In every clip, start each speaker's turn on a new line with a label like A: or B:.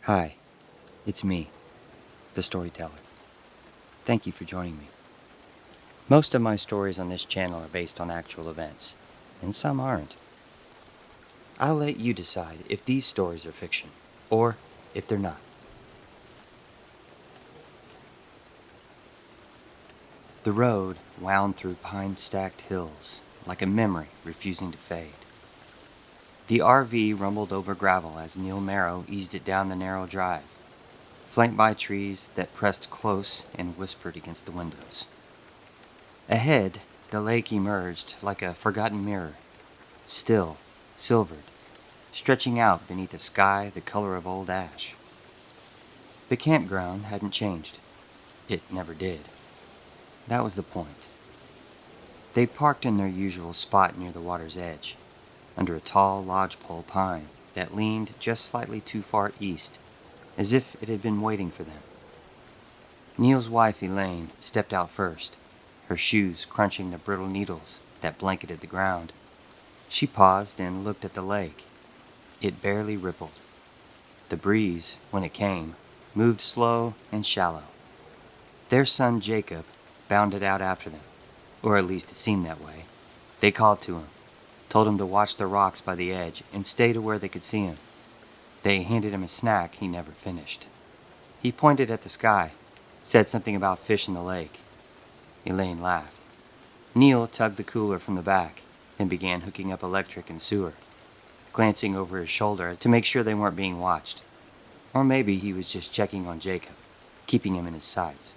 A: Hi, it's me, the storyteller. Thank you for joining me. Most of my stories on this channel are based on actual events, and some aren't. I'll let you decide if these stories are fiction, or if they're not. The road wound through pine-stacked hills, like a memory refusing to fade. The RV rumbled over gravel as Neil Marrow eased it down the narrow drive, flanked by trees that pressed close and whispered against the windows. Ahead, the lake emerged like a forgotten mirror, still, silvered, stretching out beneath a sky the color of old ash. The campground hadn't changed. It never did. That was the point. They parked in their usual spot near the water's edge, under a tall lodgepole pine that leaned just slightly too far east, as if it had been waiting for them. Neil's wife, Elaine, stepped out first, her shoes crunching the brittle needles that blanketed the ground. She paused and looked at the lake. It barely rippled. The breeze, when it came, moved slow and shallow. Their son Jacob bounded out after them, or at least it seemed that way. They called to him, told him to watch the rocks by the edge and stay to where they could see him. They handed him a snack he never finished. He pointed at the sky, said something about fish in the lake. Elaine laughed. Neil tugged the cooler from the back, then began hooking up electric and sewer, glancing over his shoulder to make sure they weren't being watched. Or maybe he was just checking on Jacob, keeping him in his sights.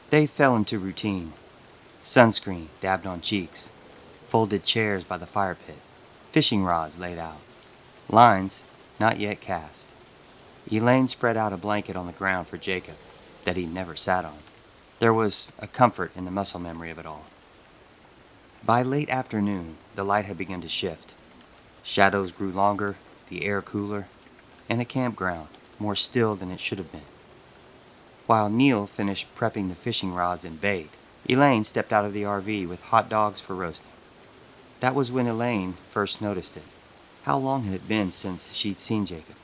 A: They fell into routine. Sunscreen dabbed on cheeks, folded chairs by the fire pit, fishing rods laid out, lines not yet cast. Elaine spread out a blanket on the ground for Jacob that he'd never sat on. There was a comfort in the muscle memory of it all. By late afternoon, the light had begun to shift. Shadows grew longer, the air cooler, and the campground more still than it should have been. While Neil finished prepping the fishing rods and bait, Elaine stepped out of the RV with hot dogs for roasting. That was when Elaine first noticed it. How long had it been since she'd seen Jacob?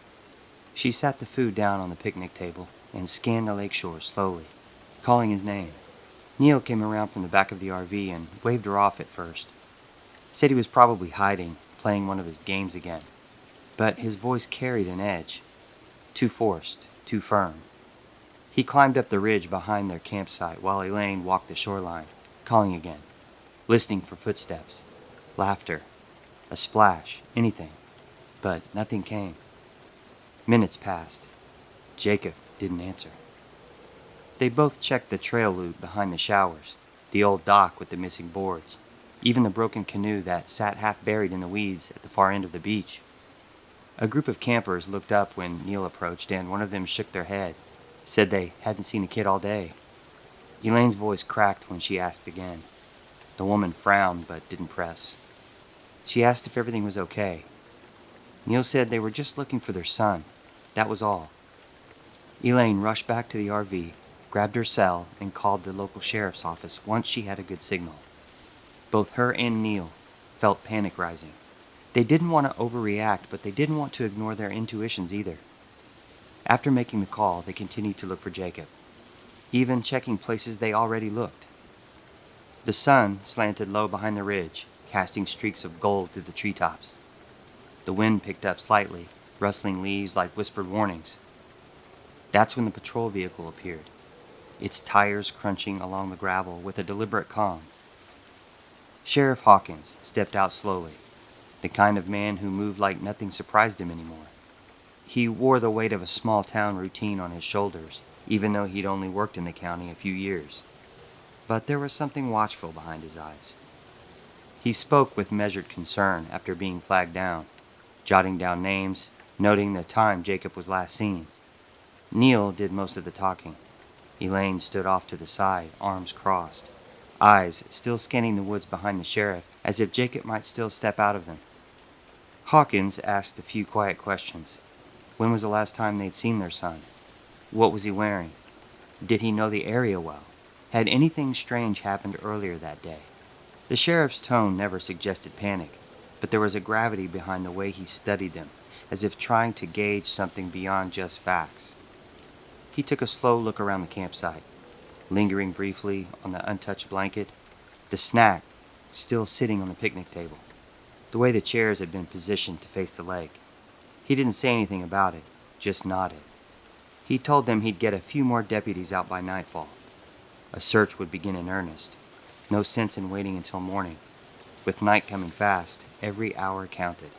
A: She sat the food down on the picnic table and scanned the lakeshore slowly, calling his name. Neil came around from the back of the RV and waved her off at first. Said he was probably hiding, playing one of his games again. But his voice carried an edge. Too forced, too firm. He climbed up the ridge behind their campsite while Elaine walked the shoreline, calling again, listening for footsteps, laughter, a splash, anything. But nothing came. Minutes passed. Jacob didn't answer. They both checked the trail loop behind the showers, the old dock with the missing boards, even the broken canoe that sat half buried in the weeds at the far end of the beach. A group of campers looked up when Neil approached, and one of them shook their head, said they hadn't seen a kid all day. Elaine's voice cracked when she asked again. The woman frowned but didn't press. She asked if everything was okay. Neil said they were just looking for their son. That was all. Elaine rushed back to the RV, grabbed her cell, and called the local sheriff's office once she had a good signal. Both her and Neil felt panic rising. They didn't want to overreact, but they didn't want to ignore their intuitions either. After making the call, they continued to look for Jacob, even checking places they already looked. The sun slanted low behind the ridge, casting streaks of gold through the treetops. The wind picked up slightly, rustling leaves like whispered warnings. That's when the patrol vehicle appeared, its tires crunching along the gravel with a deliberate calm. Sheriff Hawkins stepped out slowly, the kind of man who moved like nothing surprised him anymore. He wore the weight of a small-town routine on his shoulders, even though he'd only worked in the county a few years. But there was something watchful behind his eyes. He spoke with measured concern after being flagged down, jotting down names, noting the time Jacob was last seen. Neil did most of the talking. Elaine stood off to the side, arms crossed, eyes still scanning the woods behind the sheriff as if Jacob might still step out of them. Hawkins asked a few quiet questions. When was the last time they'd seen their son? What was he wearing? Did he know the area well? Had anything strange happened earlier that day? The sheriff's tone never suggested panic, but there was a gravity behind the way he studied them, as if trying to gauge something beyond just facts. He took a slow look around the campsite, lingering briefly on the untouched blanket, the snack still sitting on the picnic table, the way the chairs had been positioned to face the lake. He didn't say anything about it, just nodded. He told them he'd get a few more deputies out by nightfall. A search would begin in earnest. No sense in waiting until morning. With night coming fast, every hour counted.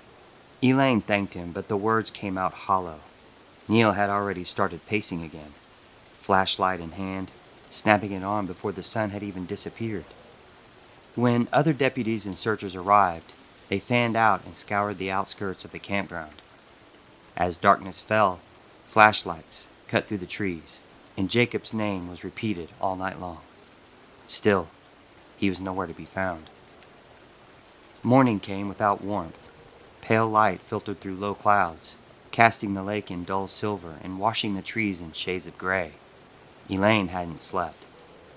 A: Elaine thanked him, but the words came out hollow. Neil had already started pacing again, flashlight in hand, snapping it on before the sun had even disappeared. When other deputies and searchers arrived, they fanned out and scoured the outskirts of the campground. As darkness fell, flashlights cut through the trees, and Jacob's name was repeated all night long. Still, he was nowhere to be found. Morning came without warmth. Pale light filtered through low clouds, casting the lake in dull silver and washing the trees in shades of gray. Elaine hadn't slept.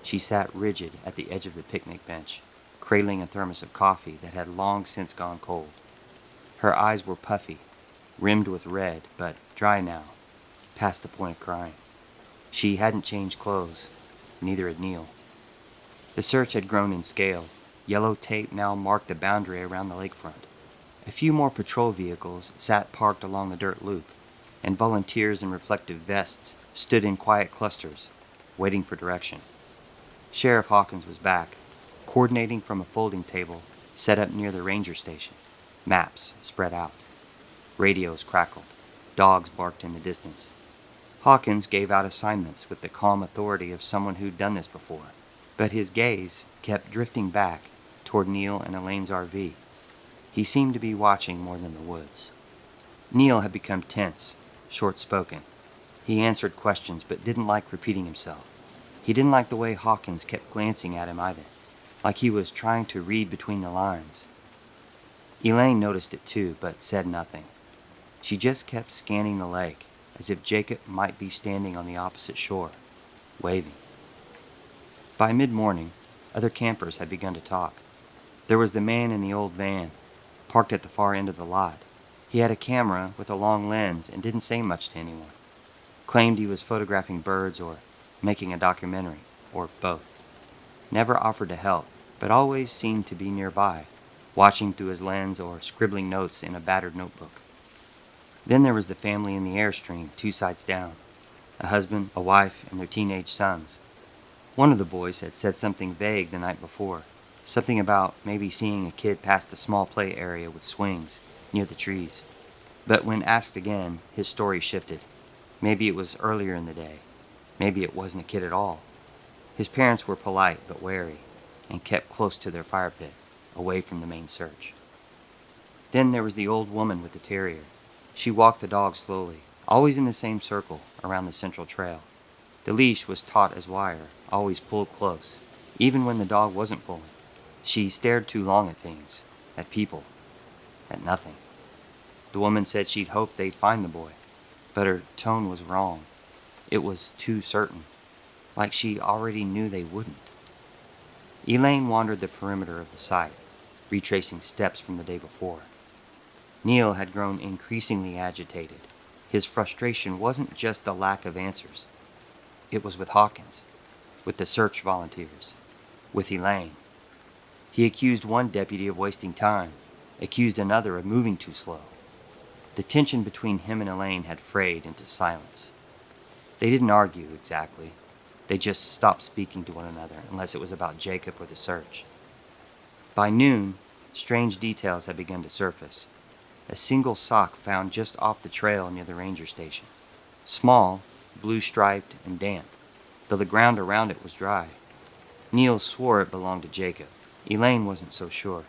A: She sat rigid at the edge of the picnic bench, cradling a thermos of coffee that had long since gone cold. Her eyes were puffy, rimmed with red, but dry now, past the point of crying. She hadn't changed clothes, neither had Neil. The search had grown in scale. Yellow tape now marked the boundary around the lakefront. A few more patrol vehicles sat parked along the dirt loop, and volunteers in reflective vests stood in quiet clusters, waiting for direction. Sheriff Hawkins was back, coordinating from a folding table set up near the ranger station. Maps spread out. Radios crackled. Dogs barked in the distance. Hawkins gave out assignments with the calm authority of someone who'd done this before, but his gaze kept drifting back toward Neil and Elaine's RV. He seemed to be watching more than the woods. Neil had become tense, short-spoken. He answered questions but didn't like repeating himself. He didn't like the way Hawkins kept glancing at him either, like he was trying to read between the lines. Elaine noticed it too, but said nothing. She just kept scanning the lake, as if Jacob might be standing on the opposite shore, waving. By mid-morning, other campers had begun to talk. There was the man in the old van, parked at the far end of the lot. He had a camera with a long lens and didn't say much to anyone. Claimed he was photographing birds or making a documentary, or both. Never offered to help, but always seemed to be nearby, watching through his lens or scribbling notes in a battered notebook. Then there was the family in the Airstream, 2 sites down. A husband, a wife, and their teenage sons. One of the boys had said something vague the night before, something about maybe seeing a kid past the small play area with swings near the trees. But when asked again, his story shifted. Maybe it was earlier in the day. Maybe it wasn't a kid at all. His parents were polite but wary, and kept close to their fire pit, away from the main search. Then there was the old woman with the terrier. She walked the dog slowly, always in the same circle, around the central trail. The leash was taut as wire, always pulled close, even when the dog wasn't pulling. She stared too long at things, at people, at nothing. The woman said she'd hoped they'd find the boy, but her tone was wrong. It was too certain, like she already knew they wouldn't. Elaine wandered the perimeter of the site, retracing steps from the day before. Neil had grown increasingly agitated. His frustration wasn't just the lack of answers. It was with Hawkins, with the search volunteers, with Elaine. He accused one deputy of wasting time, accused another of moving too slow. The tension between him and Elaine had frayed into silence. They didn't argue exactly. They just stopped speaking to one another unless it was about Jacob or the search. By noon, strange details had begun to surface. A single sock found just off the trail near the ranger station. Small, blue-striped, and damp, though the ground around it was dry. Neil swore it belonged to Jacob. Elaine wasn't so sure.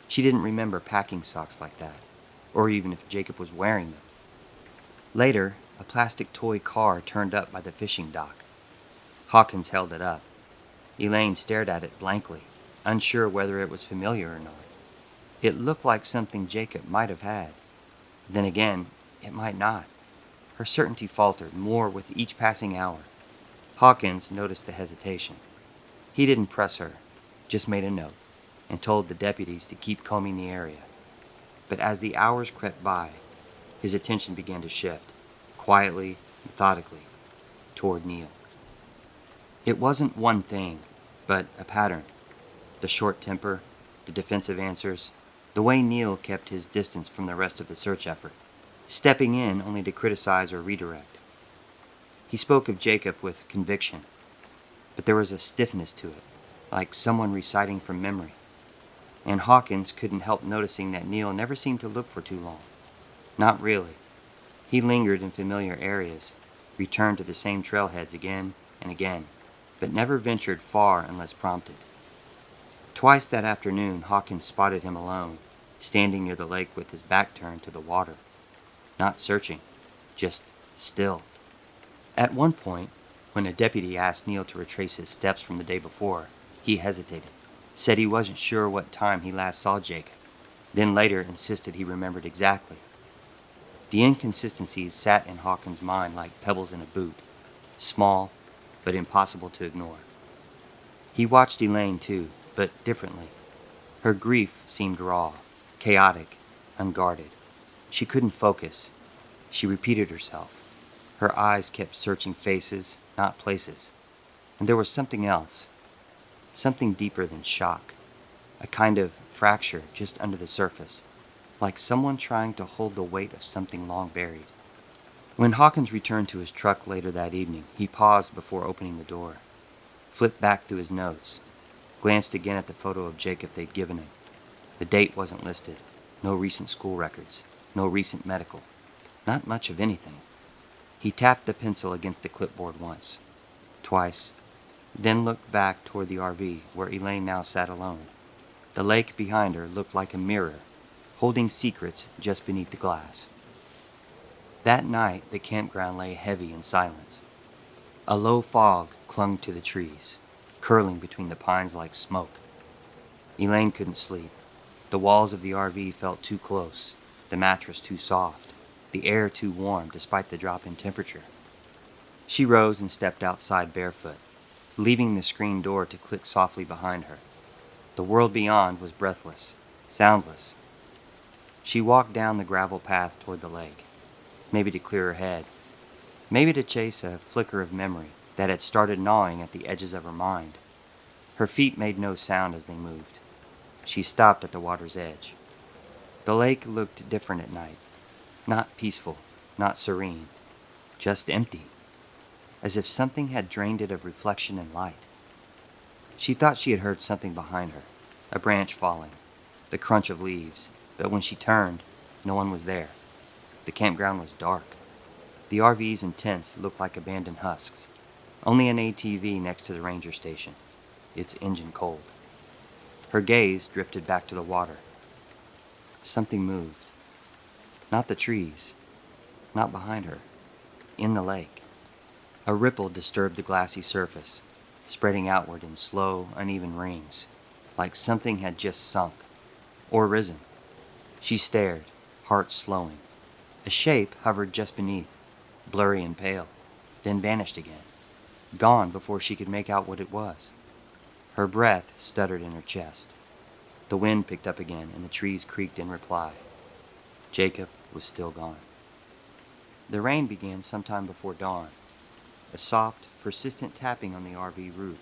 A: She didn't remember packing socks like that, or even if Jacob was wearing them. Later, a plastic toy car turned up by the fishing dock. Hawkins held it up. Elaine stared at it blankly, unsure whether it was familiar or not. It looked like something Jacob might have had. Then again, it might not. Her certainty faltered more with each passing hour. Hawkins noticed the hesitation. He didn't press her, just made a note, and told the deputies to keep combing the area. But as the hours crept by, His attention began to shift, quietly, methodically, toward Neil. It wasn't one thing, but a pattern. The short temper, the defensive answers, the way Neil kept his distance from the rest of the search effort, stepping in only to criticize or redirect. He spoke of Jacob with conviction, but there was a stiffness to it, like someone reciting from memory. And Hawkins couldn't help noticing that Neil never seemed to look for too long. Not really. He lingered in familiar areas, returned to the same trailheads again and again, but never ventured far unless prompted. Twice that afternoon, Hawkins spotted him alone, standing near the lake with his back turned to the water. Not searching, just still. At one point, when a deputy asked Neil to retrace his steps from the day before, he hesitated, said he wasn't sure what time he last saw Jacob, then later insisted he remembered exactly. The inconsistencies sat in Hawkins' mind like pebbles in a boot, small, but impossible to ignore. He watched Elaine too, but differently. Her grief seemed raw, chaotic, unguarded. She couldn't focus. She repeated herself. Her eyes kept searching faces, not places. And there was something else, something deeper than shock, a kind of fracture just under the surface, like someone trying to hold the weight of something long buried. When Hawkins returned to his truck later that evening, he paused before opening the door, flipped back through his notes, glanced again at the photo of Jacob they'd given him. The date wasn't listed, no recent school records, no recent medical, not much of anything. He tapped the pencil against the clipboard once, twice, then looked back toward the RV where Elaine now sat alone. The lake behind her looked like a mirror, holding secrets just beneath the glass. That night, the campground lay heavy in silence. A low fog clung to the trees, curling between the pines like smoke. Elaine couldn't sleep. The walls of the RV felt too close, the mattress too soft, the air too warm despite the drop in temperature. She rose and stepped outside barefoot, leaving the screen door to click softly behind her. The world beyond was breathless, soundless. She walked down the gravel path toward the lake, maybe to clear her head, maybe to chase a flicker of memory that had started gnawing at the edges of her mind. Her feet made no sound as they moved. She stopped at the water's edge. The lake looked different at night. Not peaceful, not serene, just empty, as if something had drained it of reflection and light. She thought she had heard something behind her, a branch falling, the crunch of leaves, but when she turned, no one was there. The campground was dark. The RVs and tents looked like abandoned husks. Only an ATV next to the ranger station, its engine cold. Her gaze drifted back to the water. Something moved. Not the trees, not behind her, in the lake. A ripple disturbed the glassy surface, spreading outward in slow, uneven rings, like something had just sunk, or risen. She stared, heart slowing. A shape hovered just beneath, blurry and pale, then vanished again, gone before she could make out what it was. Her breath stuttered in her chest. The wind picked up again, and the trees creaked in reply. Jacob was still gone. The rain began sometime before dawn, a soft, persistent tapping on the RV roof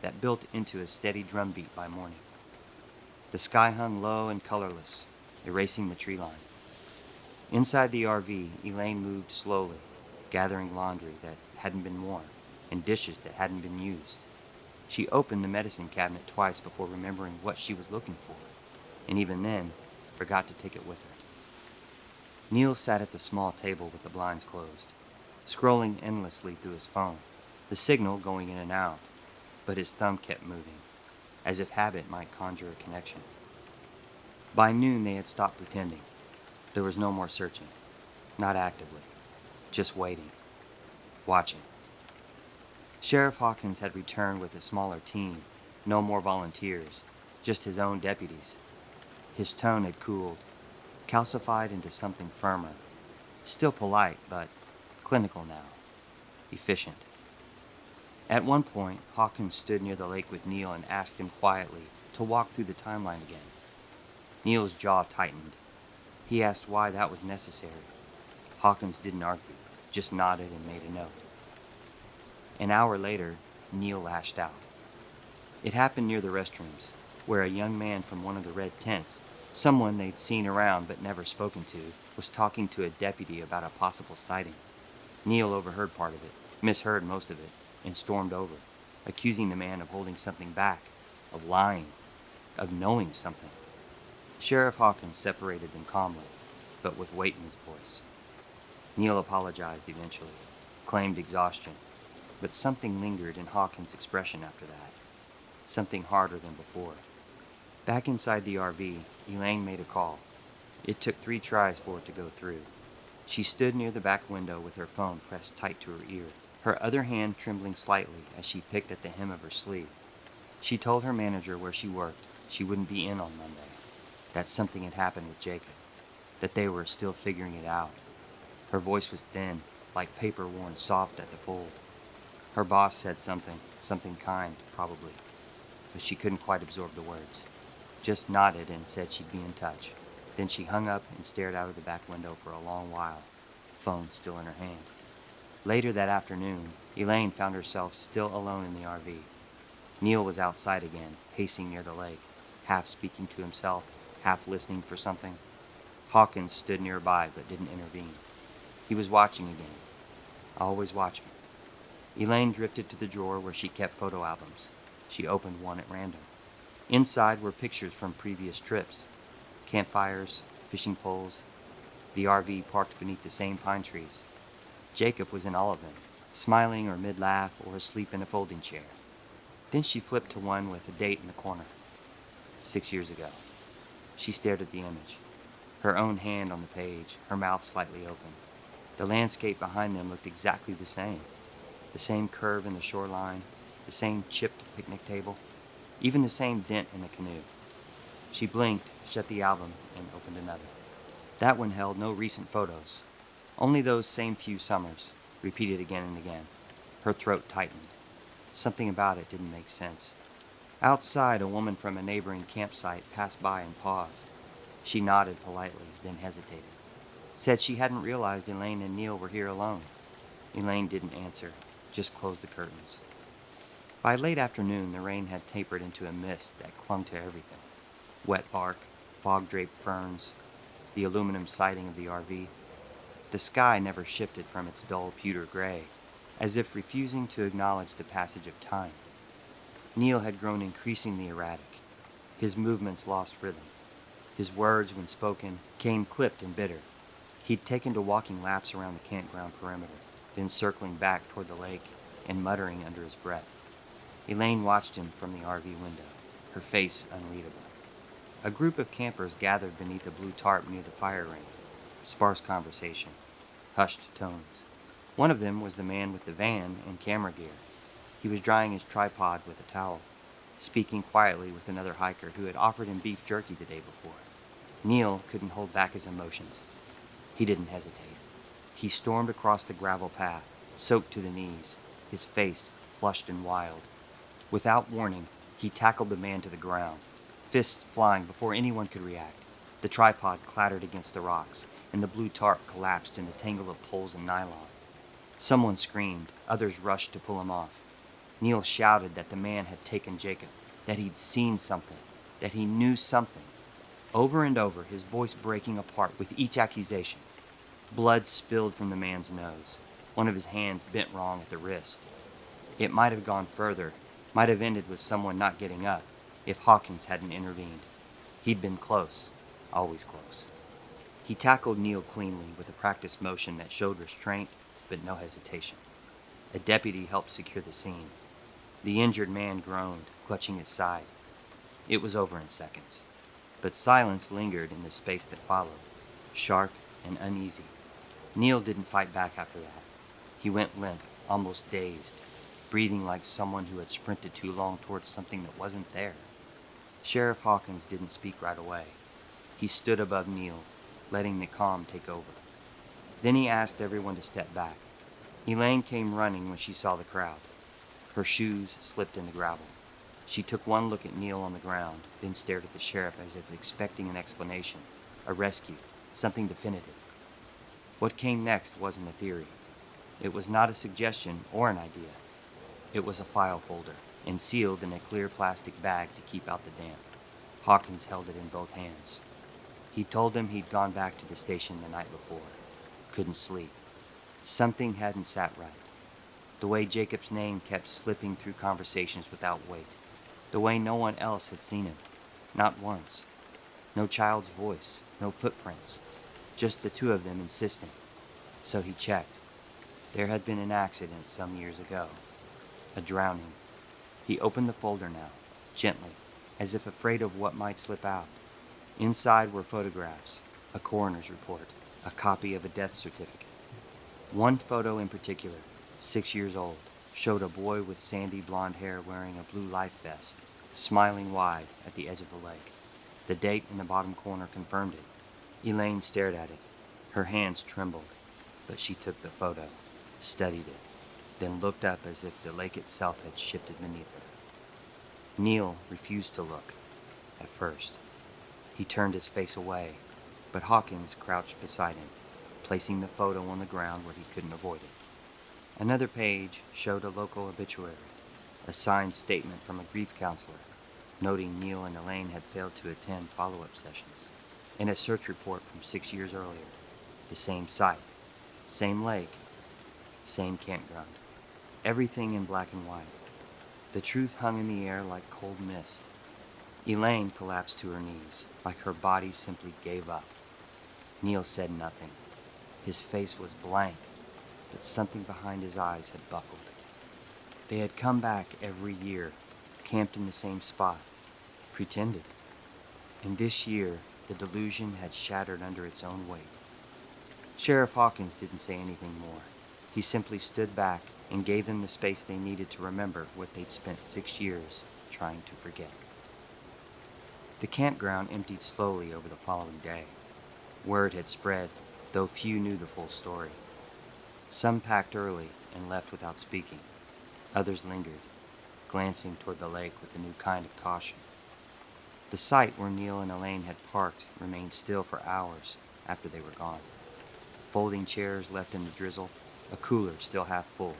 A: that built into a steady drumbeat by morning. The sky hung low and colorless, erasing the tree line. Inside the RV, Elaine moved slowly, gathering laundry that hadn't been worn and dishes that hadn't been used. She opened the medicine cabinet twice before remembering what she was looking for, and even then, forgot to take it with her. Neil sat at the small table with the blinds closed, scrolling endlessly through his phone, the signal going in and out, but his thumb kept moving, as if habit might conjure a connection. By noon they had stopped pretending. There was no more searching, not actively, just waiting, watching. Sheriff Hawkins had returned with a smaller team, no more volunteers, just his own deputies. His tone had cooled, calcified into something firmer, still polite, but clinical now, efficient. At one point, Hawkins stood near the lake with Neil and asked him quietly to walk through the timeline again. Neil's jaw tightened. He asked why that was necessary. Hawkins didn't argue, just nodded and made a note. An hour later, Neil lashed out. It happened near the restrooms, where a young man from one of the red tents, someone they'd seen around but never spoken to, was talking to a deputy about a possible sighting. Neil overheard part of it, misheard most of it, and stormed over, accusing the man of holding something back, of lying, of knowing something. Sheriff Hawkins separated them calmly, but with weight in his voice. Neil apologized eventually, claimed exhaustion, but something lingered in Hawkins' expression after that. Something harder than before. Back inside the RV, Elaine made a call. It took 3 tries for it to go through. She stood near the back window with her phone pressed tight to her ear, her other hand trembling slightly as she picked at the hem of her sleeve. She told her manager where she worked she wouldn't be in on Monday, that something had happened with Jacob, that they were still figuring it out. Her voice was thin, like paper worn soft at the fold. Her boss said something kind, probably, but she couldn't quite absorb the words. Just nodded and said she'd be in touch. Then she hung up and stared out of the back window for a long while, phone still in her hand. Later that afternoon, Elaine found herself still alone in the RV. Neil was outside again, pacing near the lake, half speaking to himself, half listening for something. Hawkins stood nearby but didn't intervene. He was watching again, always watching. Elaine drifted to the drawer where she kept photo albums. She opened one at random. Inside were pictures from previous trips, campfires, fishing poles, the RV parked beneath the same pine trees. Jacob was in all of them, smiling or mid-laugh or asleep in a folding chair. Then she flipped to one with a date in the corner. 6 years ago. She stared at the image, her own hand on the page, her mouth slightly open. The landscape behind them looked exactly the same. The same curve in the shoreline, the same chipped picnic table, even the same dent in the canoe. She blinked, shut the album, and opened another. That one held no recent photos, only those same few summers, repeated again and again. Her throat tightened. Something about it didn't make sense. Outside, a woman from a neighboring campsite passed by and paused. She nodded politely, then hesitated. Said she hadn't realized Elaine and Neil were here alone. Elaine didn't answer, just closed the curtains. By late afternoon, the rain had tapered into a mist that clung to everything. Wet bark, fog-draped ferns, the aluminum siding of the RV. The sky never shifted from its dull pewter gray, as if refusing to acknowledge the passage of time. Neil had grown increasingly erratic. His movements lost rhythm. His words, when spoken, came clipped and bitter. He'd taken to walking laps around the campground perimeter, then circling back toward the lake and muttering under his breath. Elaine watched him from the RV window, her face unreadable. A group of campers gathered beneath a blue tarp near the fire ring. Sparse conversation, hushed tones. One of them was the man with the van and camera gear. He was drying his tripod with a towel, speaking quietly with another hiker who had offered him beef jerky the day before. Neil couldn't hold back his emotions. He didn't hesitate. He stormed across the gravel path, soaked to the knees, his face flushed and wild. Without warning, he tackled the man to the ground, fists flying before anyone could react. The tripod clattered against the rocks, and the blue tarp collapsed in a tangle of poles and nylon. Someone screamed, others rushed to pull him off. Neil shouted that the man had taken Jacob, that he'd seen something, that he knew something. Over and over, his voice breaking apart with each accusation. Blood spilled from the man's nose. One of his hands bent wrong at the wrist. It might have gone further, might have ended with someone not getting up, if Hawkins hadn't intervened. He'd been close, always close. He tackled Neil cleanly with a practiced motion that showed restraint, but no hesitation. A deputy helped secure the scene. The injured man groaned, clutching his side. It was over in seconds, but silence lingered in the space that followed, sharp and uneasy. Neil didn't fight back after that. He went limp, almost dazed, breathing like someone who had sprinted too long towards something that wasn't there. Sheriff Hawkins didn't speak right away. He stood above Neil, letting the calm take over. Then he asked everyone to step back. Elaine came running when she saw the crowd. Her shoes slipped in the gravel. She took one look at Neil on the ground, then stared at the sheriff as if expecting an explanation, a rescue, something definitive. What came next wasn't a theory. It was not a suggestion or an idea. It was a file folder, and sealed in a clear plastic bag to keep out the damp. Hawkins held it in both hands. He told him he'd gone back to the station the night before. Couldn't sleep. Something hadn't sat right. The way Jacob's name kept slipping through conversations without weight. The way no one else had seen him. Not once. No child's voice. No footprints. Just the two of them insisting. So he checked. There had been an accident some years ago. A drowning. He opened the folder now, gently, as if afraid of what might slip out. Inside were photographs, a coroner's report, a copy of a death certificate. One photo in particular, 6 years old, showed a boy with sandy blonde hair wearing a blue life vest, smiling wide at the edge of the lake. The date in the bottom corner confirmed it. Elaine stared at it. Her hands trembled, but she took the photo, studied it, then looked up as if the lake itself had shifted beneath her. Neil refused to look, at first. He turned his face away, but Hawkins crouched beside him, placing the photo on the ground where he couldn't avoid it. Another page showed a local obituary, a signed statement from a grief counselor, noting Neil and Elaine had failed to attend follow-up sessions, and a search report from 6 years earlier. The same site, same lake, same campground. Everything in black and white. The truth hung in the air like cold mist. Elaine collapsed to her knees, like her body simply gave up. Neil said nothing. His face was blank, but something behind his eyes had buckled. They had come back every year, camped in the same spot, pretended. And this year, the delusion had shattered under its own weight. Sheriff Hawkins didn't say anything more. He simply stood back and gave them the space they needed to remember what they'd spent 6 years trying to forget. The campground emptied slowly over the following day. Word had spread, though few knew the full story. Some packed early and left without speaking. Others lingered, glancing toward the lake with a new kind of caution. The site where Neil and Elaine had parked remained still for hours after they were gone. Folding chairs left in the drizzle, a cooler still half full.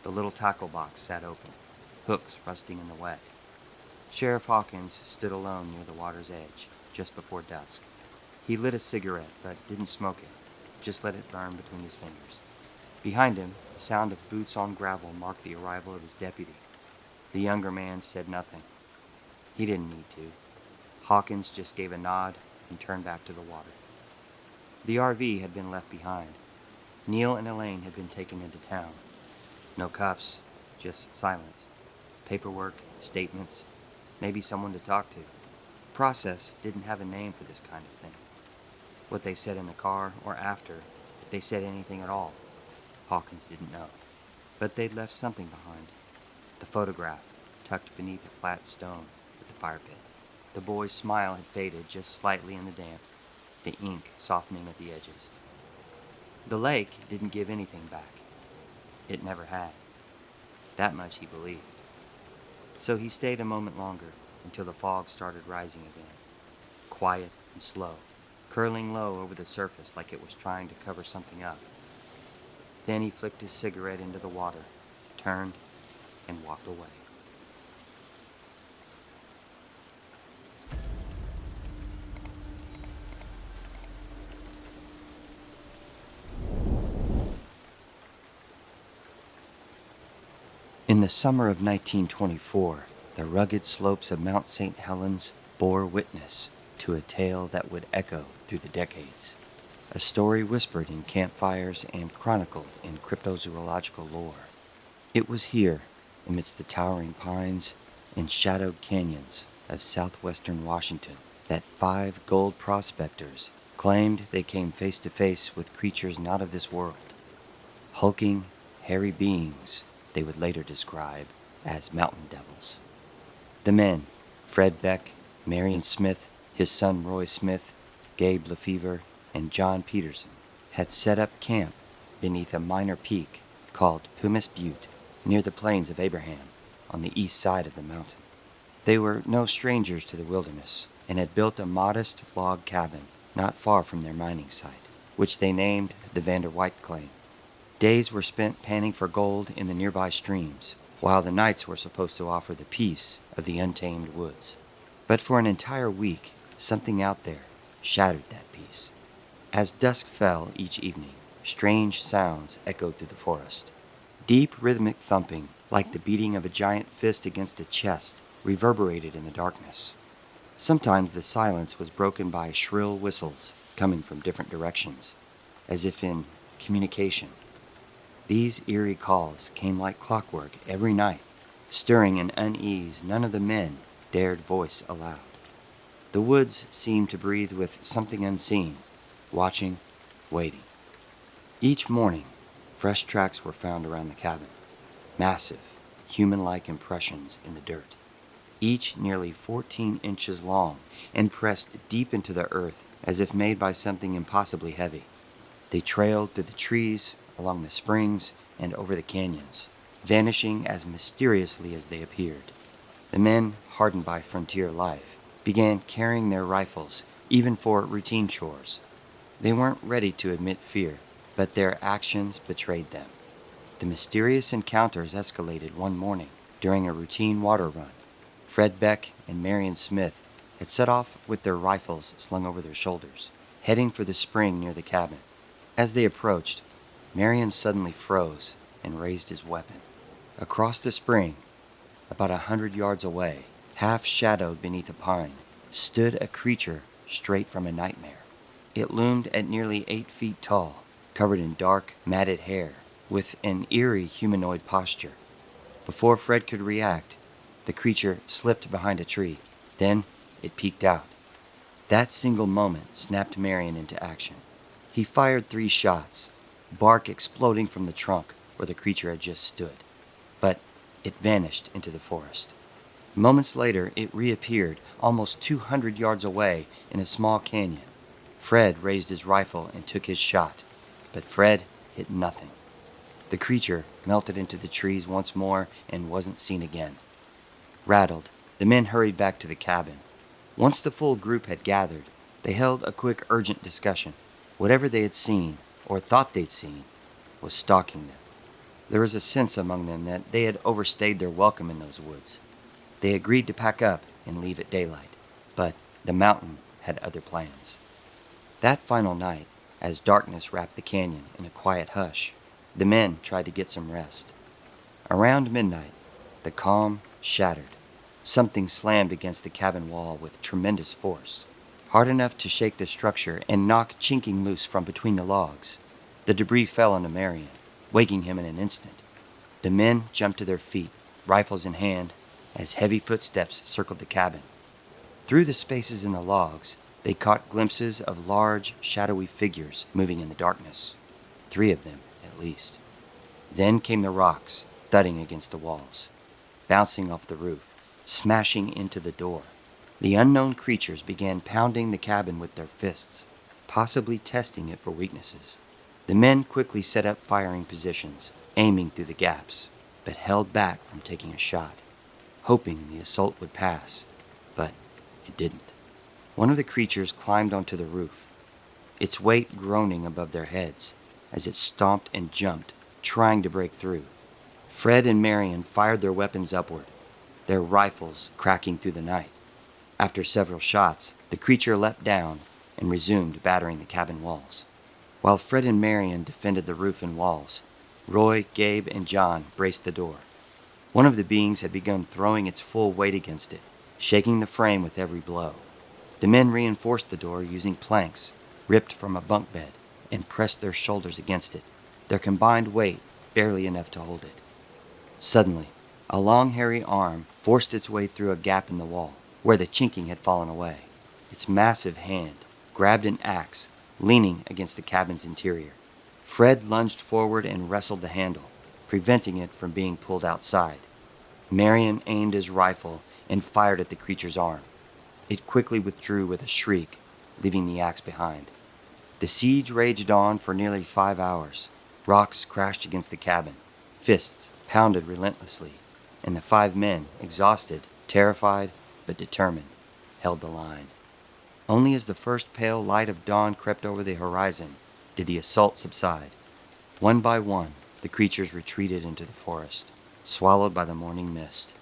A: The little tackle box sat open, hooks rusting in the wet. Sheriff Hawkins stood alone near the water's edge, just before dusk. He lit a cigarette, but didn't smoke it, just let it burn between his fingers. Behind him, the sound of boots on gravel marked the arrival of his deputy. The younger man said nothing. He didn't need to. Hawkins just gave a nod and turned back to the water. The RV had been left behind. Neil and Elaine had been taken into town. No cuffs, just silence. Paperwork, statements, maybe someone to talk to. Process didn't have a name for this kind of thing. What they said in the car or after, if they said anything at all, Hawkins didn't know. But they'd left something behind. The photograph, tucked beneath a flat stone at the fire pit. The boy's smile had faded just slightly in the damp, the ink softening at the edges. The lake didn't give anything back. It never had. That much he believed. So he stayed a moment longer until the fog started rising again. Quiet and slow, curling low over the surface like it was trying to cover something up. Then he flicked his cigarette into the water, turned, and walked away. In the summer of 1924, the rugged slopes of Mount St. Helens bore witness to a tale that would echo through the decades. A story whispered in campfires and chronicled in cryptozoological lore. It was here, amidst the towering pines and shadowed canyons of southwestern Washington, that 5 gold prospectors claimed they came face to face with creatures not of this world. Hulking, hairy beings they would later describe as mountain devils. The men, Fred Beck, Marion Smith, his son Roy Smith, Gabe Lefevre, and John Peterson, had set up camp beneath a minor peak called Pumice Butte, near the Plains of Abraham, on the east side of the mountain. They were no strangers to the wilderness, and had built a modest log cabin not far from their mining site, which they named the Vander White claim. Days were spent panning for gold in the nearby streams, while the nights were supposed to offer the peace of the untamed woods. But for an entire week, something out there shattered that peace. As dusk fell each evening, strange sounds echoed through the forest. Deep rhythmic thumping, like the beating of a giant fist against a chest, reverberated in the darkness. Sometimes the silence was broken by shrill whistles coming from different directions, as if in communication. These eerie calls came like clockwork every night, stirring an unease none of the men dared voice aloud. The woods seemed to breathe with something unseen, watching, waiting. Each morning, fresh tracks were found around the cabin, massive, human-like impressions in the dirt, each nearly 14 inches long and pressed deep into the earth as if made by something impossibly heavy. They trailed through the trees, along the springs, and over the canyons, vanishing as mysteriously as they appeared. The men, hardened by frontier life, began carrying their rifles, even for routine chores. They weren't ready to admit fear, but their actions betrayed them. The mysterious encounters escalated one morning during a routine water run. Fred Beck and Marion Smith had set off with their rifles slung over their shoulders, heading for the spring near the cabin. As they approached, Marion suddenly froze and raised his weapon. Across the spring, about 100 yards away, half shadowed beneath a pine, stood a creature straight from a nightmare. It loomed at nearly 8 feet tall, covered in dark, matted hair, with an eerie humanoid posture. Before Fred could react, the creature slipped behind a tree. Then it peeked out. That single moment snapped Marion into action. He fired 3 shots, bark exploding from the trunk where the creature had just stood. But it vanished into the forest. Moments later, it reappeared almost 200 yards away in a small canyon. Fred raised his rifle and took his shot, but Fred hit nothing. The creature melted into the trees once more and wasn't seen again. Rattled, the men hurried back to the cabin. Once the full group had gathered, they held a quick, urgent discussion. Whatever they had seen, or thought they'd seen, was stalking them. There was a sense among them that they had overstayed their welcome in those woods. They agreed to pack up and leave at daylight, but the mountain had other plans. That final night, as darkness wrapped the canyon in a quiet hush, the men tried to get some rest. Around midnight, the calm shattered. Something slammed against the cabin wall with tremendous force, hard enough to shake the structure and knock chinking loose from between the logs. The debris fell onto Marion, waking him in an instant. The men jumped to their feet, rifles in hand, as heavy footsteps circled the cabin. Through the spaces in the logs, they caught glimpses of large, shadowy figures moving in the darkness. 3 of them, at least. Then came the rocks, thudding against the walls, bouncing off the roof, smashing into the door. The unknown creatures began pounding the cabin with their fists, possibly testing it for weaknesses. The men quickly set up firing positions, aiming through the gaps, but held back from taking a shot, hoping the assault would pass, but it didn't. One of the creatures climbed onto the roof, its weight groaning above their heads as it stomped and jumped, trying to break through. Fred and Marion fired their weapons upward, their rifles cracking through the night. After several shots, the creature leapt down and resumed battering the cabin walls. While Fred and Marion defended the roof and walls, Roy, Gabe, and John braced the door. One of the beings had begun throwing its full weight against it, shaking the frame with every blow. The men reinforced the door using planks ripped from a bunk bed and pressed their shoulders against it, their combined weight barely enough to hold it. Suddenly, a long hairy arm forced its way through a gap in the wall where the chinking had fallen away. Its massive hand grabbed an axe, leaning against the cabin's interior. Fred lunged forward and wrestled the handle, preventing it from being pulled outside. Marion aimed his rifle and fired at the creature's arm. It quickly withdrew with a shriek, leaving the axe behind. The siege raged on for nearly 5 hours. Rocks crashed against the cabin. Fists pounded relentlessly, and the 5 men, exhausted, terrified, but determined, held the line. Only as the first pale light of dawn crept over the horizon did the assault subside. One by one, the creatures retreated into the forest, swallowed by the morning mist.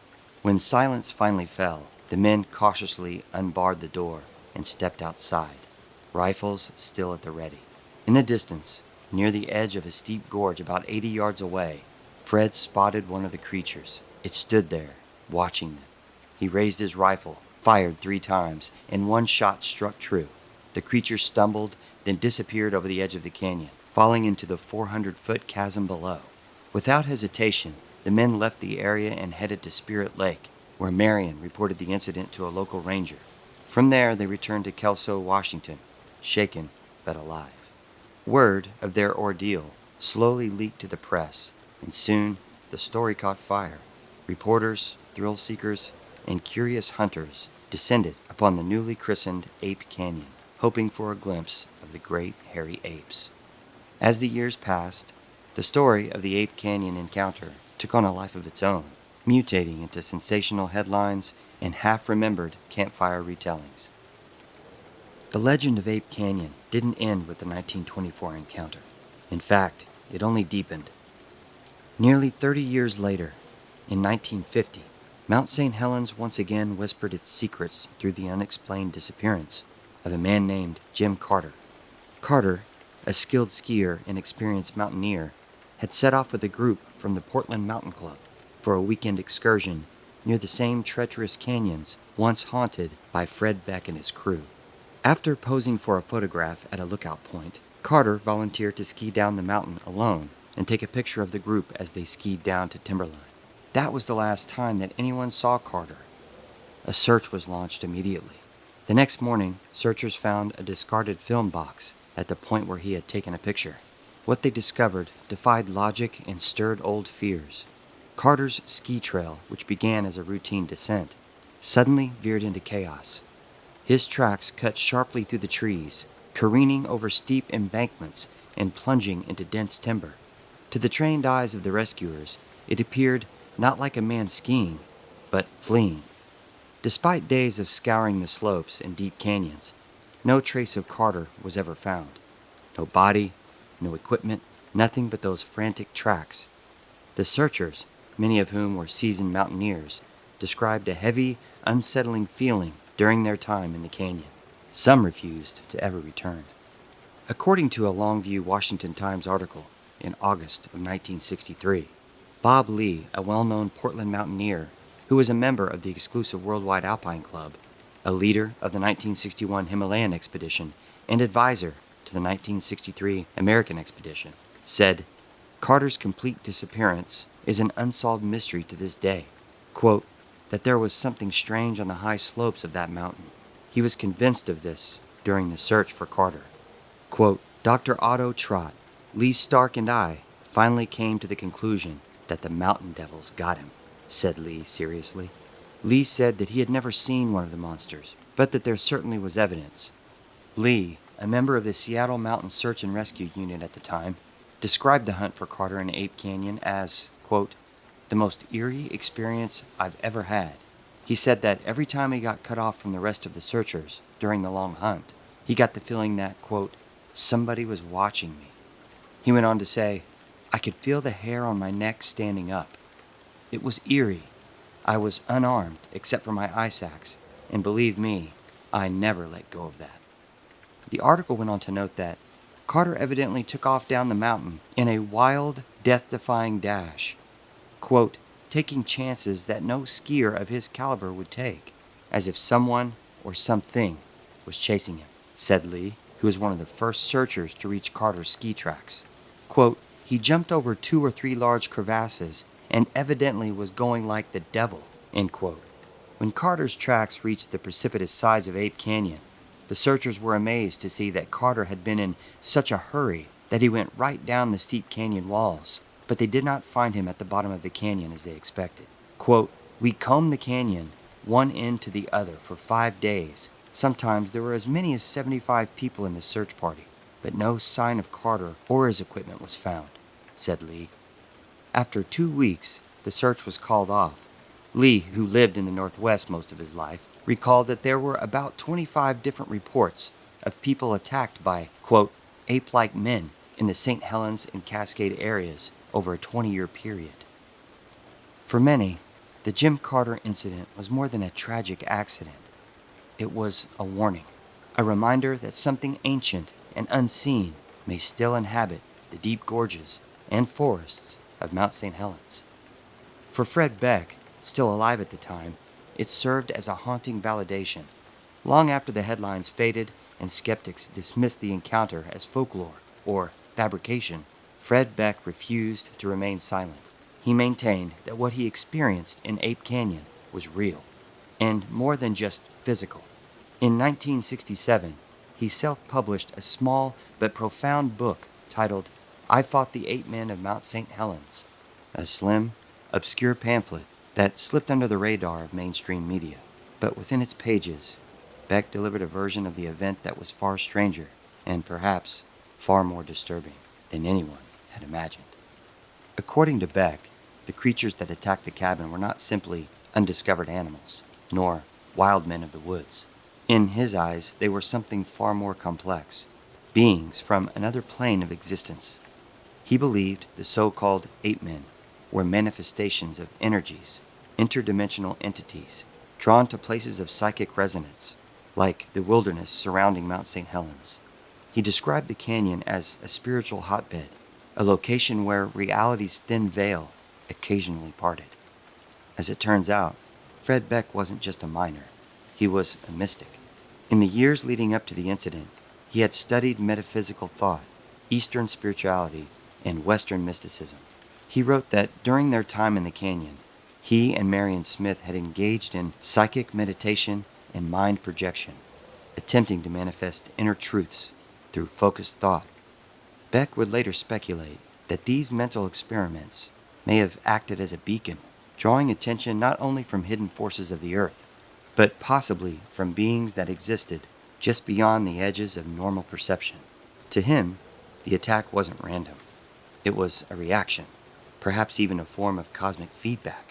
A: When silence finally fell, the men cautiously unbarred the door and stepped outside, rifles still at the ready. In the distance, near the edge of a steep gorge about 80 yards away, Fred spotted one of the creatures. It stood there, watching them. He raised his rifle, fired 3 times, and one shot struck true. The creature stumbled, then disappeared over the edge of the canyon, falling into the 400-foot chasm below. Without hesitation, the men left the area and headed to Spirit Lake, where Marion reported the incident to a local ranger. From there, they returned to Kelso, Washington, shaken but alive. Word of their ordeal slowly leaked to the press, and soon the story caught fire. Reporters, thrill seekers, and curious hunters descended upon the newly christened Ape Canyon, hoping for a glimpse of the great hairy apes. As the years passed, the story of the Ape Canyon encounter took on a life of its own, mutating into sensational headlines and half-remembered campfire retellings. The legend of Ape Canyon didn't end with the 1924 encounter. In fact, it only deepened. Nearly 30 years later, in 1950, Mount St. Helens once again whispered its secrets through the unexplained disappearance of a man named Jim Carter. Carter, a skilled skier and experienced mountaineer, had set off with a group from the Portland Mountain Club for a weekend excursion near the same treacherous canyons once haunted by Fred Beck and his crew. After posing for a photograph at a lookout point, Carter volunteered to ski down the mountain alone and take a picture of the group as they skied down to Timberline. That was the last time that anyone saw Carter. A search was launched immediately. The next morning, searchers found a discarded film box at the point where he had taken a picture. What they discovered defied logic and stirred old fears. Carter's ski trail, which began as a routine descent, suddenly veered into chaos. His tracks cut sharply through the trees, careening over steep embankments and plunging into dense timber. To the trained eyes of the rescuers, it appeared not like a man skiing, but fleeing. Despite days of scouring the slopes and deep canyons, no trace of Carter was ever found. No body, no equipment, nothing but those frantic tracks. The searchers, many of whom were seasoned mountaineers, described a heavy, unsettling feeling during their time in the canyon. Some refused to ever return. According to a Longview Washington Times article in August of 1963, Bob Lee, a well-known Portland mountaineer who was a member of the exclusive Worldwide Alpine Club, a leader of the 1961 Himalayan expedition, and advisor to the 1963 American expedition, said, "Carter's complete disappearance is an unsolved mystery to this day. Quote, that there was something strange on the high slopes of that mountain. He was convinced of this during the search for Carter. Quote, Dr. Otto Trott, Lee Stark, and I finally came to the conclusion that the mountain devils got him," said Lee seriously. Lee said that he had never seen one of the monsters, but that there certainly was evidence. Lee, a member of the Seattle Mountain Search and Rescue Unit at the time, described the hunt for Carter in Ape Canyon as, quote, the most eerie experience I've ever had. He said that every time he got cut off from the rest of the searchers during the long hunt, he got the feeling that, quote, somebody was watching me. He went on to say, I could feel the hair on my neck standing up. It was eerie. I was unarmed except for my ice axe, and believe me, I never let go of that. The article went on to note that Carter evidently took off down the mountain in a wild, death-defying dash, quote, taking chances that no skier of his caliber would take, as if someone or something was chasing him, said Lee, who was one of the first searchers to reach Carter's ski tracks. Quote, he jumped over 2 or 3 large crevasses and evidently was going like the devil, end quote. When Carter's tracks reached the precipitous sides of Ape Canyon, the searchers were amazed to see that Carter had been in such a hurry that he went right down the steep canyon walls, but they did not find him at the bottom of the canyon as they expected. Quote, we combed the canyon one end to the other for 5 days. Sometimes there were as many as 75 people in the search party, but no sign of Carter or his equipment was found, said Lee. After 2 weeks, the search was called off. Lee, who lived in the Northwest most of his life, recalled that there were about 25 different reports of people attacked by, quote, ape-like men in the St. Helens and Cascade areas over a 20-year period. For many, the Jim Carter incident was more than a tragic accident. It was a warning, a reminder that something ancient and unseen may still inhabit the deep gorges and forests of Mount St. Helens. For Fred Beck, still alive at the time, it served as a haunting validation. Long after the headlines faded and skeptics dismissed the encounter as folklore or fabrication, Fred Beck refused to remain silent. He maintained that what he experienced in Ape Canyon was real, and more than just physical. In 1967, he self-published a small but profound book titled I Fought the Ape Men of Mount St. Helens, a slim, obscure pamphlet that slipped under the radar of mainstream media. But within its pages, Beck delivered a version of the event that was far stranger and perhaps far more disturbing than anyone had imagined. According to Beck, the creatures that attacked the cabin were not simply undiscovered animals, nor wild men of the woods. In his eyes, they were something far more complex, beings from another plane of existence. He believed the so-called ape men were manifestations of energies, interdimensional entities, drawn to places of psychic resonance, like the wilderness surrounding Mount St. Helens. He described the canyon as a spiritual hotbed, a location where reality's thin veil occasionally parted. As it turns out, Fred Beck wasn't just a miner. He was a mystic. In the years leading up to the incident, he had studied metaphysical thought, Eastern spirituality, and Western mysticism. He wrote that during their time in the canyon, he and Marion Smith had engaged in psychic meditation and mind projection, attempting to manifest inner truths through focused thought. Beck would later speculate that these mental experiments may have acted as a beacon, drawing attention not only from hidden forces of the earth, but possibly from beings that existed just beyond the edges of normal perception. To him, the attack wasn't random. It was a reaction, perhaps even a form of cosmic feedback.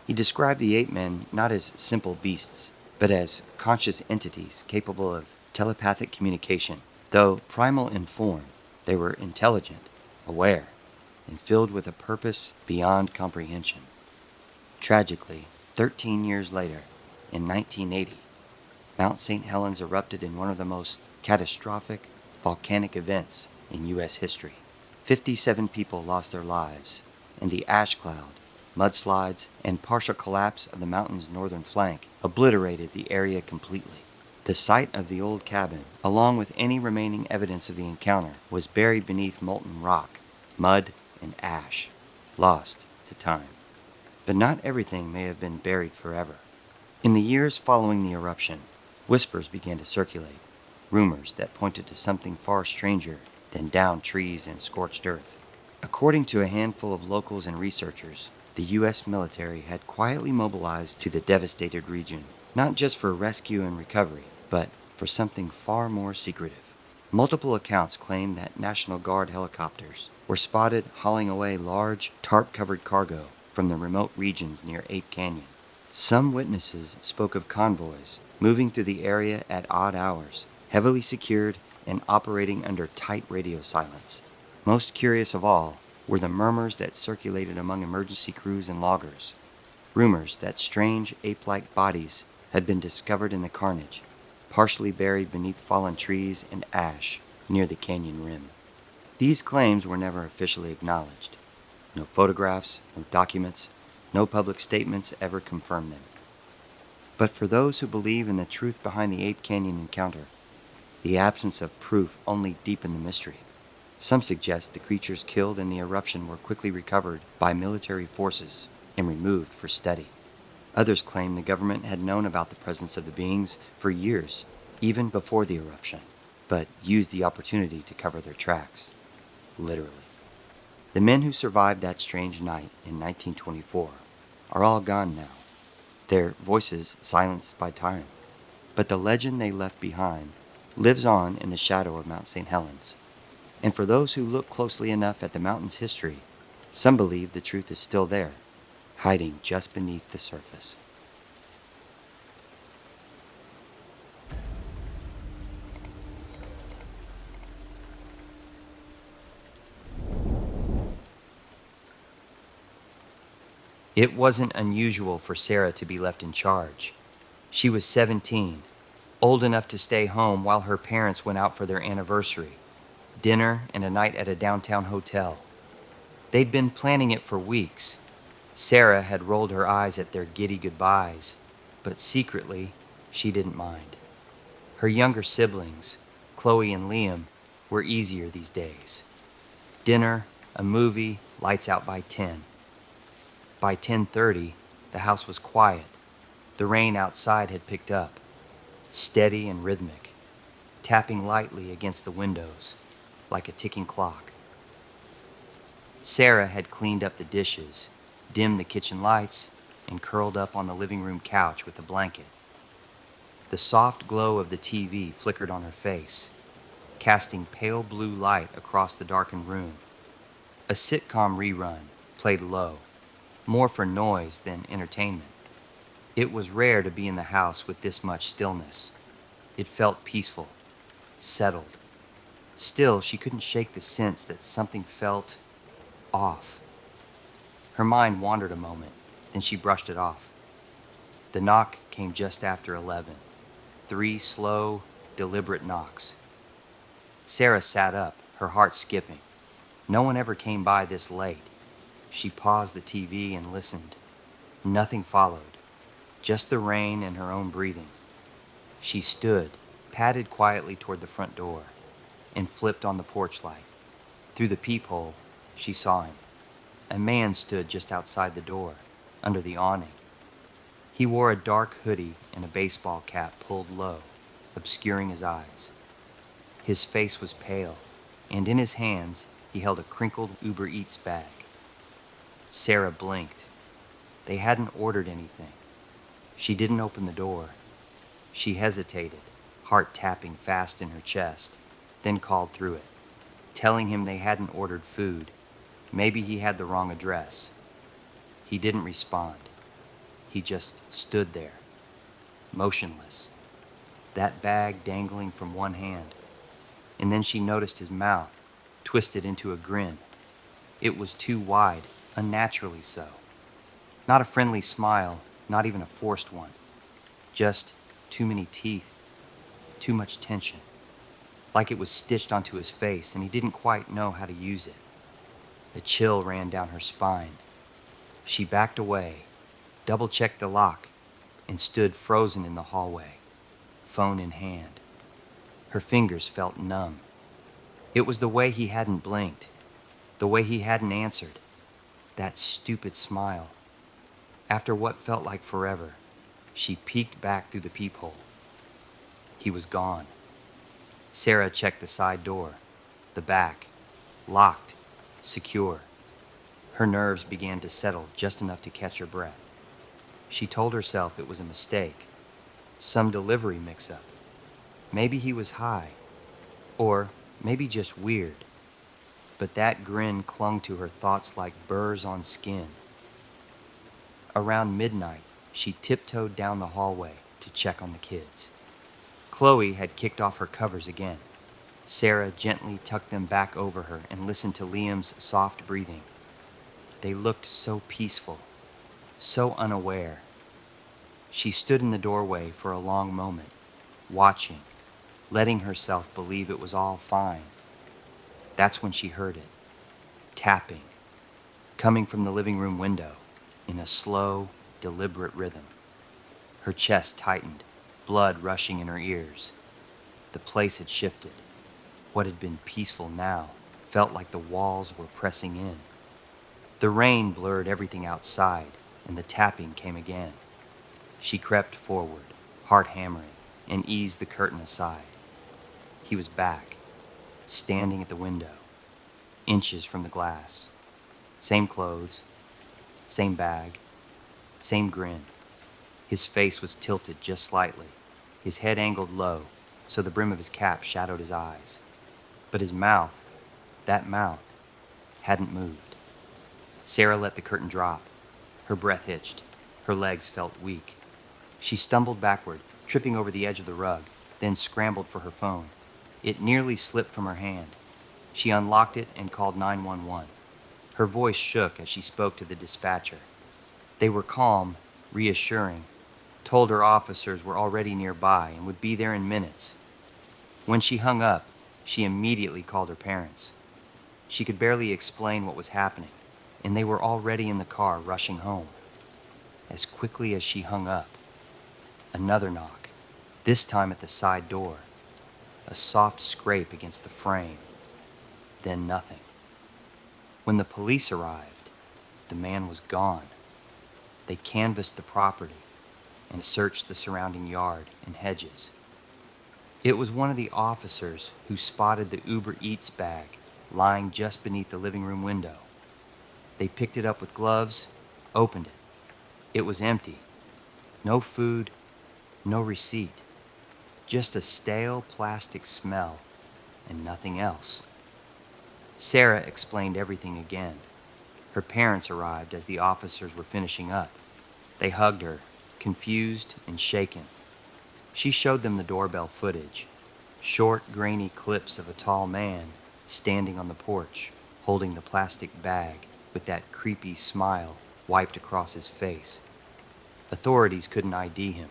A: He described the ape men not as simple beasts, but as conscious entities capable of telepathic communication. Though primal in form, they were intelligent, aware, and filled with a purpose beyond comprehension. Tragically, 13 years later, in 1980, Mount St. Helens erupted in one of the most catastrophic volcanic events in U.S. history. 57 people lost their lives, and the ash cloud, mudslides, and partial collapse of the mountain's northern flank obliterated the area completely. The site of the old cabin, along with any remaining evidence of the encounter, was buried beneath molten rock, mud, and ash, lost to time. But not everything may have been buried forever. In the years following the eruption, whispers began to circulate, rumors that pointed to something far stranger than downed trees and scorched earth. According to a handful of locals and researchers, the U.S. military had quietly mobilized to the devastated region, not just for rescue and recovery, but for something far more secretive. Multiple accounts claim that National Guard helicopters were spotted hauling away large, tarp-covered cargo from the remote regions near Ape Canyon. Some witnesses spoke of convoys moving through the area at odd hours, heavily secured and operating under tight radio silence. Most curious of all were the murmurs that circulated among emergency crews and loggers, rumors that strange ape-like bodies had been discovered in the carnage, partially buried beneath fallen trees and ash near the canyon rim. These claims were never officially acknowledged. No photographs, no documents, no public statements ever confirmed them. But for those who believe in the truth behind the Ape Canyon encounter, the absence of proof only deepened the mystery. Some suggest the creatures killed in the eruption were quickly recovered by military forces and removed for study. Others claim the government had known about the presence of the beings for years, even before the eruption, but used the opportunity to cover their tracks, literally. The men who survived that strange night in 1924 are all gone now, their voices silenced by time. But the legend they left behind lives on in the shadow of Mount St. Helens. And for those who look closely enough at the mountain's history, some believe the truth is still there, hiding just beneath the surface. It wasn't unusual for Sarah to be left in charge. She was 17, old enough to stay home while her parents went out for their anniversary, dinner and a night at a downtown hotel. They'd been planning it for weeks. Sarah had rolled her eyes at their giddy goodbyes, but secretly, she didn't mind. Her younger siblings, Chloe and Liam, were easier these days. Dinner, a movie, lights out by 10. By 10:30, the house was quiet. The rain outside had picked up, steady and rhythmic, tapping lightly against the windows, like a ticking clock. Sarah had cleaned up the dishes, dimmed the kitchen lights, and curled up on the living room couch with a blanket. The soft glow of the TV flickered on her face, casting pale blue light across the darkened room. A sitcom rerun played low, more for noise than entertainment. It was rare to be in the house with this much stillness. It felt peaceful, settled. Still, she couldn't shake the sense that something felt off. Her mind wandered a moment, then she brushed it off. The knock came just after 11. 3 slow, deliberate knocks. Sarah sat up, her heart skipping. No one ever came by this late. She paused the TV and listened. Nothing followed, just the rain and her own breathing. She stood, padded quietly toward the front door, and flipped on the porch light. Through the peephole, she saw him. A man stood just outside the door, under the awning. He wore a dark hoodie and a baseball cap pulled low, obscuring his eyes. His face was pale, and in his hands he held a crinkled Uber Eats bag. Sarah blinked. They hadn't ordered anything. She didn't open the door. She hesitated, heart tapping fast in her chest, then called through it, telling him they hadn't ordered food. Maybe he had the wrong address. He didn't respond. He just stood there, motionless, that bag dangling from one hand. And then she noticed his mouth, twisted into a grin. It was too wide, unnaturally so. Not a friendly smile, not even a forced one. Just too many teeth, too much tension. Like it was stitched onto his face and he didn't quite know how to use it. A chill ran down her spine. She backed away, double-checked the lock, and stood frozen in the hallway, phone in hand. Her fingers felt numb. It was the way he hadn't blinked, the way he hadn't answered. That stupid smile. After what felt like forever, she peeked back through the peephole. He was gone. Sarah checked the side door, the back, locked, secure. Her nerves began to settle just enough to catch her breath. She told herself it was a mistake, some delivery mix-up. Maybe he was high, or maybe just weird. But that grin clung to her thoughts like burrs on skin. Around midnight, she tiptoed down the hallway to check on the kids. Chloe had kicked off her covers again. Sarah gently tucked them back over her and listened to Liam's soft breathing. They looked so peaceful, so unaware. She stood in the doorway for a long moment, watching, letting herself believe it was all fine. That's when she heard it, tapping, coming from the living room window in a slow, deliberate rhythm. Her chest tightened, blood rushing in her ears. The place had shifted. What had been peaceful now felt like the walls were pressing in. The rain blurred everything outside, and the tapping came again. She crept forward, heart hammering, and eased the curtain aside. He was back, standing at the window, inches from the glass. Same clothes, same bag, same grin. His face was tilted just slightly, his head angled low, so the brim of his cap shadowed his eyes. But his mouth, that mouth, hadn't moved. Sarah let the curtain drop. Her breath hitched. Her legs felt weak. She stumbled backward, tripping over the edge of the rug, then scrambled for her phone. It nearly slipped from her hand. She unlocked it and called 911. Her voice shook as she spoke to the dispatcher. They were calm, reassuring, told her officers were already nearby and would be there in minutes. When she hung up, she immediately called her parents. She could barely explain what was happening, and they were already in the car rushing home. As quickly as she hung up, another knock, this time at the side door. A soft scrape against the frame. Then nothing. When the police arrived, the man was gone. They canvassed the property and searched the surrounding yard and hedges. It was one of the officers who spotted the Uber Eats bag lying just beneath the living room window. They picked it up with gloves, opened it. It was empty. No food, no receipt. Just a stale plastic smell and nothing else. Sarah explained everything again. Her parents arrived as the officers were finishing up. They hugged her, confused and shaken. She showed them the doorbell footage, short, grainy clips of a tall man standing on the porch, holding the plastic bag with that creepy smile wiped across his face. Authorities couldn't ID him.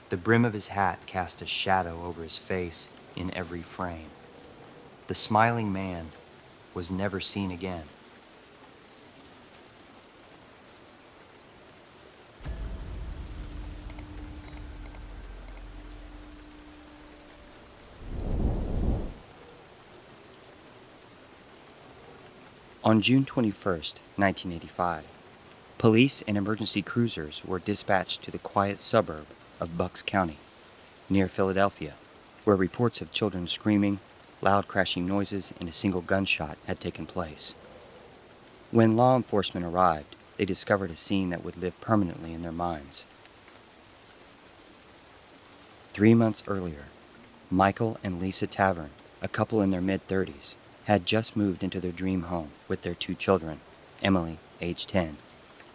A: The brim of his hat cast a shadow over his face in every frame. The smiling man was never seen again. On June 21st, 1985, police and emergency cruisers were dispatched to the quiet suburb of Bucks County, near Philadelphia, where reports of children screaming, loud crashing noises, and a single gunshot had taken place. When law enforcement arrived, they discovered a scene that would live permanently in their minds. 3 months earlier, Michael and Lisa Tavern, a couple in their mid-30s, had just moved into their dream home with their 2 children, Emily, age 10,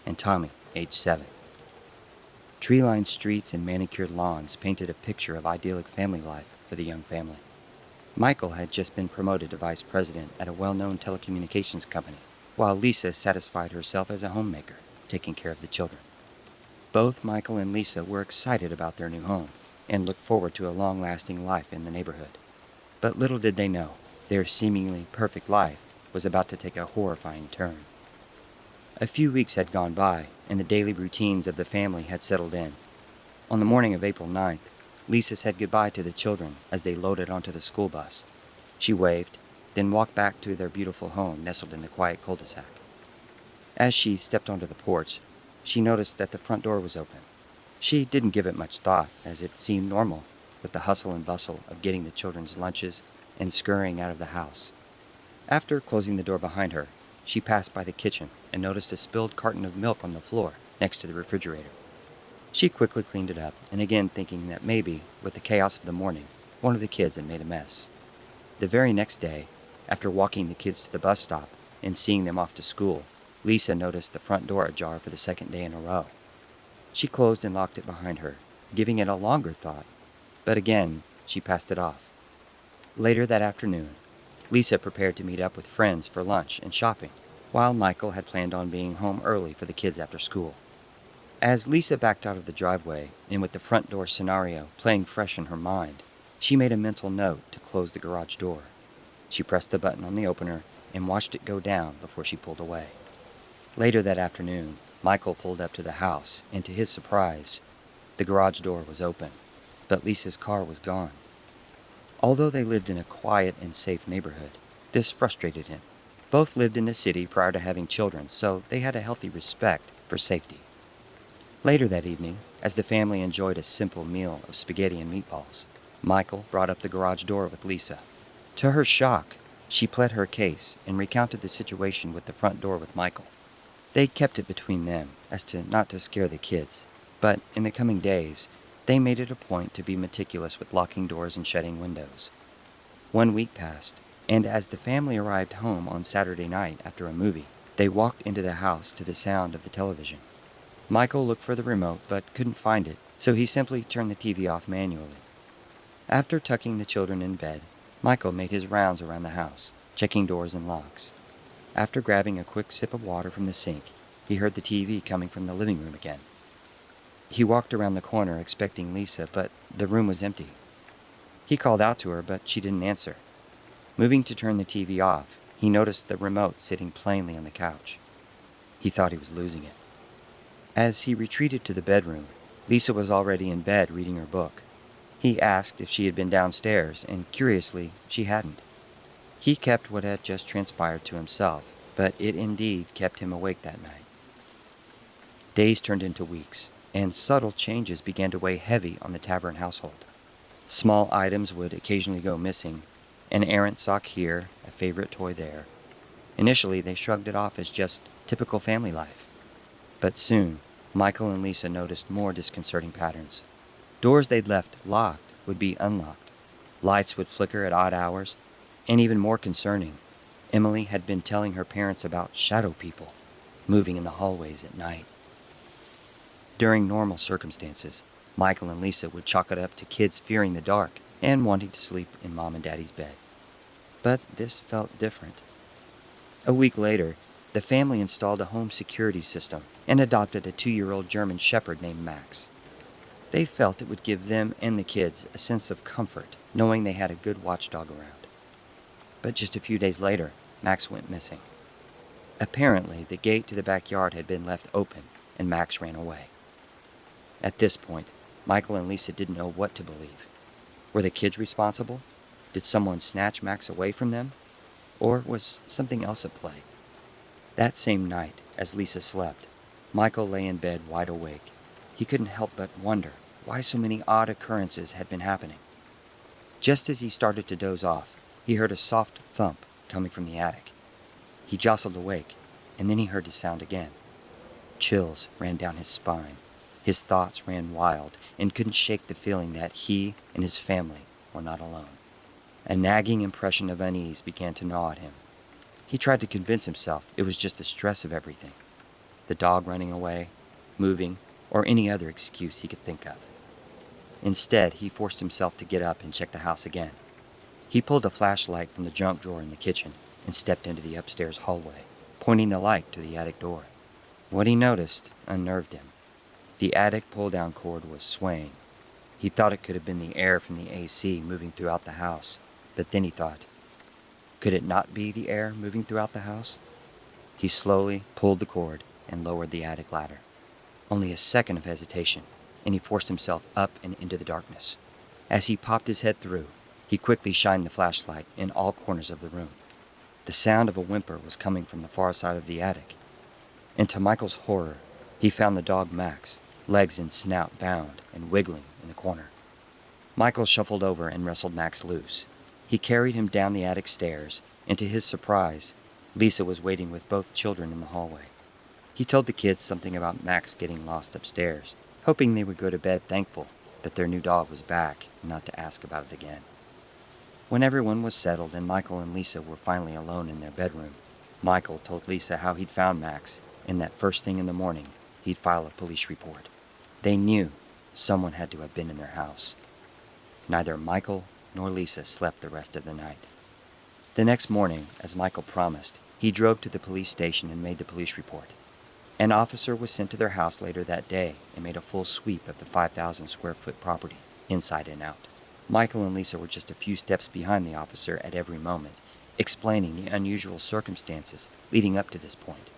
A: and Tommy, age 7. Tree-lined streets and manicured lawns painted a picture of idyllic family life for the young family. Michael had just been promoted to vice president at a well-known telecommunications company, while Lisa satisfied herself as a homemaker, taking care of the children. Both Michael and Lisa were excited about their new home and looked forward to a long-lasting life in the neighborhood. But little did they know, their seemingly perfect life was about to take a horrifying turn. A few weeks had gone by, and the daily routines of the family had settled in. On the morning of April 9th, Lisa said goodbye to the children as they loaded onto the school bus. She waved, then walked back to their beautiful home nestled in the quiet cul-de-sac. As she stepped onto the porch, she noticed that the front door was open. She didn't give it much thought, as it seemed normal, with the hustle and bustle of getting the children's lunches and scurrying out of the house. After closing the door behind her, she passed by the kitchen and noticed a spilled carton of milk on the floor next to the refrigerator. She quickly cleaned it up, and again thinking that maybe, with the chaos of the morning, one of the kids had made a mess. The very next day, after walking the kids to the bus stop and seeing them off to school, Lisa noticed the front door ajar for the second day in a row. She closed and locked it behind her, giving it a longer thought, but again, she passed it off. Later that afternoon, Lisa prepared to meet up with friends for lunch and shopping, while Michael had planned on being home early for the kids after school. As Lisa backed out of the driveway, and with the front door scenario playing fresh in her mind, she made a mental note to close the garage door. She pressed the button on the opener and watched it go down before she pulled away. Later that afternoon, Michael pulled up to the house, and to his surprise, the garage door was open, but Lisa's car was gone. Although they lived in a quiet and safe neighborhood, this frustrated him. Both lived in the city prior to having children, so they had a healthy respect for safety. Later that evening, as the family enjoyed a simple meal of spaghetti and meatballs, Michael brought up the garage door with Lisa. To her shock, she pled her case and recounted the situation with the front door with Michael. They kept it between them as to not to scare the kids, but in the coming days, they made it a point to be meticulous with locking doors and shutting windows. 1 week passed, and as the family arrived home on Saturday night after a movie, they walked into the house to the sound of the television. Michael looked for the remote but couldn't find it, so he simply turned the TV off manually. After tucking the children in bed, Michael made his rounds around the house, checking doors and locks. After grabbing a quick sip of water from the sink, He heard the TV coming from the living room again. He walked around the corner expecting Lisa, but the room was empty. He called out to her, but she didn't answer. Moving to turn the TV off, he noticed the remote sitting plainly on the couch. He thought he was losing it. As he retreated to the bedroom, Lisa was already in bed reading her book. He asked if she had been downstairs, and curiously, she hadn't. He kept what had just transpired to himself, but it indeed kept him awake that night. Days turned into weeks, and subtle changes began to weigh heavy on the tavern household. Small items would occasionally go missing, an errant sock here, a favorite toy there. Initially, they shrugged it off as just typical family life. But soon, Michael and Lisa noticed more disconcerting patterns. Doors they'd left locked would be unlocked. Lights would flicker at odd hours, and even more concerning, Emily had been telling her parents about shadow people moving in the hallways at night. During normal circumstances, Michael and Lisa would chalk it up to kids fearing the dark and wanting to sleep in Mom and Daddy's bed. But this felt different. A week later, the family installed a home security system and adopted a 2-year-old German Shepherd named Max. They felt it would give them and the kids a sense of comfort, knowing they had a good watchdog around. But just a few days later, Max went missing. Apparently, the gate to the backyard had been left open, and Max ran away. At this point, Michael and Lisa didn't know what to believe. Were the kids responsible? Did someone snatch Max away from them? Or was something else at play? That same night, as Lisa slept, Michael lay in bed wide awake. He couldn't help but wonder why so many odd occurrences had been happening. Just as he started to doze off, he heard a soft thump coming from the attic. He jostled awake, and then he heard the sound again. Chills ran down his spine. His thoughts ran wild and couldn't shake the feeling that he and his family were not alone. A nagging impression of unease began to gnaw at him. He tried to convince himself it was just the stress of everything. The dog running away, moving, or any other excuse he could think of. Instead, he forced himself to get up and check the house again. He pulled a flashlight from the junk drawer in the kitchen and stepped into the upstairs hallway, pointing the light to the attic door. What he noticed unnerved him. The attic pull-down cord was swaying. He thought it could have been the air from the AC moving throughout the house, but then he thought, could it not be the air moving throughout the house? He slowly pulled the cord and lowered the attic ladder. Only a second of hesitation, and he forced himself up and into the darkness. As he popped his head through, he quickly shined the flashlight in all corners of the room. The sound of a whimper was coming from the far side of the attic. And to Michael's horror, he found the dog Max, legs and snout bound and wiggling in the corner. Michael shuffled over and wrestled Max loose. He carried him down the attic stairs, and to his surprise, Lisa was waiting with both children in the hallway. He told the kids something about Max getting lost upstairs, hoping they would go to bed thankful that their new dog was back and not to ask about it again. When everyone was settled and Michael and Lisa were finally alone in their bedroom, Michael told Lisa how he'd found Max and that first thing in the morning, he'd file a police report. They knew someone had to have been in their house. Neither Michael nor Lisa slept the rest of the night. The next morning, as Michael promised, he drove to the police station and made the police report. An officer was sent to their house later that day and made a full sweep of the 5,000 square foot property, inside and out. Michael and Lisa were just a few steps behind the officer at every moment, explaining the unusual circumstances leading up to this point.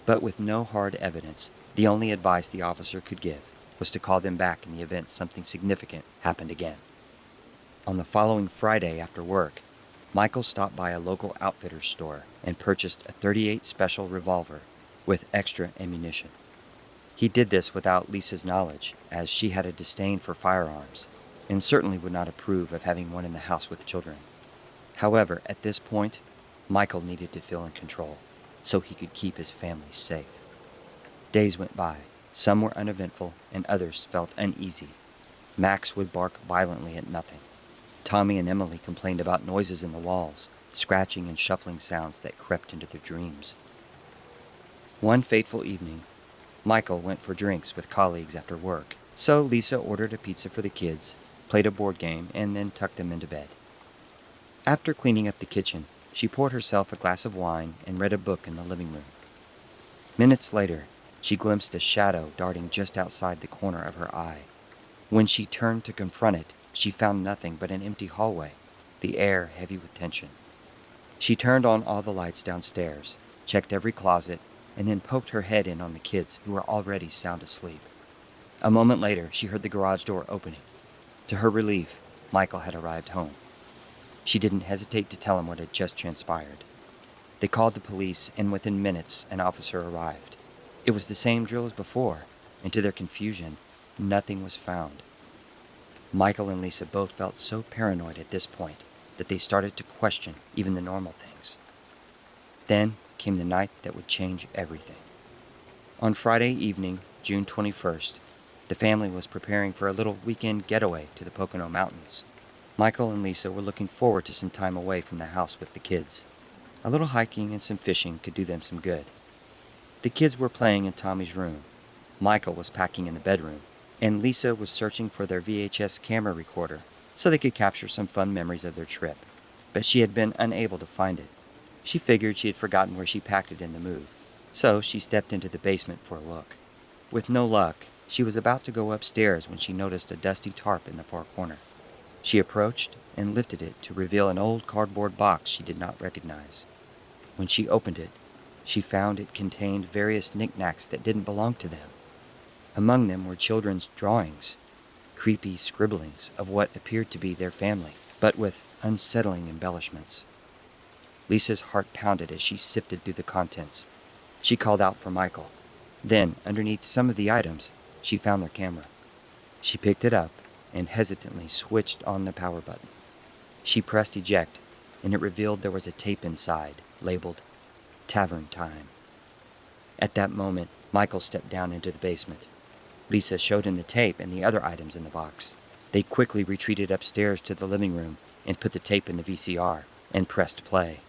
A: But with no hard evidence, the only advice the officer could give was to call them back in the event something significant happened again. On the following Friday after work, Michael stopped by a local outfitter's store and purchased a .38 special revolver with extra ammunition. He did this without Lisa's knowledge, as she had a disdain for firearms and certainly would not approve of having one in the house with children. However, at this point, Michael needed to feel in control so he could keep his family safe. Days went by. Some were uneventful and others felt uneasy. Max would bark violently at nothing. Tommy and Emily complained about noises in the walls, scratching and shuffling sounds that crept into their dreams. One fateful evening, Michael went for drinks with colleagues after work, so Lisa ordered a pizza for the kids, played a board game, and then tucked them into bed. After cleaning up the kitchen, she poured herself a glass of wine and read a book in the living room. Minutes later, she glimpsed a shadow darting just outside the corner of her eye. When she turned to confront it, she found nothing but an empty hallway, the air heavy with tension. She turned on all the lights downstairs, checked every closet, and then poked her head in on the kids who were already sound asleep. A moment later, she heard the garage door opening. To her relief, Michael had arrived home. She didn't hesitate to tell him what had just transpired. They called the police, and within minutes, an officer arrived. It was the same drill as before, and to their confusion, nothing was found. Michael and Lisa both felt so paranoid at this point that they started to question even the normal things. Then came the night that would change everything. On Friday evening, June 21st, the family was preparing for a little weekend getaway to the Pocono Mountains. Michael and Lisa were looking forward to some time away from the house with the kids. A little hiking and some fishing could do them some good. The kids were playing in Tommy's room. Michael was packing in the bedroom, and Lisa was searching for their VHS camera recorder so they could capture some fun memories of their trip. But she had been unable to find it. She figured she had forgotten where she packed it in the move, so she stepped into the basement for a look. With no luck, she was about to go upstairs when she noticed a dusty tarp in the far corner. She approached and lifted it to reveal an old cardboard box she did not recognize. When she opened it, she found it contained various knickknacks that didn't belong to them. Among them were children's drawings, creepy scribblings of what appeared to be their family, but with unsettling embellishments. Lisa's heart pounded as she sifted through the contents. She called out for Michael. Then, underneath some of the items, she found their camera. She picked it up and hesitantly switched on the power button. She pressed eject, and it revealed there was a tape inside, labeled Tavern Time. At that moment, Michael stepped down into the basement. Lisa showed him the tape and the other items in the box. They quickly retreated upstairs to the living room and put the tape in the VCR and pressed play.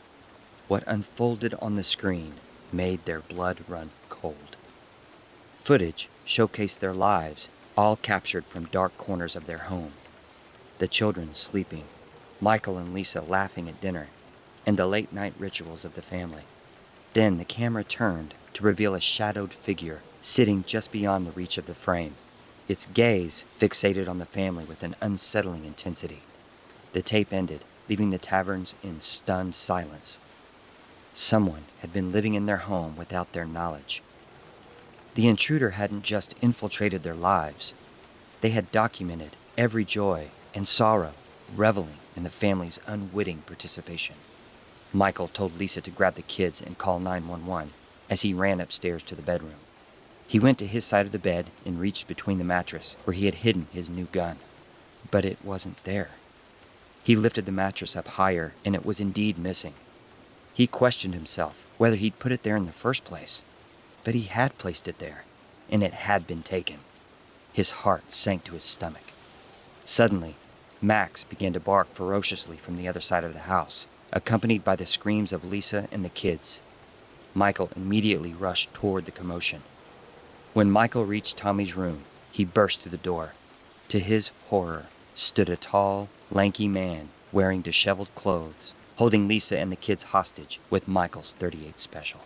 A: What unfolded on the screen made their blood run cold. Footage showcased their lives, all captured from dark corners of their home. The children sleeping, Michael and Lisa laughing at dinner, and the late-night rituals of the family. Then the camera turned to reveal a shadowed figure sitting just beyond the reach of the frame, its gaze fixated on the family with an unsettling intensity. The tape ended, leaving the taverns in stunned silence. Someone had been living in their home without their knowledge. The intruder hadn't just infiltrated their lives. They had documented every joy and sorrow, reveling in the family's unwitting participation. Michael told Lisa to grab the kids and call 911 as he ran upstairs to the bedroom. He went to his side of the bed and reached between the mattress where he had hidden his new gun. But it wasn't there. He lifted the mattress up higher, and it was indeed missing. He questioned himself whether he'd put it there in the first place, but he had placed it there, and it had been taken. His heart sank to his stomach. Suddenly, Max began to bark ferociously from the other side of the house, accompanied by the screams of Lisa and the kids. Michael immediately rushed toward the commotion. When Michael reached Tommy's room, he burst through the door. To his horror, stood a tall, lanky man wearing disheveled clothes, holding Lisa and the kids hostage with Michael's .38 Special.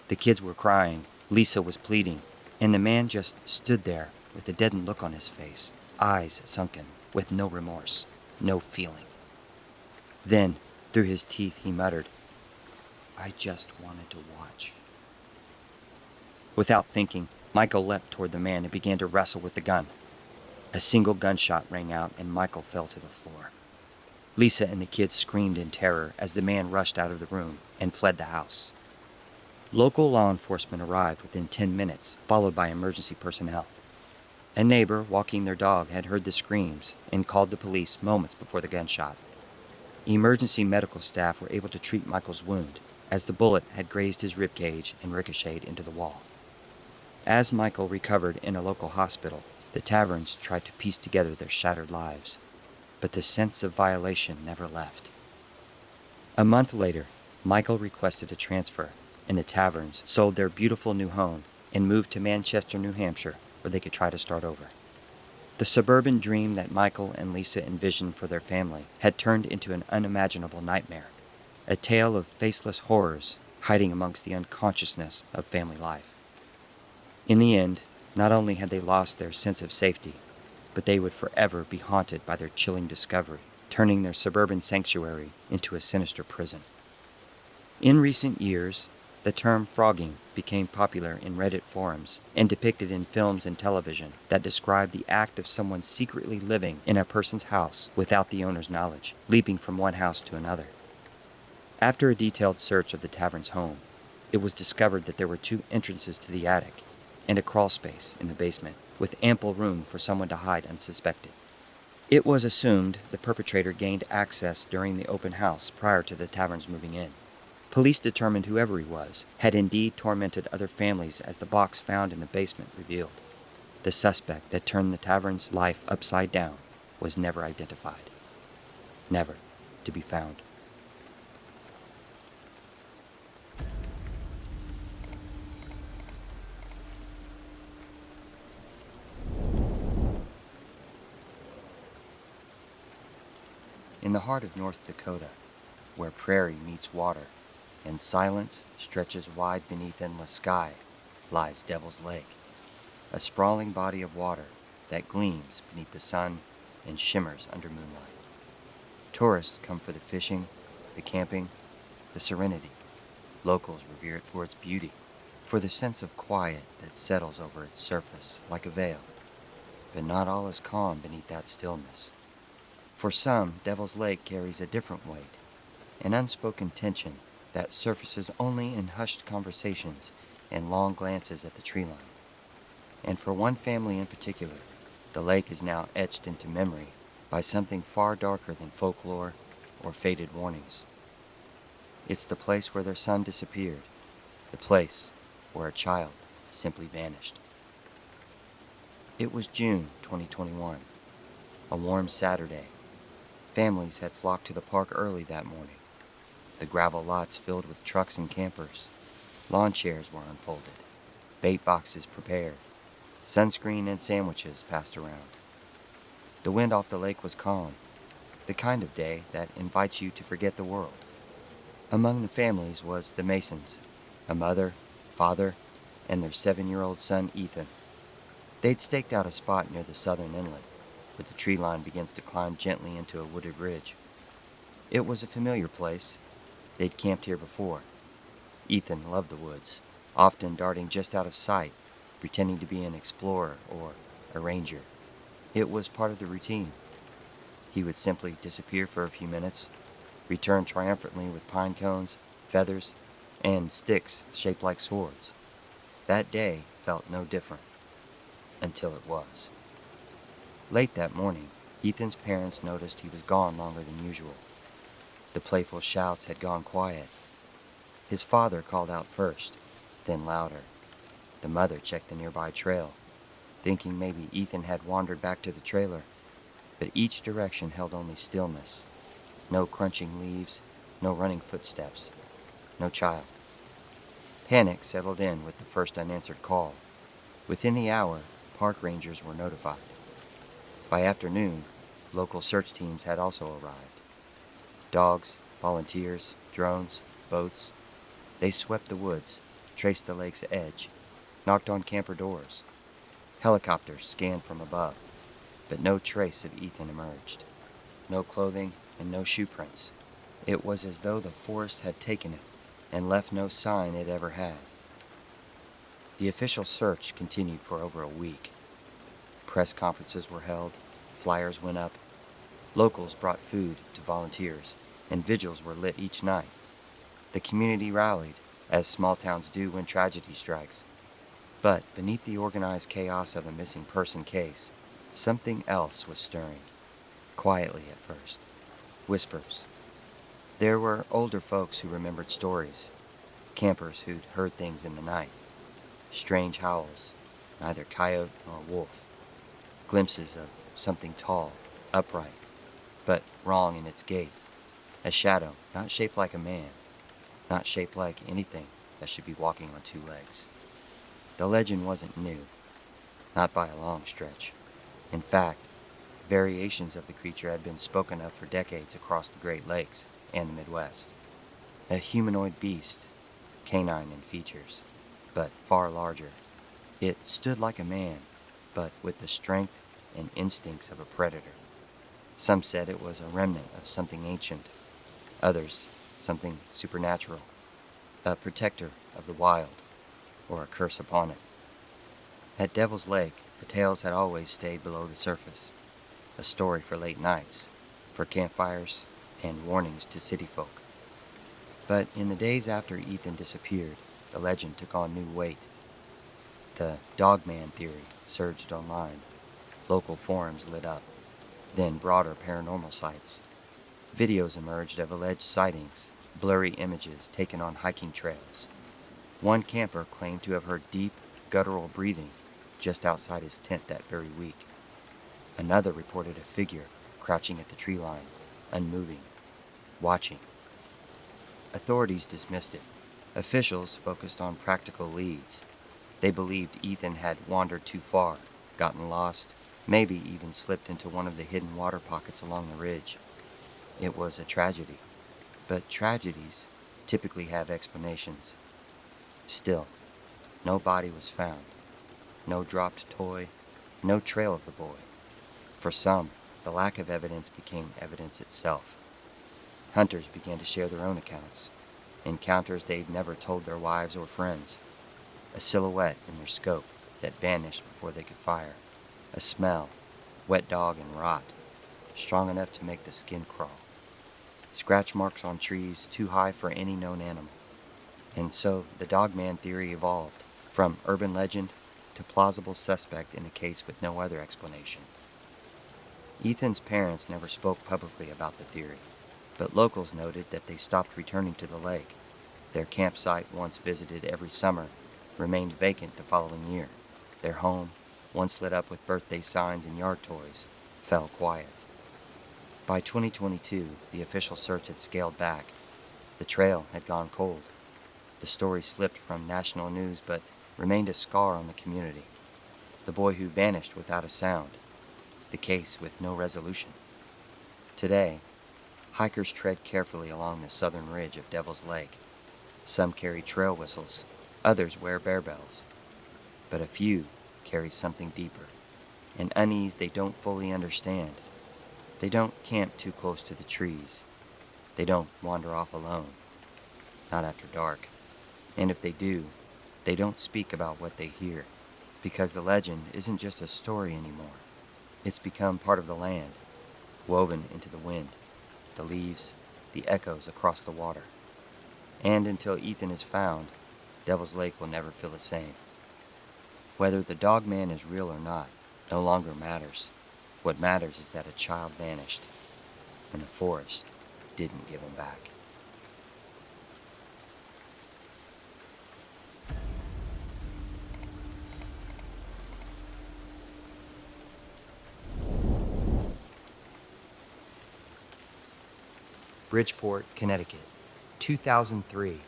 A: The kids were crying, Lisa was pleading, and the man just stood there with a deadened look on his face, eyes sunken, with no remorse, no feeling. Then, through his teeth, he muttered, "I just wanted to watch." Without thinking, Michael leapt toward the man and began to wrestle with the gun. A single gunshot rang out and Michael fell to the floor. Lisa and the kids screamed in terror as the man rushed out of the room and fled the house. Local law enforcement arrived within 10 minutes, followed by emergency personnel. A neighbor walking their dog had heard the screams and called the police moments before the gunshot. Emergency medical staff were able to treat Michael's wound, as the bullet had grazed his ribcage and ricocheted into the wall. As Michael recovered in a local hospital, the taverns tried to piece together their shattered lives, but the sense of violation never left. A month later, Michael requested a transfer, and the taverns sold their beautiful new home and moved to Manchester, New Hampshire, where they could try to start over. The suburban dream that Michael and Lisa envisioned for their family had turned into an unimaginable nightmare, a tale of faceless horrors, hiding amongst the unconsciousness of family life. In the end, not only had they lost their sense of safety, but they would forever be haunted by their chilling discovery, turning their suburban sanctuary into a sinister prison. In recent years, the term frogging became popular in Reddit forums and depicted in films and television that describe the act of someone secretly living in a person's house without the owner's knowledge, leaping from one house to another. After a detailed search of the tavern's home, it was discovered that there were 2 entrances to the attic and a crawl space in the basement, with ample room for someone to hide unsuspected. It was assumed the perpetrator gained access during the open house prior to the tavern's moving in. Police determined whoever he was had indeed tormented other families, as the box found in the basement revealed. The suspect that turned the tavern's life upside down was never identified. Never to be found. In the heart of North Dakota, where prairie meets water and silence stretches wide beneath endless sky, lies Devil's Lake, a sprawling body of water that gleams beneath the sun and shimmers under moonlight. Tourists come for the fishing, the camping, the serenity. Locals revere it for its beauty, for the sense of quiet that settles over its surface like a veil. But not all is calm beneath that stillness. For some, Devil's Lake carries a different weight, an unspoken tension that surfaces only in hushed conversations and long glances at the tree line. And for one family in particular, the lake is now etched into memory by something far darker than folklore or faded warnings. It's the place where their son disappeared, the place where a child simply vanished. It was June 2021, a warm Saturday. Families had flocked to the park early that morning. The gravel lots filled with trucks and campers. Lawn chairs were unfolded, bait boxes prepared, sunscreen and sandwiches passed around. The wind off the lake was calm, the kind of day that invites you to forget the world. Among the families was the Masons, a mother, father, and their 7-year-old son Ethan. They'd staked out a spot near the southern inlet, where the tree line begins to climb gently into a wooded ridge. It was a familiar place. They'd camped here before. Ethan loved the woods, often darting just out of sight, pretending to be an explorer or a ranger. It was part of the routine. He would simply disappear for a few minutes, return triumphantly with pine cones, feathers, and sticks shaped like swords. That day felt no different, until it was. Late that morning, Ethan's parents noticed he was gone longer than usual. The playful shouts had gone quiet. His father called out first, then louder. The mother checked the nearby trail, thinking maybe Ethan had wandered back to the trailer, but each direction held only stillness. No crunching leaves, no running footsteps, no child. Panic settled in with the first unanswered call. Within the hour, park rangers were notified. By afternoon, local search teams had also arrived. Dogs, volunteers, drones, boats. They swept the woods, traced the lake's edge, knocked on camper doors. Helicopters scanned from above, but no trace of Ethan emerged. No clothing and no shoe prints. It was as though the forest had taken him and left no sign it ever had. The official search continued for over a week. Press conferences were held, flyers went up. Locals brought food to volunteers, and vigils were lit each night. The community rallied, as small towns do when tragedy strikes. But beneath the organized chaos of a missing person case, something else was stirring. Quietly at first. Whispers. There were older folks who remembered stories, campers who'd heard things in the night. Strange howls, neither coyote nor wolf. Glimpses of something tall, upright, but wrong in its gait. A shadow, not shaped like a man, not shaped like anything that should be walking on 2 legs. The legend wasn't new, not by a long stretch. In fact, variations of the creature had been spoken of for decades across the Great Lakes and the Midwest. A humanoid beast, canine in features, but far larger. It stood like a man, but with the strength and instincts of a predator. Some said it was a remnant of something ancient, others something supernatural, a protector of the wild, or a curse upon it. At Devil's Lake, the tales had always stayed below the surface, a story for late nights, for campfires, and warnings to city folk. But in the days after Ethan disappeared, the legend took on new weight. The Dogman theory surged online. Local forums lit up, then broader paranormal sites. Videos emerged of alleged sightings, blurry images taken on hiking trails. One camper claimed to have heard deep, guttural breathing just outside his tent that very week. Another reported a figure crouching at the tree line, unmoving, watching. Authorities dismissed it. Officials focused on practical leads. They believed Ethan had wandered too far, gotten lost, maybe even slipped into one of the hidden water pockets along the ridge. It was a tragedy, but tragedies typically have explanations. Still, no body was found, no dropped toy, no trail of the boy. For some, the lack of evidence became evidence itself. Hunters began to share their own accounts, encounters they'd never told their wives or friends, a silhouette in their scope that vanished before they could fire, a smell, wet dog and rot, strong enough to make the skin crawl, scratch marks on trees too high for any known animal. And so the Dogman theory evolved, from urban legend to plausible suspect in a case with no other explanation. Ethan's parents never spoke publicly about the theory, but locals noted that they stopped returning to the lake. Their campsite, once visited every summer, remained vacant the following year. Their home, once lit up with birthday signs and yard toys, fell quiet. By 2022, the official search had scaled back. The trail had gone cold. The story slipped from national news but remained a scar on the community. The boy who vanished without a sound. The case with no resolution. Today, hikers tread carefully along the southern ridge of Devil's Lake. Some carry trail whistles, others wear bear bells. But a few carry something deeper, an unease they don't fully understand. They don't camp too close to the trees. They don't wander off alone, not after dark. And if they do, they don't speak about what they hear, because the legend isn't just a story anymore. It's become part of the land, woven into the wind, the leaves, the echoes across the water. And until Ethan is found, Devil's Lake will never feel the same. Whether the Dogman is real or not no longer matters. What matters is that a child vanished, and the forest didn't give him back. Bridgeport, Connecticut, 2003.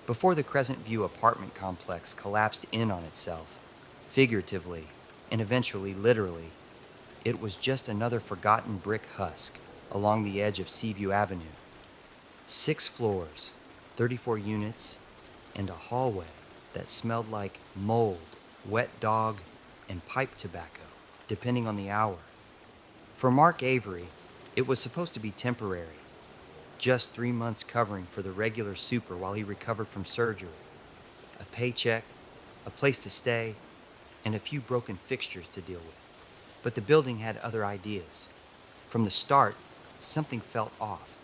A: Before the Crescent View apartment complex collapsed in on itself, figuratively and eventually literally, it was just another forgotten brick husk along the edge of Seaview Avenue. 6 floors, 34 units, and a hallway that smelled like mold, wet dog, and pipe tobacco, depending on the hour. For Mark Avery, it was supposed to be temporary. Just 3 months covering for the regular super while he recovered from surgery. A paycheck, a place to stay, and a few broken fixtures to deal with. But the building had other ideas. From the start, something felt off.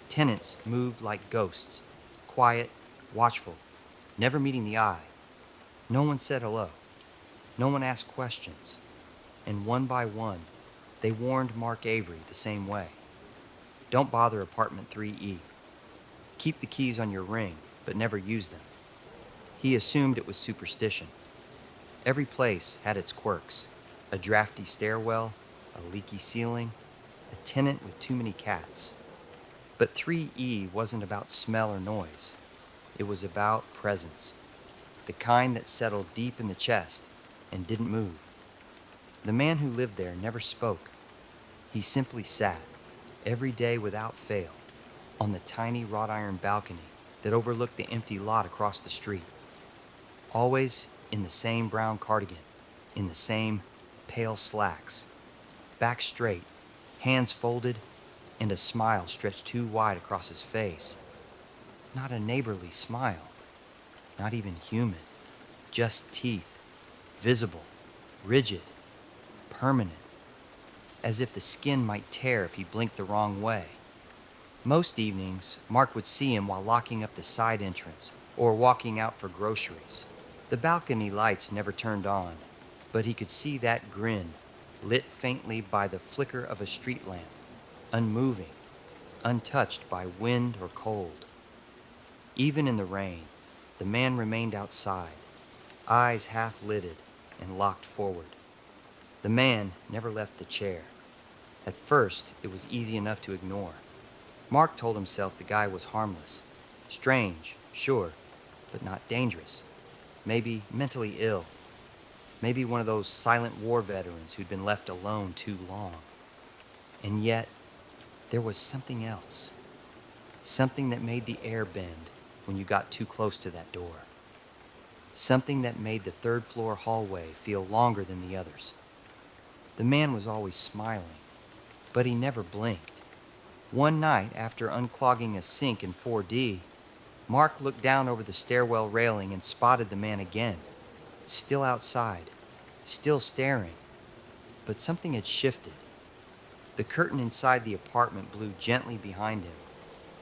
A: Tenants moved like ghosts, quiet, watchful, never meeting the eye. No one said hello. No one asked questions. And one by one, they warned Mark Avery the same way. Don't bother apartment 3E. Keep the keys on your ring, but never use them. He assumed it was superstition. Every place had its quirks. A drafty stairwell, a leaky ceiling, a tenant with too many cats. But 3E wasn't about smell or noise. It was about presence. The kind that settled deep in the chest and didn't move. The man who lived there never spoke. He simply sat, every day without fail, on the tiny wrought iron balcony that overlooked the empty lot across the street. Always in the same brown cardigan, in the same pale slacks, back straight, hands folded, and a smile stretched too wide across his face. Not a neighborly smile, not even human, just teeth, visible, rigid, permanent, as if the skin might tear if he blinked the wrong way. Most evenings, Mark would see him while locking up the side entrance or walking out for groceries. The balcony lights never turned on, but he could see that grin, lit faintly by the flicker of a street lamp, unmoving, untouched by wind or cold. Even in the rain, the man remained outside, eyes half-lidded and locked forward. The man never left the chair. At first, it was easy enough to ignore. Mark told himself the guy was harmless. Strange, sure, but not dangerous. Maybe mentally ill. Maybe one of those silent war veterans who'd been left alone too long. And yet, there was something else. Something that made the air bend when you got too close to that door. Something that made the third-floor hallway feel longer than the others. The man was always smiling, but he never blinked. One night, after unclogging a sink in 4D, Mark looked down over the stairwell railing and spotted the man again, still outside, still staring. But something had shifted. The curtain inside the apartment blew gently behind him.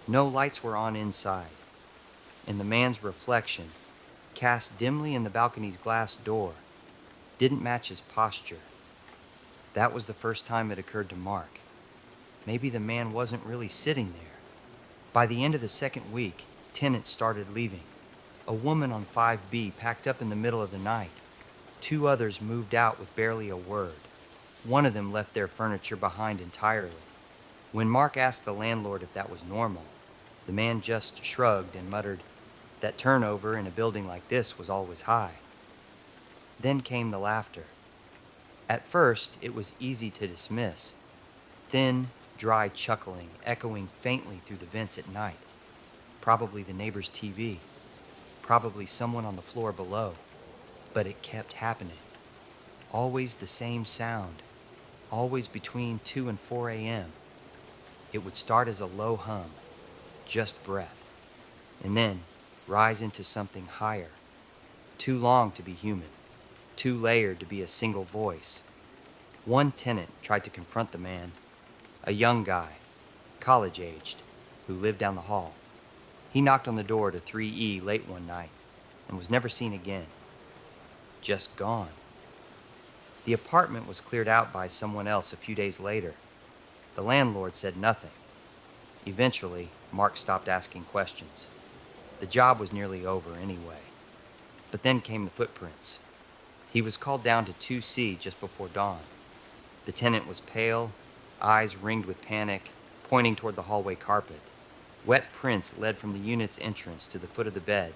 A: No lights were on inside, and the man's reflection, cast dimly in the balcony's glass door, didn't match his posture. That was the first time it occurred to Mark. Maybe the man wasn't really sitting there. By the end of the second week, tenants started leaving. A woman on 5B packed up in the middle of the night. 2 others moved out with barely a word. One of them left their furniture behind entirely. When Mark asked the landlord if that was normal, the man just shrugged and muttered that turnover in a building like this was always high. Then came the laughter. At first, it was easy to dismiss. Thin, dry chuckling echoing faintly through the vents at night. Probably the neighbor's TV. Probably someone on the floor below. But it kept happening. Always the same sound. Always between 2 and 4 a.m. It would start as a low hum, just breath, and then rise into something higher. Too long to be human. Too layered to be a single voice. One tenant tried to confront the man. A young guy, college-aged, who lived down the hall. He knocked on the door to 3E late one night and was never seen again. Just gone. The apartment was cleared out by someone else a few days later. The landlord said nothing. Eventually, Mark stopped asking questions. The job was nearly over anyway. But then came the footprints. He was called down to 2C just before dawn. The tenant was pale, eyes ringed with panic, pointing toward the hallway carpet. Wet prints led from the unit's entrance to the foot of the bed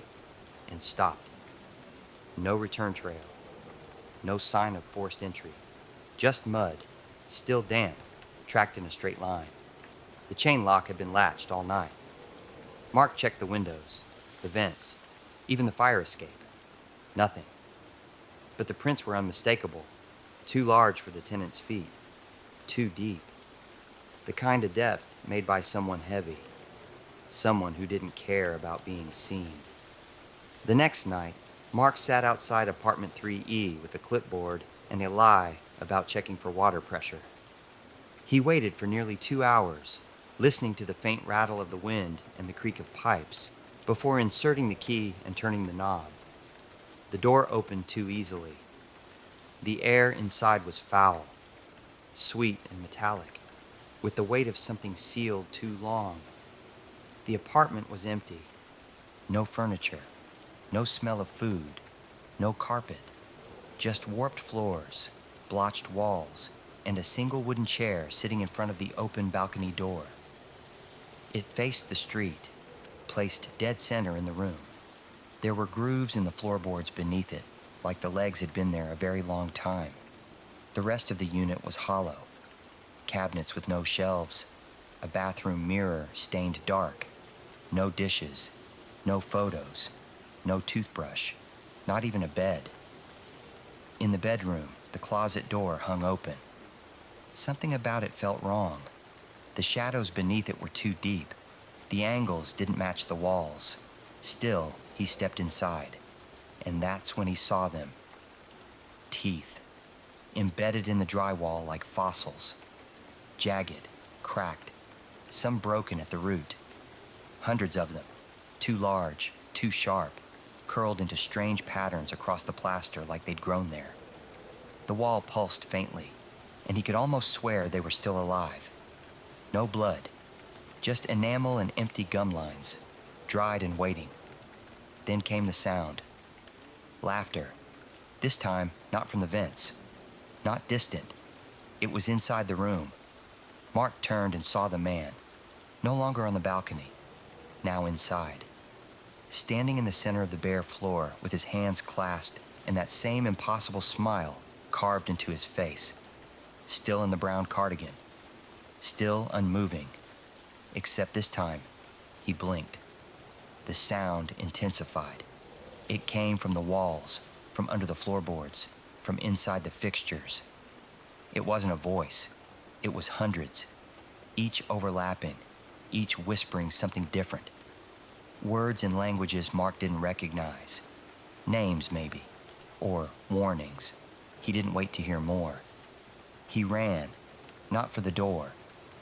A: and stopped. No return trail. No sign of forced entry. Just mud, still damp, tracked in a straight line. The chain lock had been latched all night. Mark checked the windows, the vents, even the fire escape. Nothing. But the prints were unmistakable. Too large for the tenant's feet. Too deep. The kind of depth made by someone heavy. Someone who didn't care about being seen. The next night, Mark sat outside apartment 3E with a clipboard and a lie about checking for water pressure. He waited for nearly 2 hours, listening to the faint rattle of the wind and the creak of pipes, before inserting the key and turning the knob. The door opened too easily. The air inside was foul, sweet and metallic, with the weight of something sealed too long. The apartment was empty. No furniture, no smell of food, no carpet, just warped floors, blotched walls, and a single wooden chair sitting in front of the open balcony door. It faced the street, placed dead center in the room. There were grooves in the floorboards beneath it, like the legs had been there a very long time. The rest of the unit was hollow. Cabinets with no shelves, a bathroom mirror stained dark, no dishes, No photos, no toothbrush, not even a bed. In the bedroom, the closet door hung open. Something about it felt wrong. The shadows beneath it were too deep. The angles didn't match the walls. Still, he stepped inside, and that's when he saw them. Teeth, embedded in the drywall like fossils. Jagged, cracked, some broken at the root. Hundreds of them, too large, too sharp, curled into strange patterns across the plaster like they'd grown there. The wall pulsed faintly, and he could almost swear they were still alive. No blood, just enamel and empty gum lines, dried and waiting. Then came the sound. Laughter. This time, not from the vents. Not distant. It was inside the room. Mark turned and saw the man, no longer on the balcony, now inside. Standing in the center of the bare floor with his hands clasped and that same impossible smile carved into his face. Still in the brown cardigan. Still unmoving. Except this time, he blinked. The sound intensified. It came from the walls, from under the floorboards, from inside the fixtures. It wasn't a voice. It was hundreds, each overlapping, each whispering something different. Words and languages Mark didn't recognize. Names, maybe, or warnings. He didn't wait to hear more. He ran, not for the door,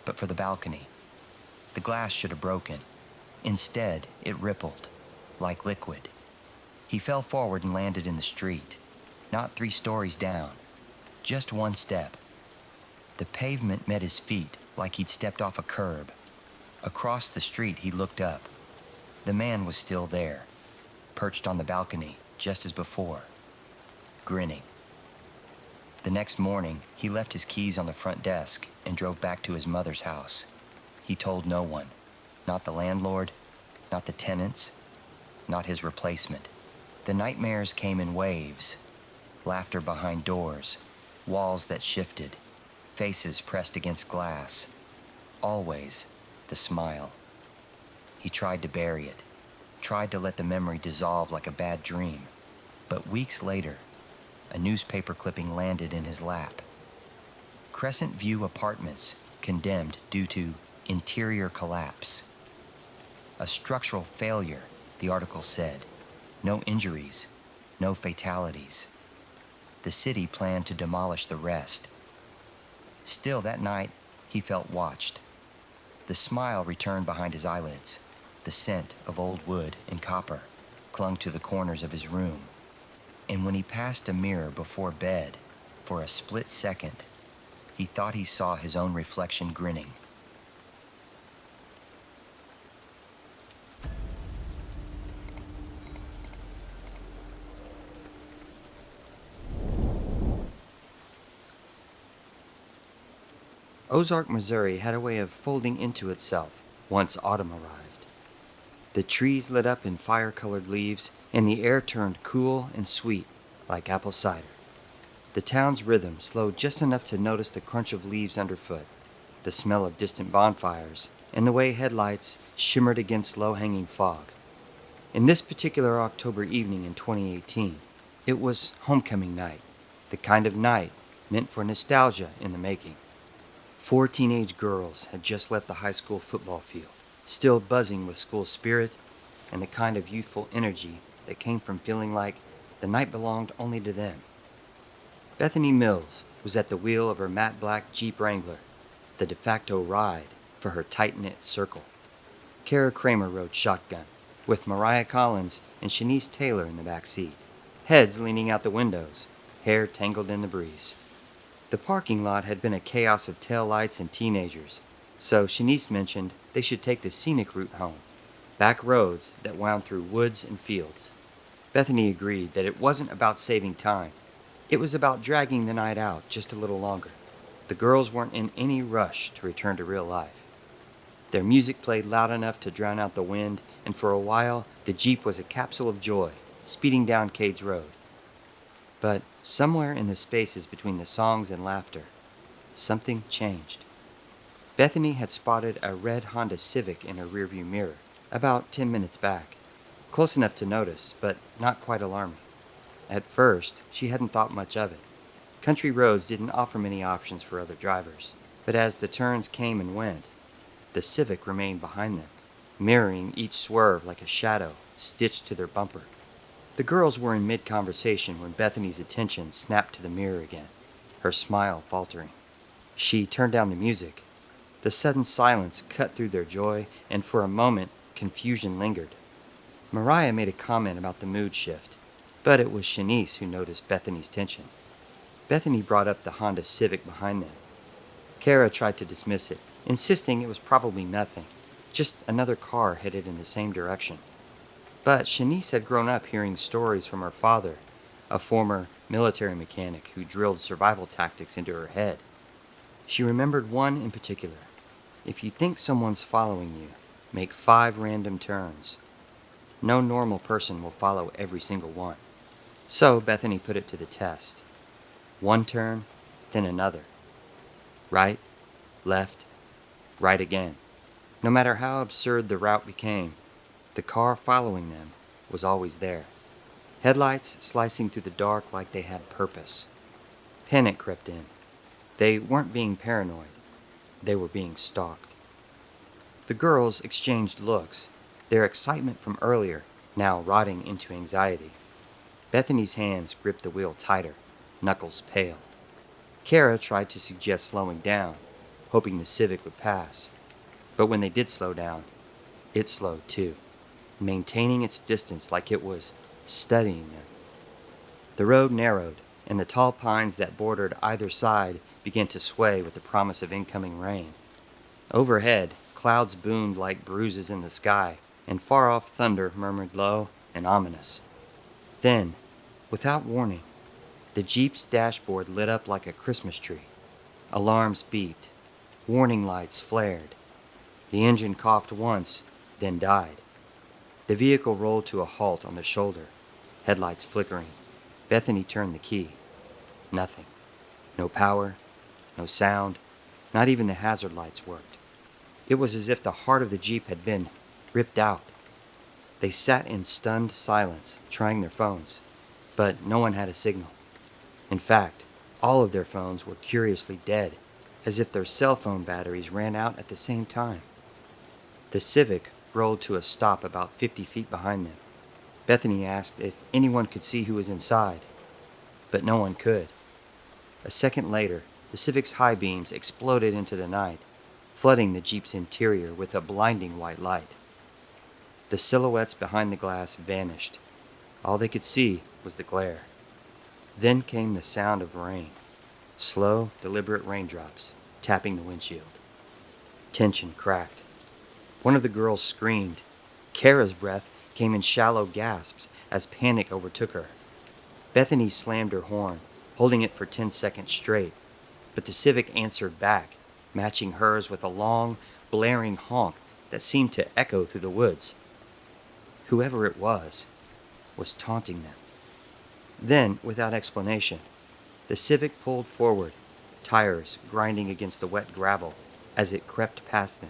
A: but for the balcony. The glass should have broken. Instead, it rippled, like liquid. He fell forward and landed in the street, not 3 stories down, just 1 step. The pavement met his feet like he'd stepped off a curb. Across the street, he looked up. The man was still there, perched on the balcony, just as before, grinning. The next morning, he left his keys on the front desk and drove back to his mother's house. He told no one, not the landlord, not the tenants, not his replacement. The nightmares came in waves, laughter behind doors, walls that shifted, faces pressed against glass. Always the smile. He tried to bury it, tried to let the memory dissolve like a bad dream. But weeks later, a newspaper clipping landed in his lap. Crescent View Apartments condemned due to interior collapse. A structural failure, the article said. No injuries, no fatalities. The city planned to demolish the rest. Still, that night, he felt watched. The smile returned behind his eyelids. The scent of old wood and copper clung to the corners of his room. And when he passed a mirror before bed, for a split second, he thought he saw his own reflection grinning. Ozark, Missouri had a way of folding into itself once autumn arrived. The trees lit up in fire-colored leaves, and the air turned cool and sweet, like apple cider. The town's rhythm slowed just enough to notice the crunch of leaves underfoot, the smell of distant bonfires, and the way headlights shimmered against low-hanging fog. In this particular October evening in 2018, it was homecoming night, the kind of night meant for nostalgia in the making. 4 teenage girls had just left the high school football field, still buzzing with school spirit and the kind of youthful energy that came from feeling like the night belonged only to them. Bethany Mills was at the wheel of her matte black Jeep Wrangler, the de facto ride for her tight-knit circle. Kara Kramer rode shotgun, with Mariah Collins and Shanice Taylor in the back seat, heads leaning out the windows, hair tangled in the breeze. The parking lot had been a chaos of taillights and teenagers, so Shanice mentioned they should take the scenic route home, back roads that wound through woods and fields. Bethany agreed that it wasn't about saving time. It was about dragging the night out just a little longer. The girls weren't in any rush to return to real life. Their music played loud enough to drown out the wind, and for a while, the Jeep was a capsule of joy, speeding down Cades Road. But somewhere in the spaces between the songs and laughter, something changed. Bethany had spotted a red Honda Civic in her rearview mirror, about 10 minutes back. close enough to notice, but not quite alarming. At first, she hadn't thought much of it. Country roads didn't offer many options for other drivers, but as the turns came and went, the Civic remained behind them, mirroring each swerve like a shadow stitched to their bumper. The girls were in mid-conversation when Bethany's attention snapped to the mirror again, her smile faltering. She turned down the music. The sudden silence cut through their joy, and for a moment, confusion lingered. Mariah made a comment about the mood shift, but it was Shanice who noticed Bethany's tension. Bethany brought up the Honda Civic behind them. Kara tried to dismiss it, insisting it was probably nothing, just another car headed in the same direction. But Shanice had grown up hearing stories from her father, a former military mechanic who drilled survival tactics into her head. She remembered one in particular. If you think someone's following you, make 5 random turns. No normal person will follow every single one. So Bethany put it to the test. 1 turn, then another. Right, left, right again. No matter how absurd the route became, the car following them was always there. Headlights slicing through the dark like they had purpose. Panic crept in. They weren't being paranoid. They were being stalked. The girls exchanged looks, their excitement from earlier now rotting into anxiety. Bethany's hands gripped the wheel tighter, knuckles pale. Kara tried to suggest slowing down, hoping the Civic would pass. But when they did slow down, it slowed too, maintaining its distance like it was studying them. The road narrowed, and the tall pines that bordered either side began to sway with the promise of incoming rain. Overhead, clouds boomed like bruises in the sky, and far-off thunder murmured low and ominous. Then, without warning, the Jeep's dashboard lit up like a Christmas tree. Alarms beeped. Warning lights flared. The engine coughed once, then died. The vehicle rolled to a halt on the shoulder, headlights flickering. Bethany turned the key. Nothing. No power, no sound, not even the hazard lights worked. It was as if the heart of the Jeep had been ripped out. They sat in stunned silence, trying their phones, but no one had a signal. In fact, all of their phones were curiously dead, as if their cell phone batteries ran out at the same time. The Civic rolled to a stop about 50 feet behind them. Bethany asked if anyone could see who was inside, but no one could. A second later, the Civic's high beams exploded into the night, flooding the Jeep's interior with a blinding white light. The silhouettes behind the glass vanished. All they could see was the glare. Then came the sound of rain, slow, deliberate raindrops tapping the windshield. Tension cracked. One of the girls screamed. Kara's breath came in shallow gasps as panic overtook her. Bethany slammed her horn, holding it for 10 seconds straight, but the Civic answered back, matching hers with a long, blaring honk that seemed to echo through the woods. Whoever it was taunting them. Then, without explanation, the Civic pulled forward, tires grinding against the wet gravel as it crept past them.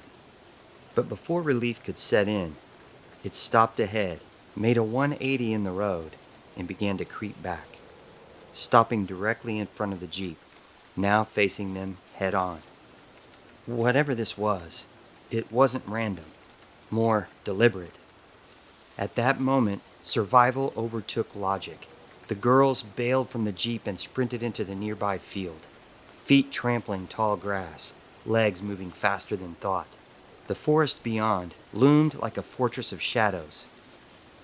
A: But before relief could set in, it stopped ahead, made a 180 in the road, and began to creep back, stopping directly in front of the Jeep, now facing them head on. Whatever this was, it wasn't random, more deliberate. At that moment, survival overtook logic. The girls bailed from the Jeep and sprinted into the nearby field, feet trampling tall grass, legs moving faster than thought. The forest beyond loomed like a fortress of shadows.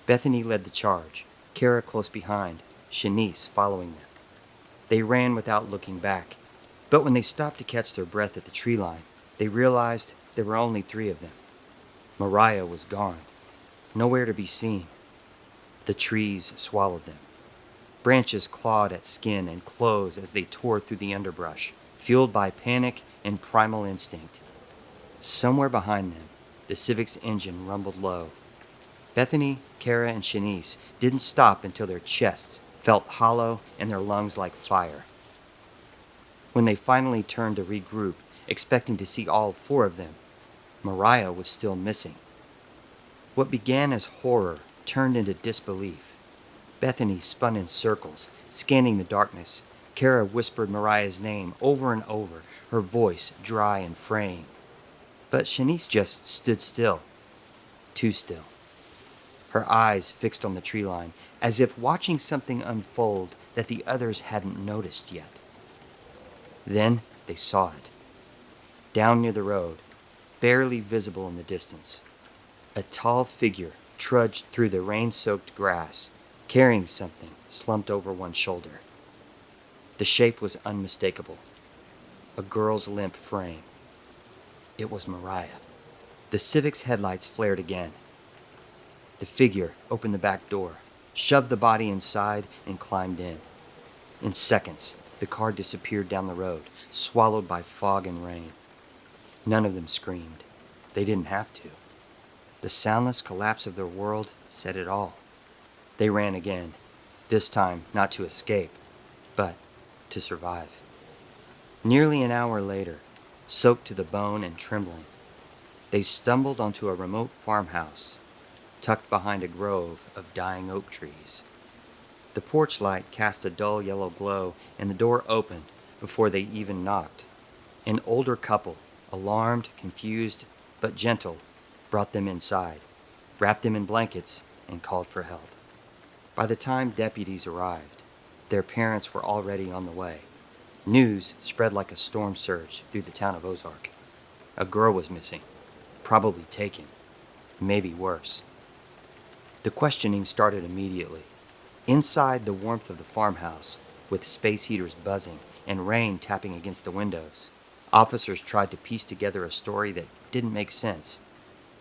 A: Bethany led the charge, Kara close behind, Shanice following them. They ran without looking back, but when they stopped to catch their breath at the tree line, they realized there were only 3 of them. Mariah was gone, nowhere to be seen. The trees swallowed them. Branches clawed at skin and clothes as they tore through the underbrush, fueled by panic and primal instinct. Somewhere behind them, the Civic's engine rumbled low. Bethany, Kara, and Shanice didn't stop until their chests felt hollow and their lungs like fire. When they finally turned to regroup, expecting to see all 4 of them, Mariah was still missing. What began as horror turned into disbelief. Bethany spun in circles, scanning the darkness. Kara whispered Mariah's name over and over, her voice dry and fraying. But Shanice just stood still. Too still. Her eyes fixed on the tree line, as if watching something unfold that the others hadn't noticed yet. Then they saw it. Down near the road, barely visible in the distance, a tall figure trudged through the rain-soaked grass, carrying something slumped over one shoulder. The shape was unmistakable. A girl's limp frame. It was Mariah. The Civic's headlights flared again. The figure opened the back door, shoved the body inside, and climbed in. In seconds, the car disappeared down the road, swallowed by fog and rain. None of them screamed. They didn't have to. The soundless collapse of their world said it all. They ran again, this time not to escape, but to survive. Nearly an hour later, soaked to the bone and trembling, they stumbled onto a remote farmhouse, tucked behind a grove of dying oak trees. The porch light cast a dull yellow glow, and the door opened before they even knocked. An older couple, alarmed, confused, but gentle, brought them inside, wrapped them in blankets, and called for help. By the time deputies arrived, their parents were already on the way. News spread like a storm surge through the town of Ozark. A girl was missing, probably taken, maybe worse. The questioning started immediately. Inside the warmth of the farmhouse, with space heaters buzzing and rain tapping against the windows, officers tried to piece together a story that didn't make sense.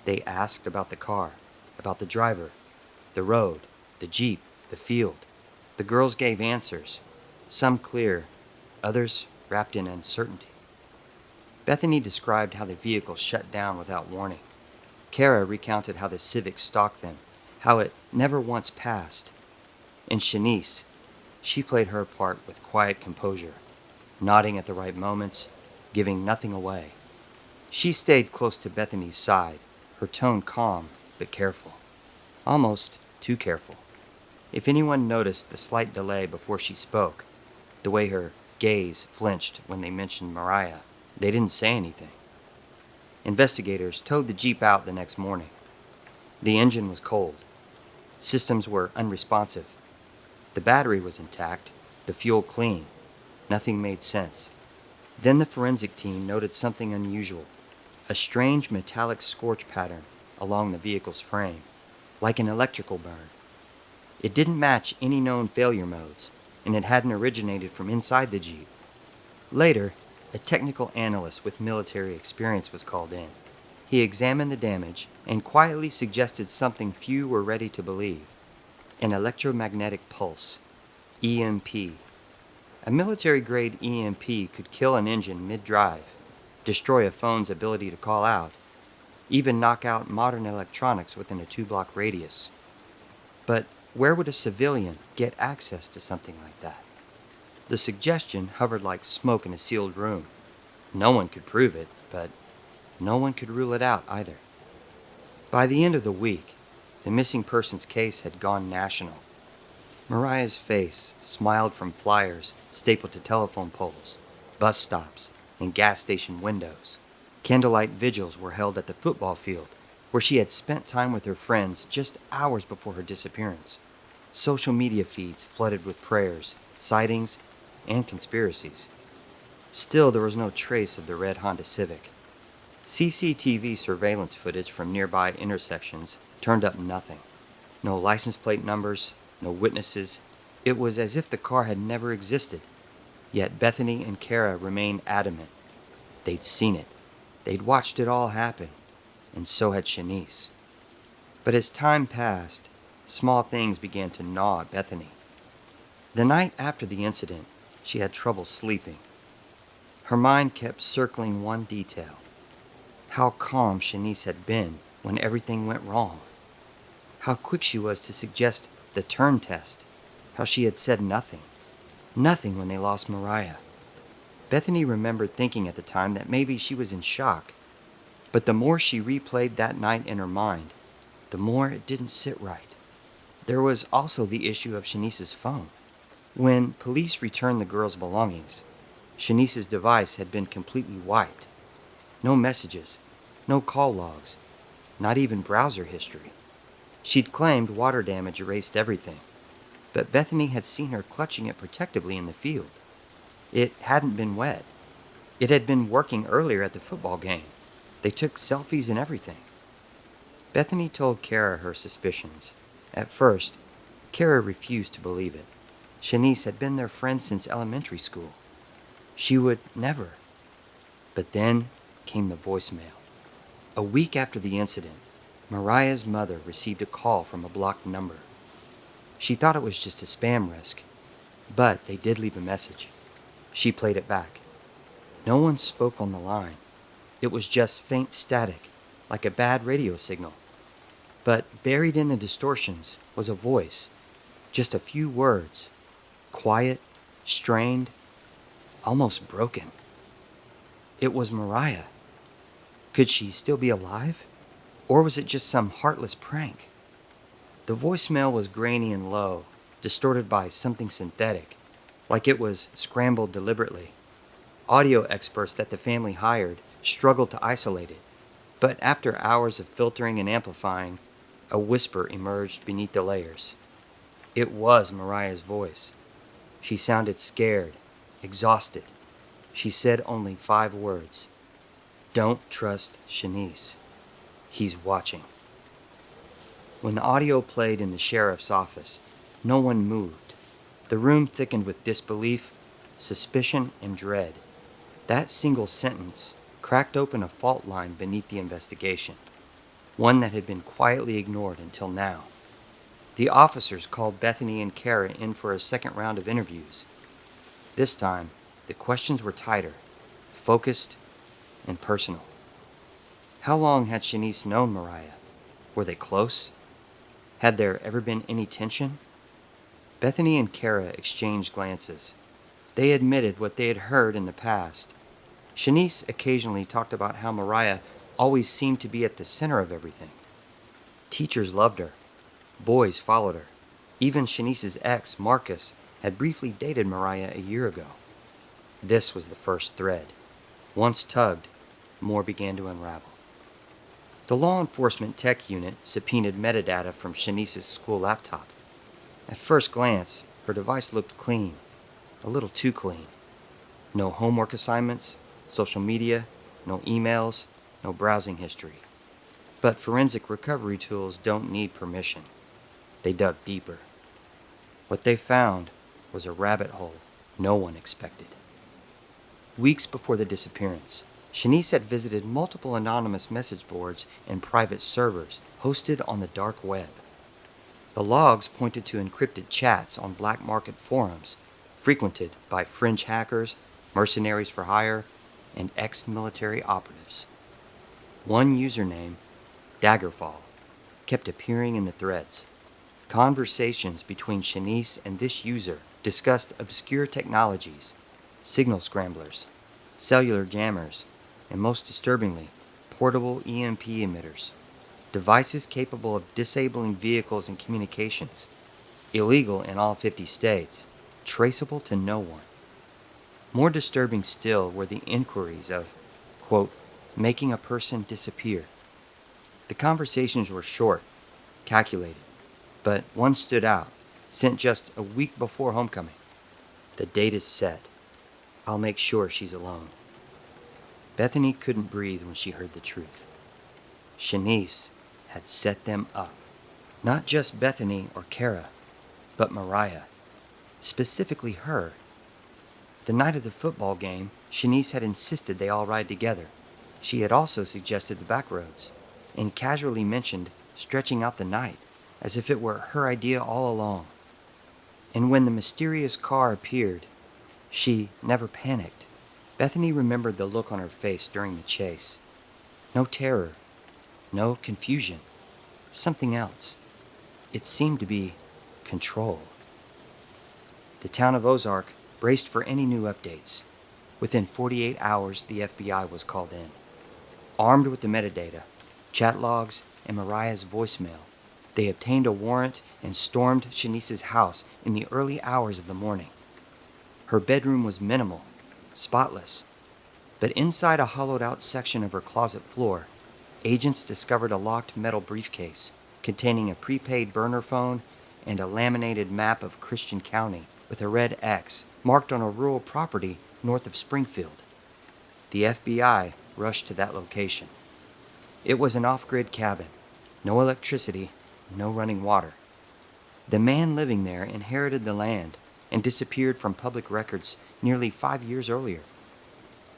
A: They asked about the car, about the driver, the road, the jeep, the field. The girls gave answers, some clear, others wrapped in uncertainty. Bethany described how the vehicle shut down without warning. Kara recounted how the Civic stalked them, how it never once passed. And Shanice, she played her part with quiet composure, nodding at the right moments, giving nothing away. She stayed close to Bethany's side, her tone calm but careful, almost too careful. If anyone noticed the slight delay before she spoke, the way her gaze flinched when they mentioned Mariah, they didn't say anything. Investigators towed the Jeep out the next morning. The engine was cold. Systems were unresponsive. The battery was intact, the fuel clean. Nothing made sense. Then the forensic team noted something unusual, a strange metallic scorch pattern along the vehicle's frame, like an electrical burn. It didn't match any known failure modes, and it hadn't originated from inside the Jeep. Later, a technical analyst with military experience was called in. He examined the damage and quietly suggested something few were ready to believe: an electromagnetic pulse, EMP. A military-grade EMP could kill an engine mid-drive, destroy a phone's ability to call out, even knock out modern electronics within a 2-block radius. But where would a civilian get access to something like that? The suggestion hovered like smoke in a sealed room. No one could prove it, but no one could rule it out either. By the end of the week, the missing persons case had gone national. Mariah's face smiled from flyers stapled to telephone poles, bus stops, and gas station windows. Candlelight vigils were held at the football field, where she had spent time with her friends just hours before her disappearance. Social media feeds flooded with prayers, sightings, and conspiracies. Still, there was no trace of the red Honda Civic. CCTV surveillance footage from nearby intersections turned up nothing. No license plate numbers, no witnesses. It was as if the car had never existed. Yet Bethany and Kara remained adamant. They'd seen it. They'd watched it all happen. And so had Shanice. But as time passed, small things began to gnaw at Bethany. The night after the incident, she had trouble sleeping. Her mind kept circling one detail: how calm Shanice had been when everything went wrong. How quick she was to suggest the turn test. How she had said nothing when they lost Mariah. Bethany remembered thinking at the time that maybe she was in shock. But the more she replayed that night in her mind, the more it didn't sit right. There was also the issue of Shanice's phone. When police returned the girl's belongings, Shanice's device had been completely wiped. No messages, no call logs, not even browser history. She'd claimed water damage erased everything, but Bethany had seen her clutching it protectively in the field. It hadn't been wet. It had been working earlier at the football game. They took selfies and everything. Bethany told Kara her suspicions. At first, Kara refused to believe it. Shanice had been their friend since elementary school. She would never. But then came the voicemail. A week after the incident, Mariah's mother received a call from a blocked number. She thought it was just a spam risk, but they did leave a message. She played it back. No one spoke on the line. It was just faint static, like a bad radio signal. But buried in the distortions was a voice, just a few words, quiet, strained, almost broken. It was Mariah. Could she still be alive? Or was it just some heartless prank? The voicemail was grainy and low, distorted by something synthetic, like it was scrambled deliberately. Audio experts that the family hired struggled to isolate it, but after hours of filtering and amplifying, a whisper emerged beneath the layers. It was Mariah's voice. She sounded scared, exhausted. She said only 5 words. "Don't trust Shanice. He's watching." When the audio played in the sheriff's office, no one moved. The room thickened with disbelief, suspicion, and dread. That single sentence cracked open a fault line beneath the investigation, one that had been quietly ignored until now. The officers called Bethany and Kara in for a second round of interviews. This time, the questions were tighter, focused, and personal. How long had Shanice known Mariah? Were they close? Had there ever been any tension? Bethany and Kara exchanged glances. They admitted what they had heard in the past. Shanice occasionally talked about how Mariah always seemed to be at the center of everything. Teachers loved her. Boys followed her. Even Shanice's ex, Marcus, had briefly dated Mariah a year ago. This was the first thread. Once tugged, more began to unravel. The law enforcement tech unit subpoenaed metadata from Shanice's school laptop. At first glance, her device looked clean, a little too clean. No homework assignments, social media, no emails, no browsing history. But forensic recovery tools don't need permission. They dug deeper. What they found was a rabbit hole no one expected. Weeks before the disappearance, Shanice had visited multiple anonymous message boards and private servers hosted on the dark web. The logs pointed to encrypted chats on black market forums, frequented by fringe hackers, mercenaries for hire, and ex-military operatives. One username, Daggerfall, kept appearing in the threads. Conversations between Shanice and this user discussed obscure technologies, signal scramblers, cellular jammers, and most disturbingly, portable EMP emitters, devices capable of disabling vehicles and communications, illegal in all 50 states, traceable to no one. More disturbing still were the inquiries of, quote, making a person disappear. The conversations were short, calculated, but one stood out, sent just a week before homecoming. The date is set. I'll make sure she's alone. Bethany couldn't breathe when she heard the truth. Shanice had set them up. Not just Bethany or Kara, but Mariah. Specifically her. The night of the football game, Shanice had insisted they all ride together. She had also suggested the back roads, and casually mentioned stretching out the night, as if it were her idea all along. And when the mysterious car appeared, she never panicked. Bethany remembered the look on her face during the chase. No terror, no confusion, something else. It seemed to be control. The town of Ozark braced for any new updates. Within 48 hours, the FBI was called in. Armed with the metadata, chat logs, and Mariah's voicemail, They obtained a warrant and stormed Shanice's house in the early hours of the morning. Her bedroom was minimal, spotless, but inside a hollowed-out section of her closet floor, agents discovered a locked metal briefcase containing a prepaid burner phone and a laminated map of Christian County with a red X marked on a rural property north of Springfield. The FBI rushed to that location. It was an off-grid cabin, no electricity, no running water. The man living there inherited the land and disappeared from public records nearly 5 years earlier.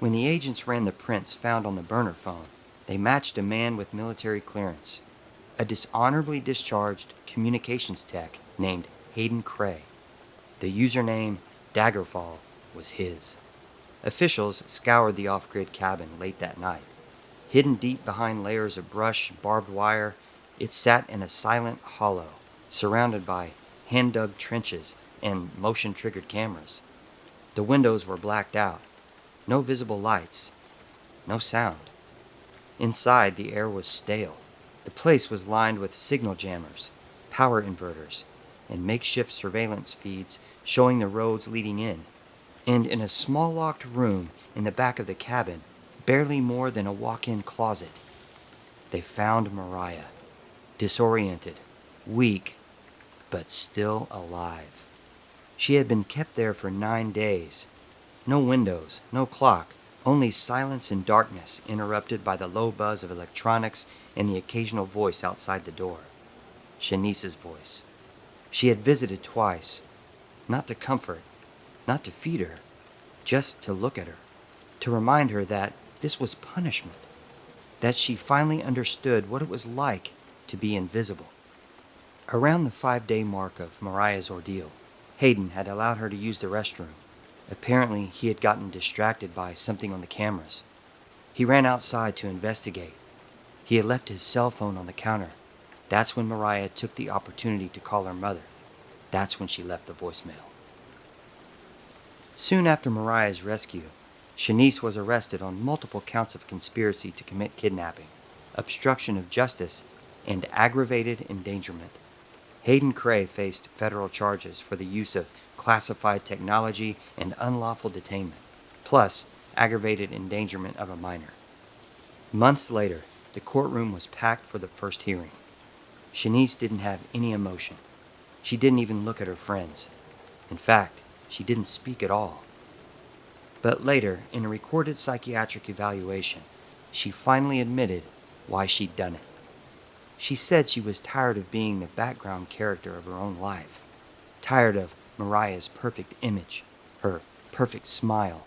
A: When the agents ran the prints found on the burner phone, they matched a man with military clearance, a dishonorably discharged communications tech named Hayden Cray. The username Daggerfall was his. Officials scoured the off-grid cabin late that night. Hidden deep behind layers of brush and barbed wire, it sat in a silent hollow, surrounded by hand-dug trenches and motion-triggered cameras. The windows were blacked out. No visible lights. No sound. Inside, the air was stale. The place was lined with signal jammers, power inverters, and makeshift surveillance feeds showing the roads leading in. And in a small locked room in the back of the cabin, barely more than a walk-in closet, they found Mariah, disoriented, weak, but still alive. She had been kept there for 9 days. No windows, no clock, only silence and darkness interrupted by the low buzz of electronics and the occasional voice outside the door. Shanice's voice. She had visited twice, not to comfort, not to feed her, just to look at her, to remind her that this was punishment, that she finally understood what it was like to be invisible. Around the 5-day mark of Mariah's ordeal, Hayden had allowed her to use the restroom. Apparently, he had gotten distracted by something on the cameras. He ran outside to investigate. He had left his cell phone on the counter. That's when Mariah took the opportunity to call her mother. That's when she left the voicemail. Soon after Mariah's rescue, Shanice was arrested on multiple counts of conspiracy to commit kidnapping, obstruction of justice, and aggravated endangerment. Hayden Cray faced federal charges for the use of classified technology and unlawful detainment, plus aggravated endangerment of a minor. Months later, the courtroom was packed for the first hearing. Shanice didn't have any emotion. She didn't even look at her friends. In fact, she didn't speak at all. But later, in a recorded psychiatric evaluation, she finally admitted why she'd done it. She said she was tired of being the background character of her own life, tired of Mariah's perfect image, her perfect smile,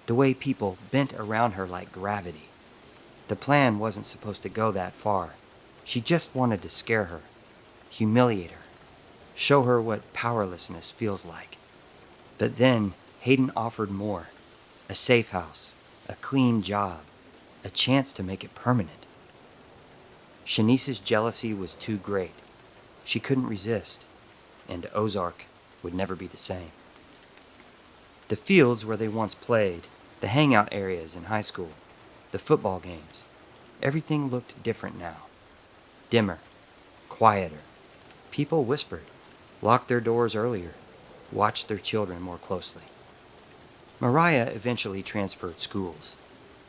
A: the way people bent around her like gravity. The plan wasn't supposed to go that far. She just wanted to scare her, humiliate her, show her what powerlessness feels like. But then Hayden offered more, a safe house, a clean job, a chance to make it permanent. Shanice's jealousy was too great. She couldn't resist, and Ozark would never be the same. The fields where they once played, the hangout areas in high school, the football games, everything looked different now. Dimmer, quieter. People whispered, locked their doors earlier, watched their children more closely. Mariah eventually transferred schools.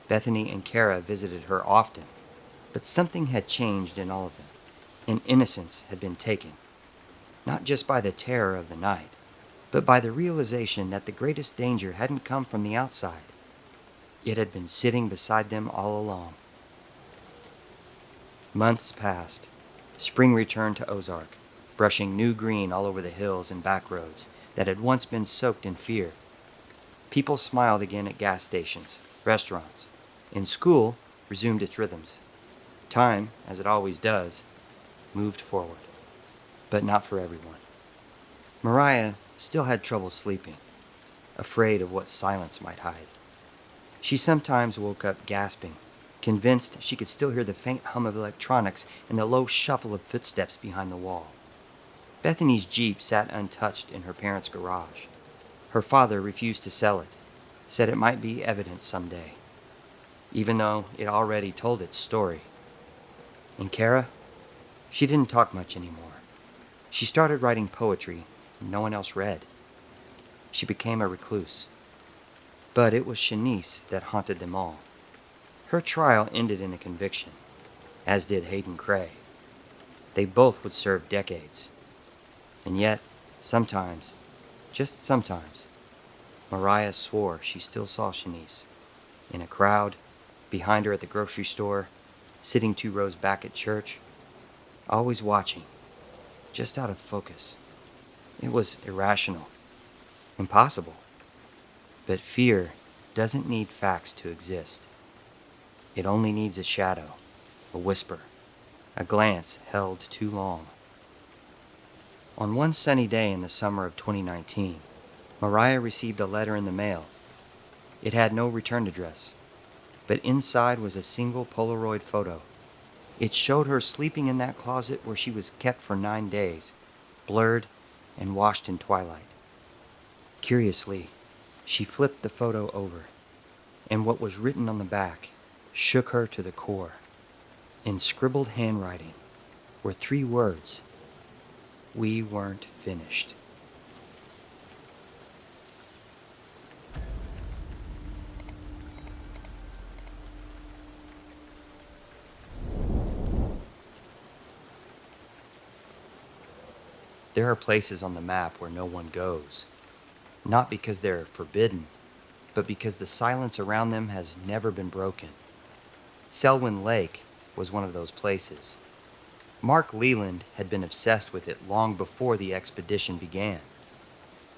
A: Bethany and Kara visited her often, but something had changed in all of them, and innocence had been taken, not just by the terror of the night, but by the realization that the greatest danger hadn't come from the outside. It had been sitting beside them all along. Months passed. Spring returned to Ozark, brushing new green all over the hills and back roads that had once been soaked in fear. People smiled again at gas stations, restaurants, and school resumed its rhythms. Time, as it always does, moved forward, but not for everyone. Mariah still had trouble sleeping, afraid of what silence might hide. She sometimes woke up gasping, convinced she could still hear the faint hum of electronics and the low shuffle of footsteps behind the wall. Bethany's Jeep sat untouched in her parents' garage. Her father refused to sell it, said it might be evidence someday, even though it already told its story. And Kara? She didn't talk much anymore. She started writing poetry no one else read. She became a recluse. But it was Shanice that haunted them all. Her trial ended in a conviction, as did Hayden Cray. They both would serve decades. And yet, sometimes, just sometimes, Mariah swore she still saw Shanice. In a crowd, behind her at the grocery store, sitting 2 rows back at church, always watching, just out of focus. It was irrational, impossible. But fear doesn't need facts to exist. It only needs a shadow, a whisper, a glance held too long. On one sunny day in the summer of 2019, Mariah received a letter in the mail. It had no return address, but inside was a single Polaroid photo. It showed her sleeping in that closet where she was kept for 9 days, blurred and washed in twilight. Curiously, she flipped the photo over, and what was written on the back shook her to the core. In scribbled handwriting were 3 words: "We weren't finished." There are places on the map where no one goes, not because they're forbidden, but because the silence around them has never been broken. Selwyn Lake was one of those places. Mark Leland had been obsessed with it long before the expedition began.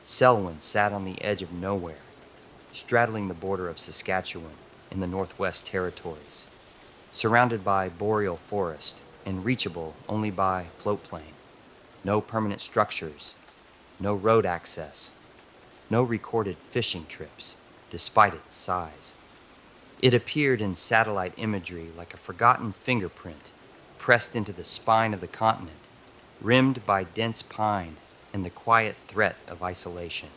A: Selwyn sat on the edge of nowhere, straddling the border of Saskatchewan in the Northwest Territories, surrounded by boreal forest and reachable only by floatplane. No permanent structures, no road access, no recorded fishing trips, despite its size. It appeared in satellite imagery like a forgotten fingerprint pressed into the spine of the continent, rimmed by dense pine and the quiet threat of isolation.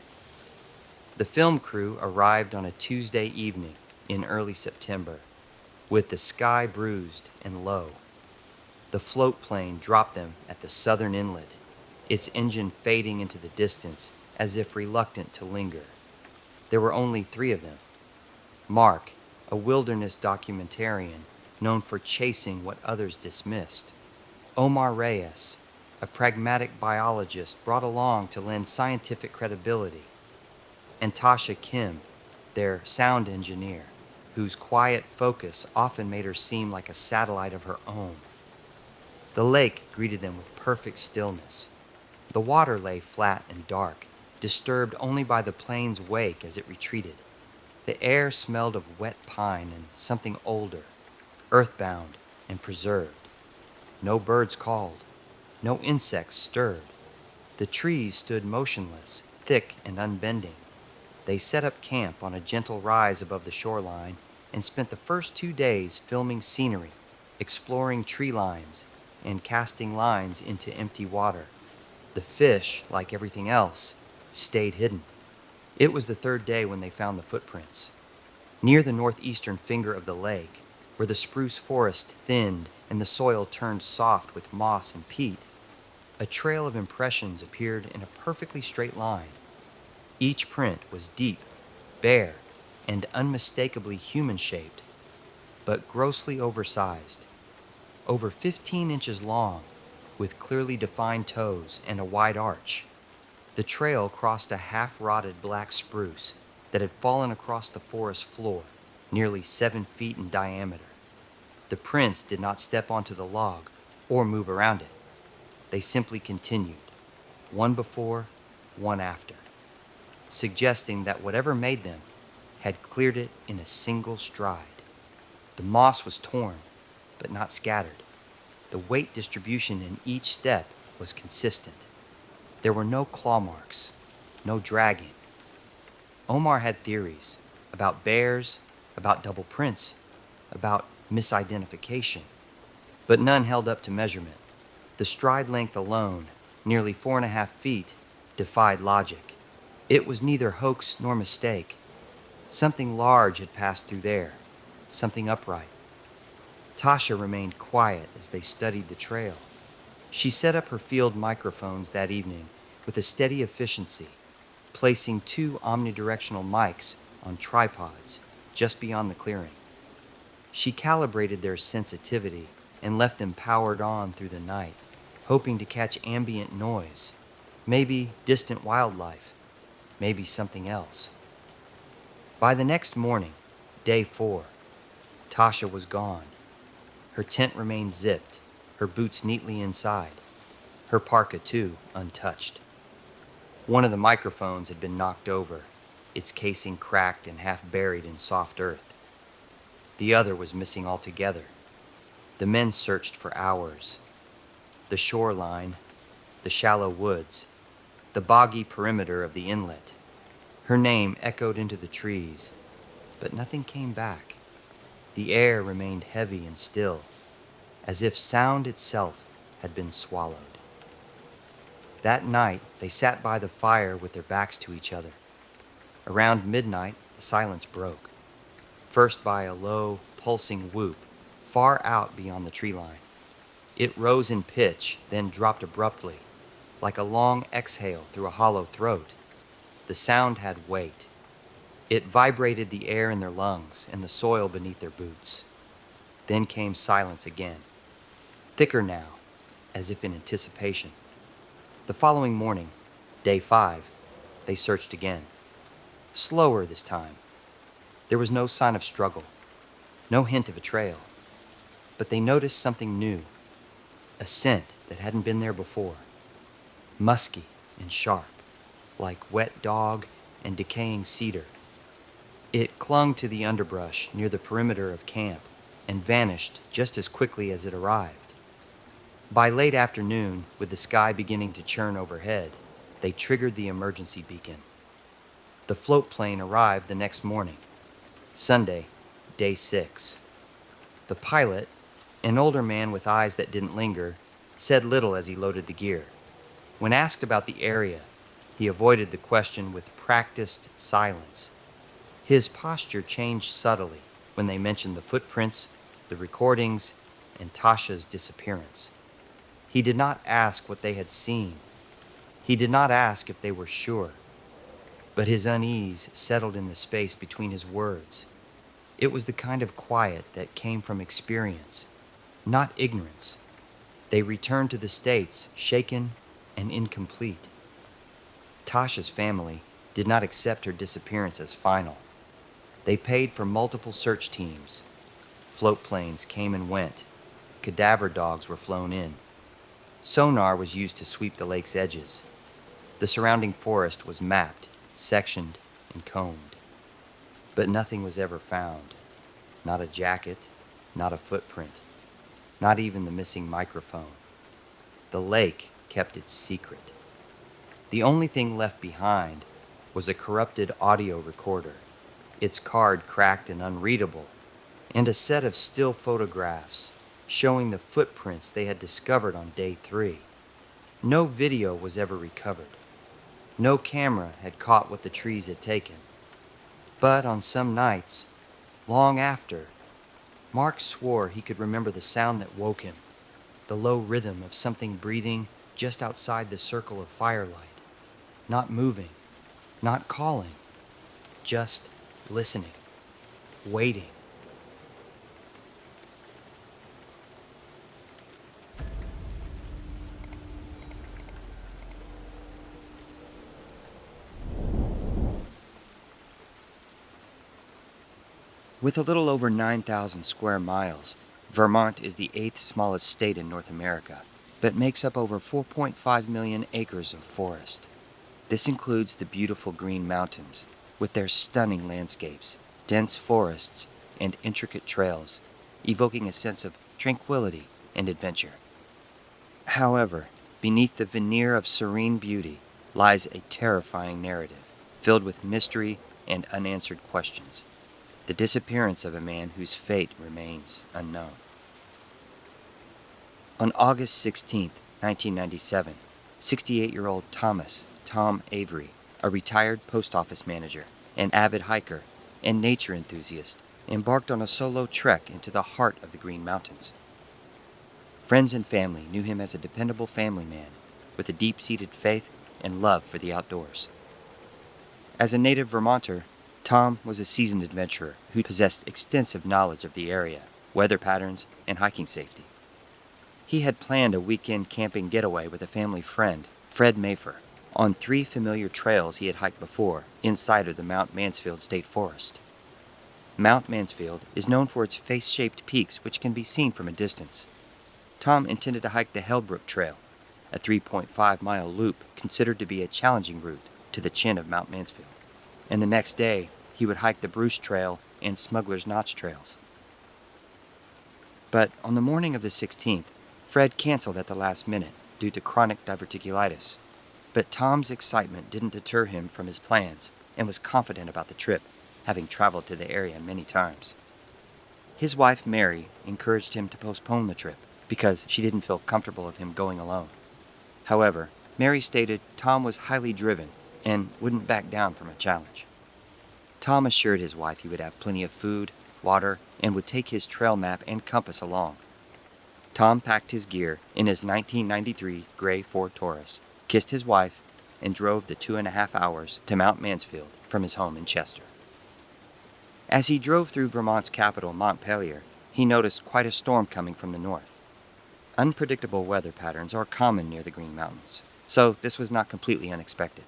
A: The film crew arrived on a Tuesday evening in early September, with the sky bruised and low. The float plane dropped them at the southern inlet, its engine fading into the distance as if reluctant to linger. There were only 3 of them. Mark, a wilderness documentarian known for chasing what others dismissed. Omar Reyes, a pragmatic biologist brought along to lend scientific credibility. And Tasha Kim, their sound engineer, whose quiet focus often made her seem like a satellite of her own. The lake greeted them with perfect stillness. The water lay flat and dark, disturbed only by the plane's wake as it retreated. The air smelled of wet pine and something older, earthbound and preserved. No birds called, no insects stirred. The trees stood motionless, thick and unbending. They set up camp on a gentle rise above the shoreline and spent the first 2 days filming scenery, exploring tree lines, and casting lines into empty water. The fish, like everything else, stayed hidden. It was the 3rd day when they found the footprints. Near the northeastern finger of the lake, where the spruce forest thinned and the soil turned soft with moss and peat, a trail of impressions appeared in a perfectly straight line. Each print was deep, bare, and unmistakably human-shaped, but grossly oversized. Over 15 inches long, with clearly defined toes and a wide arch. The trail crossed a half-rotted black spruce that had fallen across the forest floor, nearly 7 feet in diameter. The prints did not step onto the log or move around it. They simply continued, one before, one after, suggesting that whatever made them had cleared it in a single stride. The moss was torn, but not scattered. The weight distribution in each step was consistent. There were no claw marks, no dragging. Omar had theories about bears, about double prints, about misidentification, but none held up to measurement. The stride length alone, nearly 4.5 feet, defied logic. It was neither hoax nor mistake. Something large had passed through there, something upright. Tasha remained quiet as they studied the trail. She set up her field microphones that evening with a steady efficiency, placing 2 omnidirectional mics on tripods just beyond the clearing. She calibrated their sensitivity and left them powered on through the night, hoping to catch ambient noise, maybe distant wildlife, maybe something else. By the next morning, day 4, Tasha was gone. Her tent remained zipped, her boots neatly inside, her parka too untouched. One of the microphones had been knocked over, its casing cracked and half buried in soft earth. The other was missing altogether. The men searched for hours. The shoreline, the shallow woods, the boggy perimeter of the inlet. Her name echoed into the trees, but nothing came back. The air remained heavy and still, as if sound itself had been swallowed. That night, they sat by the fire with their backs to each other. Around midnight, the silence broke, first by a low, pulsing whoop far out beyond the tree line. It rose in pitch, then dropped abruptly, like a long exhale through a hollow throat. The sound had weight. It vibrated the air in their lungs and the soil beneath their boots. Then came silence again, thicker now, as if in anticipation. The following morning, day 5, they searched again. Slower this time. There was no sign of struggle, no hint of a trail. But they noticed something new, a scent that hadn't been there before. Musky and sharp, like wet dog and decaying cedar. It clung to the underbrush near the perimeter of camp and vanished just as quickly as it arrived. By late afternoon, with the sky beginning to churn overhead, they triggered the emergency beacon. The float plane arrived the next morning, Sunday, day 6. The pilot, an older man with eyes that didn't linger, said little as he loaded the gear. When asked about the area, he avoided the question with practiced silence. His posture changed subtly when they mentioned the footprints, the recordings, and Tasha's disappearance. He did not ask what they had seen. He did not ask if they were sure. But his unease settled in the space between his words. It was the kind of quiet that came from experience, not ignorance. They returned to the States, shaken and incomplete. Tasha's family did not accept her disappearance as final. They paid for multiple search teams. Float planes came and went. Cadaver dogs were flown in. Sonar was used to sweep the lake's edges. The surrounding forest was mapped, sectioned, and combed. But nothing was ever found. Not a jacket, not a footprint, not even the missing microphone. The lake kept its secret. The only thing left behind was a corrupted audio recorder, its card cracked and unreadable, and a set of still photographs showing the footprints they had discovered on day 3. No video was ever recovered. No camera had caught what the trees had taken. But on some nights, long after, Mark swore he could remember the sound that woke him, the low rhythm of something breathing just outside the circle of firelight, not moving, not calling, just listening, waiting. With a little over 9,000 square miles, Vermont is the 8th smallest state in North America, but makes up over 4.5 million acres of forest. This includes the beautiful Green Mountains, with their stunning landscapes, dense forests, and intricate trails, evoking a sense of tranquility and adventure. However, beneath the veneer of serene beauty lies a terrifying narrative, filled with mystery and unanswered questions. The disappearance of a man whose fate remains unknown. On August 16, 1997, 68-year-old Tom Avery, a retired post office manager, an avid hiker, and nature enthusiast, embarked on a solo trek into the heart of the Green Mountains. Friends and family knew him as a dependable family man with a deep-seated faith and love for the outdoors. As a native Vermonter, Tom was a seasoned adventurer who possessed extensive knowledge of the area, weather patterns, and hiking safety. He had planned a weekend camping getaway with a family friend, Fred Mayfer, on 3 familiar trails he had hiked before inside of the Mount Mansfield State Forest. Mount Mansfield is known for its face-shaped peaks which can be seen from a distance. Tom intended to hike the Hellbrook Trail, a 3.5-mile loop considered to be a challenging route to the chin of Mount Mansfield. And the next day, he would hike the Bruce Trail and Smuggler's Notch trails. But on the morning of the 16th, Fred canceled at the last minute due to chronic diverticulitis. But Tom's excitement didn't deter him from his plans and was confident about the trip, having traveled to the area many times. His wife, Mary, encouraged him to postpone the trip because she didn't feel comfortable of him going alone. However, Mary stated Tom was highly driven and wouldn't back down from a challenge. Tom assured his wife he would have plenty of food, water, and would take his trail map and compass along. Tom packed his gear in his 1993 gray Ford Taurus, kissed his wife, and drove the 2.5 hours to Mount Mansfield from his home in Chester. As he drove through Vermont's capital, Montpelier, he noticed quite a storm coming from the north. Unpredictable weather patterns are common near the Green Mountains, so this was not completely unexpected.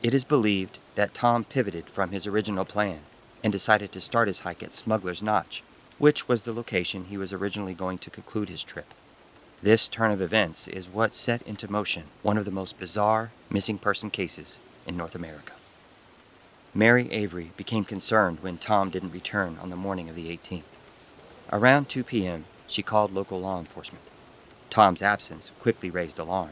A: It is believed that Tom pivoted from his original plan and decided to start his hike at Smuggler's Notch, which was the location he was originally going to conclude his trip. This turn of events is what set into motion one of the most bizarre missing person cases in North America. Mary Avery became concerned when Tom didn't return on the morning of the 18th. Around 2 p.m., she called local law enforcement. Tom's absence quickly raised alarm.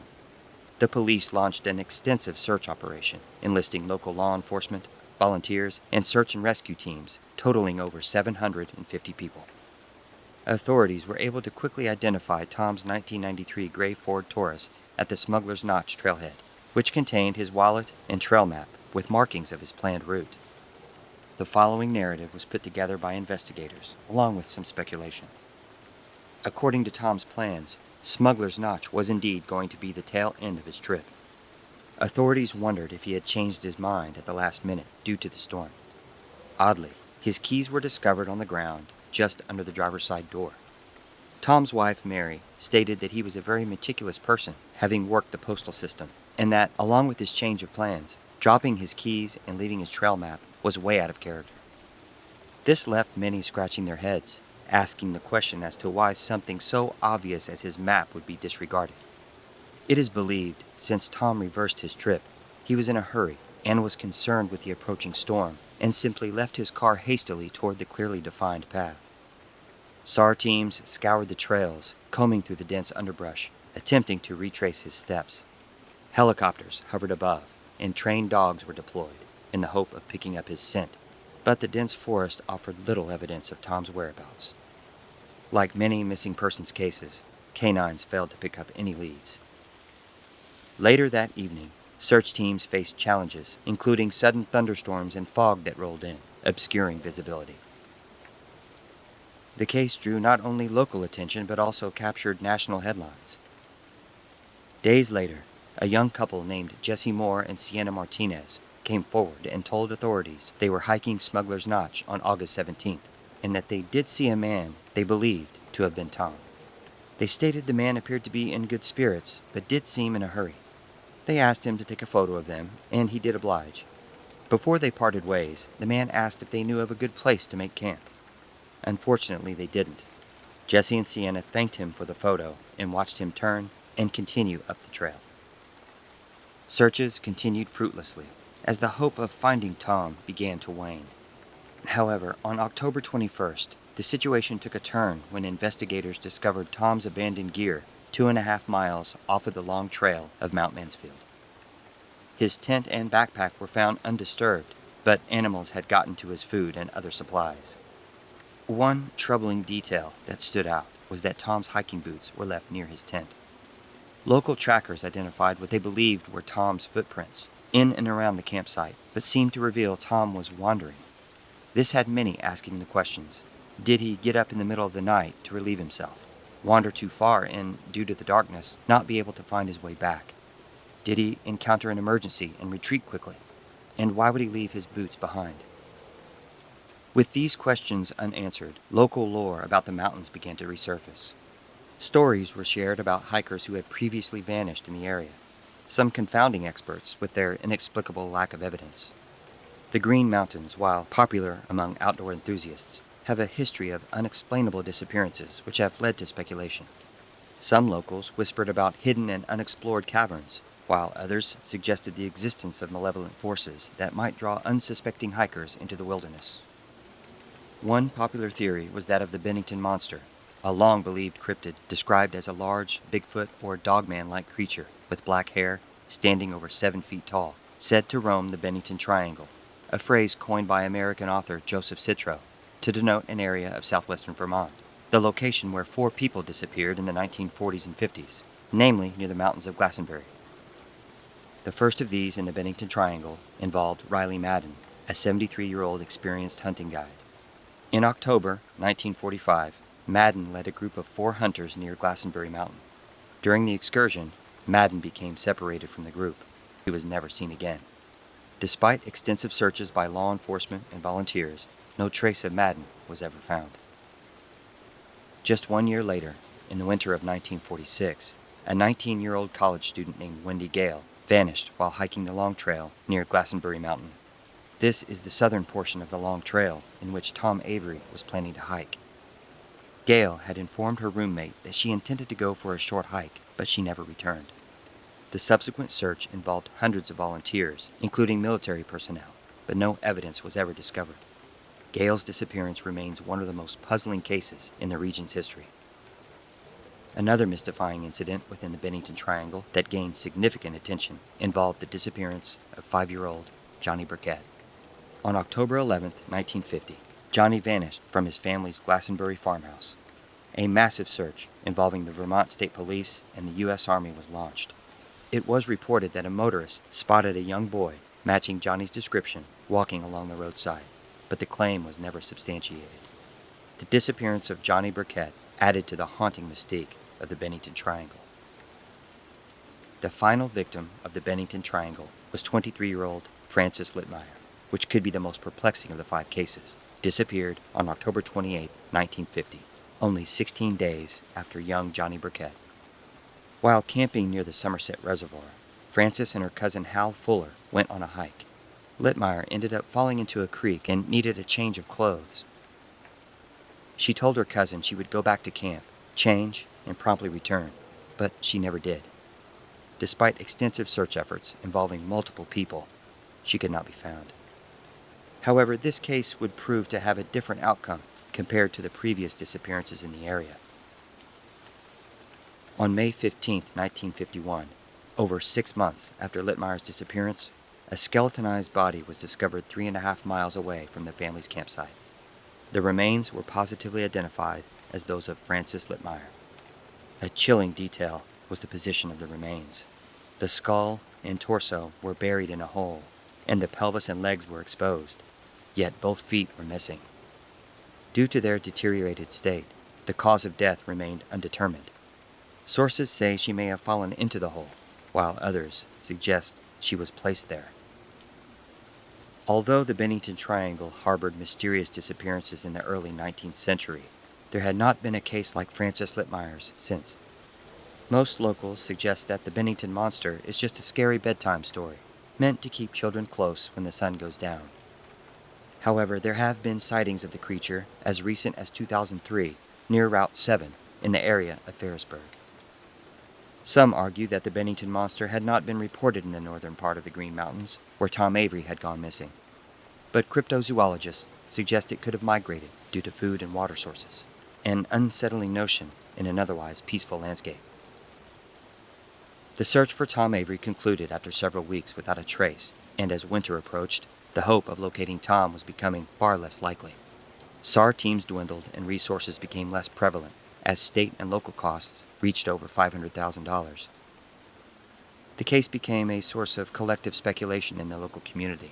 A: The police launched an extensive search operation, enlisting local law enforcement, volunteers, and search and rescue teams, totaling over 750 people. Authorities were able to quickly identify Tom's 1993 gray Ford Taurus at the Smuggler's Notch trailhead, which contained his wallet and trail map with markings of his planned route. The following narrative was put together by investigators, along with some speculation. According to Tom's plans, Smuggler's Notch was indeed going to be the tail end of his trip. Authorities wondered if he had changed his mind at the last minute due to the storm. Oddly, his keys were discovered on the ground just under the driver's side door. Tom's wife, Mary, stated that he was a very meticulous person, having worked the postal system, and that, along with his change of plans, dropping his keys and leaving his trail map was way out of character. This left many scratching their heads, asking the question as to why something so obvious as his map would be disregarded. It is believed, since Tom reversed his trip, he was in a hurry and was concerned with the approaching storm and simply left his car hastily toward the clearly defined path. SAR teams scoured the trails, combing through the dense underbrush, attempting to retrace his steps. Helicopters hovered above, and trained dogs were deployed in the hope of picking up his scent, but the dense forest offered little evidence of Tom's whereabouts. Like many missing persons cases, canines failed to pick up any leads. Later that evening, search teams faced challenges, including sudden thunderstorms and fog that rolled in, obscuring visibility. The case drew not only local attention but also captured national headlines. Days later, a young couple named Jesse Moore and Sienna Martinez came forward and told authorities they were hiking Smuggler's Notch on August 17th, and that they did see a man they believed to have been Tom. They stated the man appeared to be in good spirits, but did seem in a hurry. They asked him to take a photo of them, and he did oblige. Before they parted ways, the man asked if they knew of a good place to make camp. Unfortunately, they didn't. Jesse and Sienna thanked him for the photo and watched him turn and continue up the trail. Searches continued fruitlessly as the hope of finding Tom began to wane. However, on October 21st, the situation took a turn when investigators discovered Tom's abandoned gear 2.5 miles off of the long trail of Mount Mansfield. His tent and backpack were found undisturbed, but animals had gotten to his food and other supplies. One troubling detail that stood out was that Tom's hiking boots were left near his tent. Local trackers identified what they believed were Tom's footprints in and around the campsite, but seemed to reveal Tom was wandering. This had many asking the questions. Did he get up in the middle of the night to relieve himself? wander too far, and, due to the darkness, not be able to find his way back? Did he encounter an emergency and retreat quickly? And why would he leave his boots behind? With these questions unanswered, local lore about the mountains began to resurface. Stories were shared about hikers who had previously vanished in the area, some confounding experts with their inexplicable lack of evidence. The Green Mountains, while popular among outdoor enthusiasts, have a history of unexplainable disappearances which have led to speculation. Some locals whispered about hidden and unexplored caverns, while others suggested the existence of malevolent forces that might draw unsuspecting hikers into the wilderness. One popular theory was that of the Bennington Monster, a long-believed cryptid described as a large, Bigfoot or dogman-like creature with black hair, standing over 7 feet tall, said to roam the Bennington Triangle, a phrase coined by American author Joseph Citro to denote an area of southwestern Vermont, the location where 4 people disappeared in the 1940s and 50s, namely near the mountains of Glastonbury. The first of these in the Bennington Triangle involved Riley Madden, a 73-year-old experienced hunting guide. In October 1945, Madden led a group of 4 hunters near Glastonbury Mountain. During the excursion, Madden became separated from the group. He was never seen again. Despite extensive searches by law enforcement and volunteers, no trace of Madden was ever found. Just 1 year later, in the winter of 1946, a 19-year-old college student named Wendy Gale vanished while hiking the Long Trail near Glastonbury Mountain. This is the southern portion of the Long Trail in which Tom Avery was planning to hike. Gale had informed her roommate that she intended to go for a short hike, but she never returned. The subsequent search involved hundreds of volunteers, including military personnel, but no evidence was ever discovered. Gale's disappearance remains one of the most puzzling cases in the region's history. Another mystifying incident within the Bennington Triangle that gained significant attention involved the disappearance of 5-year-old Johnny Burkett. On October 11, 1950, Johnny vanished from his family's Glastonbury farmhouse. A massive search involving the Vermont State Police and the U.S. Army was launched. It was reported that a motorist spotted a young boy matching Johnny's description walking along the roadside, but the claim was never substantiated. The disappearance of Johnny Burkett added to the haunting mystique of the Bennington Triangle. The final victim of the Bennington Triangle was 23-year-old Frances Littmeyer, which could be the most perplexing of the 5 cases, disappeared on October 28, 1950, only 16 days after young Johnny Burkett. While camping near the Somerset Reservoir, Frances and her cousin Hal Fuller went on a hike. Littmeyer ended up falling into a creek and needed a change of clothes. She told her cousin she would go back to camp, change, and promptly return, but she never did. Despite extensive search efforts involving multiple people, she could not be found. However, this case would prove to have a different outcome compared to the previous disappearances in the area. On May 15, 1951, over 6 months after Littmeyer's disappearance, a skeletonized body was discovered 3.5 miles away from the family's campsite. The remains were positively identified as those of Frances Littmeyer. A chilling detail was the position of the remains. The skull and torso were buried in a hole, and the pelvis and legs were exposed, yet both feet were missing. Due to their deteriorated state, the cause of death remained undetermined. Sources say she may have fallen into the hole, while others suggest she was placed there. Although the Bennington Triangle harbored mysterious disappearances in the early 19th century, there had not been a case like Frances Littmeyer's since. Most locals suggest that the Bennington Monster is just a scary bedtime story, meant to keep children close when the sun goes down. However, there have been sightings of the creature as recent as 2003 near Route 7 in the area of Ferrisburg. Some argue that the Bennington Monster had not been reported in the northern part of the Green Mountains, where Tom Avery had gone missing. But cryptozoologists suggest it could have migrated due to food and water sources, an unsettling notion in an otherwise peaceful landscape. The search for Tom Avery concluded after several weeks without a trace, and as winter approached, the hope of locating Tom was becoming far less likely. SAR teams dwindled and resources became less prevalent, as state and local costs reached over $500,000. The case became a source of collective speculation in the local community.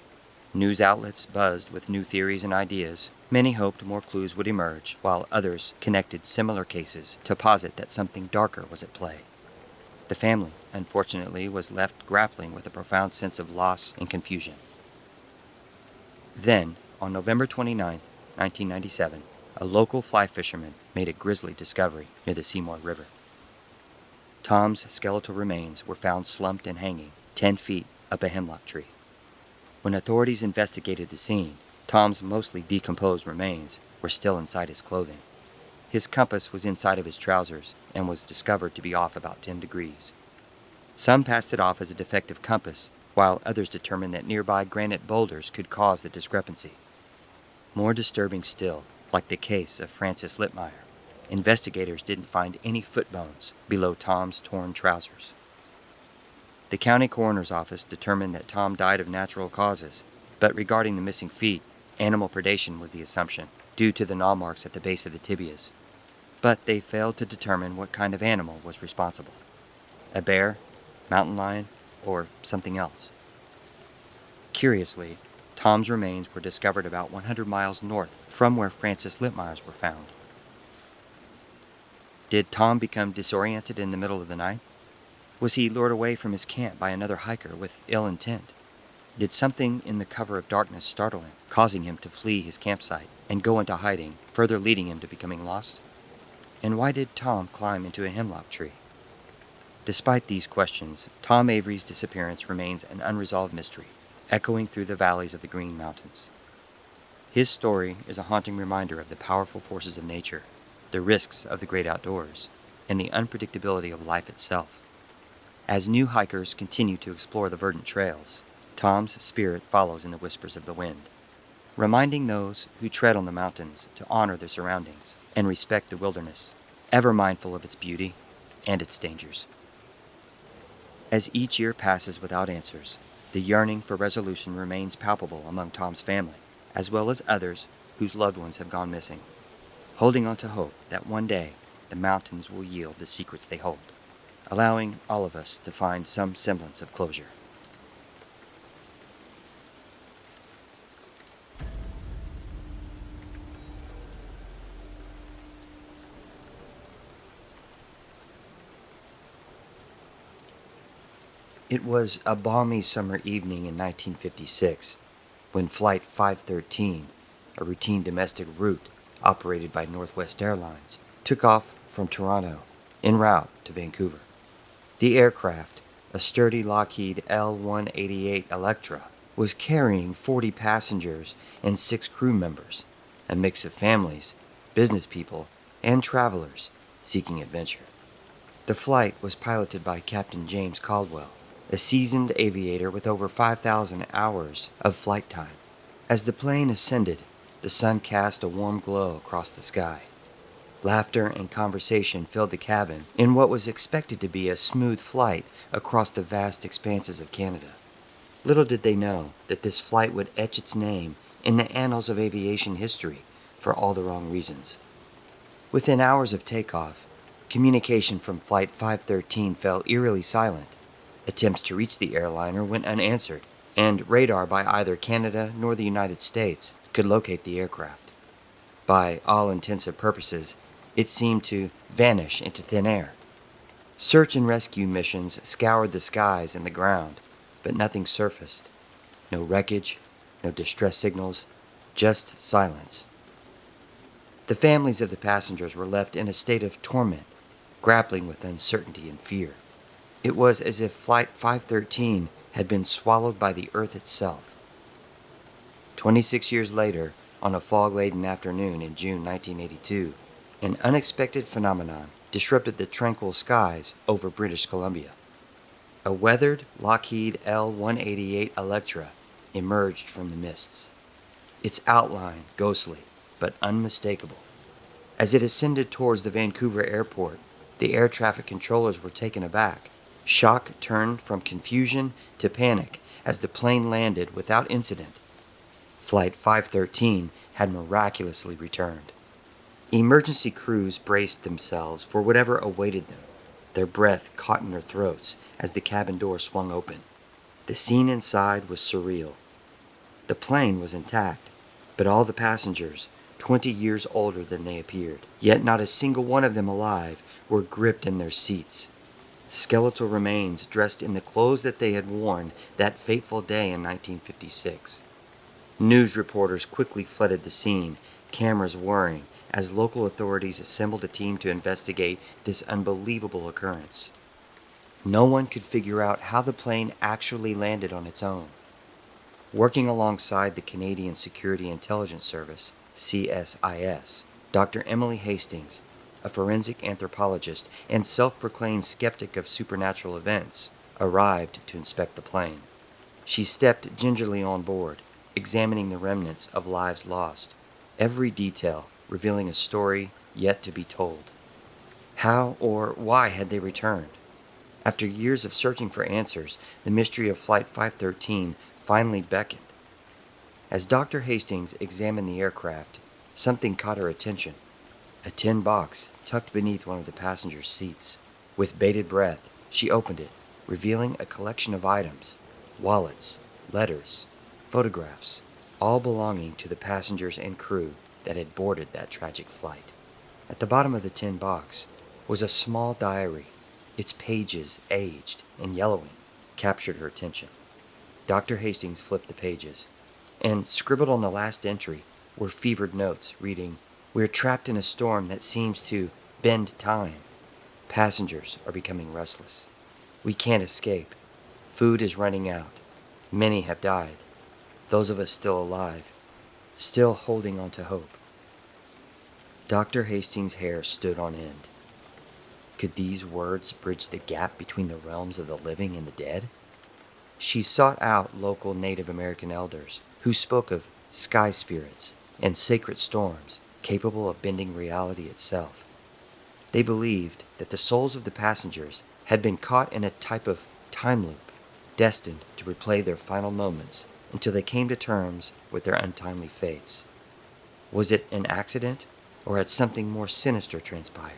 A: News outlets buzzed with new theories and ideas. Many hoped more clues would emerge, while others connected similar cases to posit that something darker was at play. The family, unfortunately, was left grappling with a profound sense of loss and confusion. Then, on November 29, 1997, a local fly fisherman made a grisly discovery near the Seymour River. Tom's skeletal remains were found slumped and hanging 10 feet up a hemlock tree. When authorities investigated the scene, Tom's mostly decomposed remains were still inside his clothing. His compass was inside of his trousers and was discovered to be off about 10 degrees. Some passed it off as a defective compass, while others determined that nearby granite boulders could cause the discrepancy. More disturbing still, like the case of Francis Littmeyer, investigators didn't find any foot bones below Tom's torn trousers. The county coroner's office determined that Tom died of natural causes, but regarding the missing feet, animal predation was the assumption, due to the gnaw marks at the base of the tibias. But they failed to determine what kind of animal was responsible. A bear, mountain lion, or something else. Curiously, Tom's remains were discovered about 100 miles north from where Francis Littmeyer's were found. Did Tom become disoriented in the middle of the night? Was he lured away from his camp by another hiker with ill intent? Did something in the cover of darkness startle him, causing him to flee his campsite and go into hiding, further leading him to becoming lost? And why did Tom climb into a hemlock tree? Despite these questions, Tom Avery's disappearance remains an unresolved mystery, echoing through the valleys of the Green Mountains. His story is a haunting reminder of the powerful forces of nature, the risks of the great outdoors, and the unpredictability of life itself. As new hikers continue to explore the verdant trails, Tom's spirit follows in the whispers of the wind, reminding those who tread on the mountains to honor their surroundings and respect the wilderness, ever mindful of its beauty and its dangers. As each year passes without answers, the yearning for resolution remains palpable among Tom's family, as well as others whose loved ones have gone missing, holding on to hope that one day the mountains will yield the secrets they hold, allowing all of us to find some semblance of closure. It was a balmy summer evening in 1956 when Flight 513, a routine domestic route operated by Northwest Airlines, took off from Toronto en route to Vancouver. The aircraft, a sturdy Lockheed L-188 Electra, was carrying 40 passengers and 6 crew members, a mix of families, business people, and travelers seeking adventure. The flight was piloted by Captain James Caldwell, a seasoned aviator with over 5,000 hours of flight time. As the plane ascended, the sun cast a warm glow across the sky. Laughter and conversation filled the cabin in what was expected to be a smooth flight across the vast expanses of Canada. Little did they know that this flight would etch its name in the annals of aviation history for all the wrong reasons. Within hours of takeoff, communication from Flight 513 fell eerily silent. Attempts to reach the airliner went unanswered, and radar by either Canada nor the United States could locate the aircraft. By all intensive purposes, it seemed to vanish into thin air. Search and rescue missions scoured the skies and the ground, but nothing surfaced. No wreckage, no distress signals, just silence. The families of the passengers were left in a state of torment, grappling with uncertainty and fear. It was as if Flight 513 had been swallowed by the earth itself. 26 years later, on a fog-laden afternoon in June 1982, an unexpected phenomenon disrupted the tranquil skies over British Columbia. A weathered Lockheed L-188 Electra emerged from the mists, its outline ghostly but unmistakable. As it ascended towards the Vancouver airport, the air traffic controllers were taken aback. Shock turned from confusion to panic as the plane landed without incident. Flight 513 had miraculously returned. Emergency crews braced themselves for whatever awaited them, their breath caught in their throats as the cabin door swung open. The scene inside was surreal. The plane was intact, but all the passengers, 20 years older than they appeared, yet not a single one of them alive, were gripped in their seats. Skeletal remains dressed in the clothes that they had worn that fateful day in 1956. News reporters quickly flooded the scene, cameras whirring, as local authorities assembled a team to investigate this unbelievable occurrence. No one could figure out how the plane actually landed on its own. Working alongside the Canadian Security Intelligence Service, CSIS, Dr. Emily Hastings, a forensic anthropologist and self-proclaimed skeptic of supernatural events, arrived to inspect the plane. She stepped gingerly on board, examining the remnants of lives lost, every detail revealing a story yet to be told. How or why had they returned? After years of searching for answers, the mystery of Flight 513 finally beckoned. As Dr. Hastings examined the aircraft, something caught her attention. A tin box tucked beneath one of the passengers' seats. With bated breath, she opened it, revealing a collection of items: wallets, letters, photographs, all belonging to the passengers and crew that had boarded that tragic flight. At the bottom of the tin box was a small diary. Its pages, aged and yellowing, captured her attention. Dr. Hastings flipped the pages, and scribbled on the last entry were fevered notes reading, "We're trapped in a storm that seems to bend time. Passengers are becoming restless. We can't escape. Food is running out. Many have died. Those of us still alive, still holding on to hope." Dr. Hastings' hair stood on end. Could these words bridge the gap between the realms of the living and the dead? She sought out local Native American elders who spoke of sky spirits and sacred storms capable of bending reality itself. They believed that the souls of the passengers had been caught in a type of time loop, destined to replay their final moments until they came to terms with their untimely fates. Was it an accident, or had something more sinister transpired?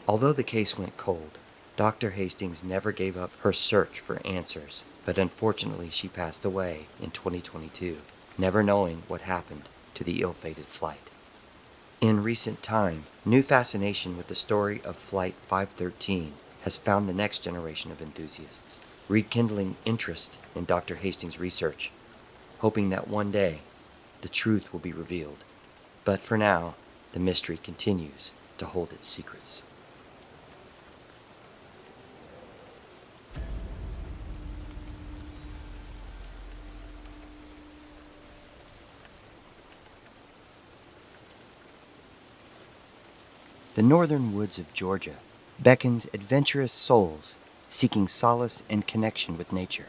A: Although the case went cold, Dr. Hastings never gave up her search for answers, but unfortunately she passed away in 2022, never knowing what happened to the ill-fated flight. In recent time, new fascination with the story of Flight 513 has found the next generation of enthusiasts, rekindling interest in Dr. Hastings' research, hoping that one day the truth will be revealed. But for now, the mystery continues to hold its secrets. The northern woods of Georgia beckons adventurous souls seeking solace and connection with nature,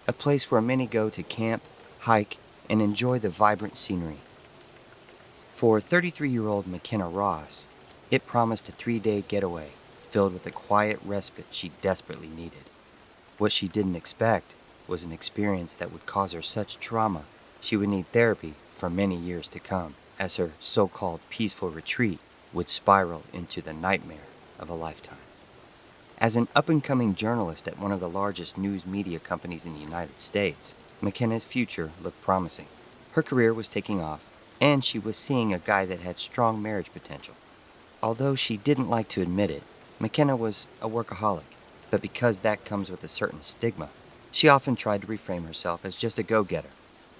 A: a place where many go to camp, hike, and enjoy the vibrant scenery. For 33-year-old McKenna Ross, it promised a 3-day getaway filled with the quiet respite she desperately needed. What she didn't expect was an experience that would cause her such trauma she would need therapy for many years to come, as her so-called peaceful retreat would spiral into the nightmare of a lifetime. As an up-and-coming journalist at one of the largest news media companies in the United States, McKenna's future looked promising. Her career was taking off, and she was seeing a guy that had strong marriage potential. Although she didn't like to admit it, McKenna was a workaholic, but because that comes with a certain stigma, she often tried to reframe herself as just a go-getter,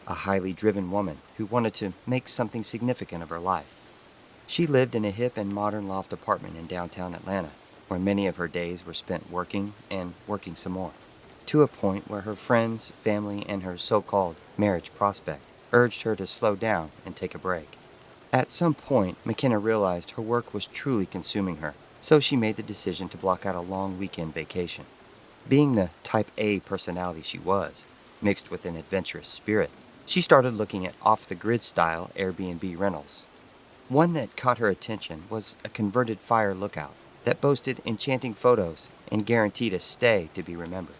A: a highly driven woman who wanted to make something significant of her life. She lived in a hip and modern loft apartment in downtown Atlanta, where many of her days were spent working and working some more, to a point where her friends, family, and her so-called marriage prospect urged her to slow down and take a break. At some point, McKenna realized her work was truly consuming her, so she made the decision to block out a long weekend vacation. Being the type A personality she was, mixed with an adventurous spirit, she started looking at off-the-grid style Airbnb rentals. One that caught her attention was a converted fire lookout that boasted enchanting photos and guaranteed a stay to be remembered.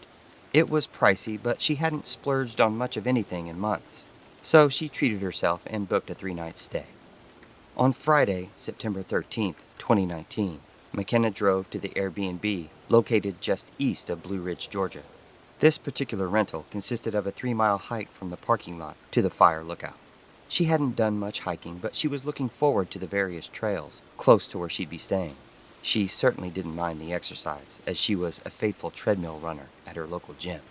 A: It was pricey, but she hadn't splurged on much of anything in months, so she treated herself and booked a 3-night stay. On Friday, September 13th, 2019, McKenna drove to the Airbnb located just east of Blue Ridge, Georgia. This particular rental consisted of a 3-mile hike from the parking lot to the fire lookout. She hadn't done much hiking, but she was looking forward to the various trails close to where she'd be staying. She certainly didn't mind the exercise, as she was a faithful treadmill runner at her local gym.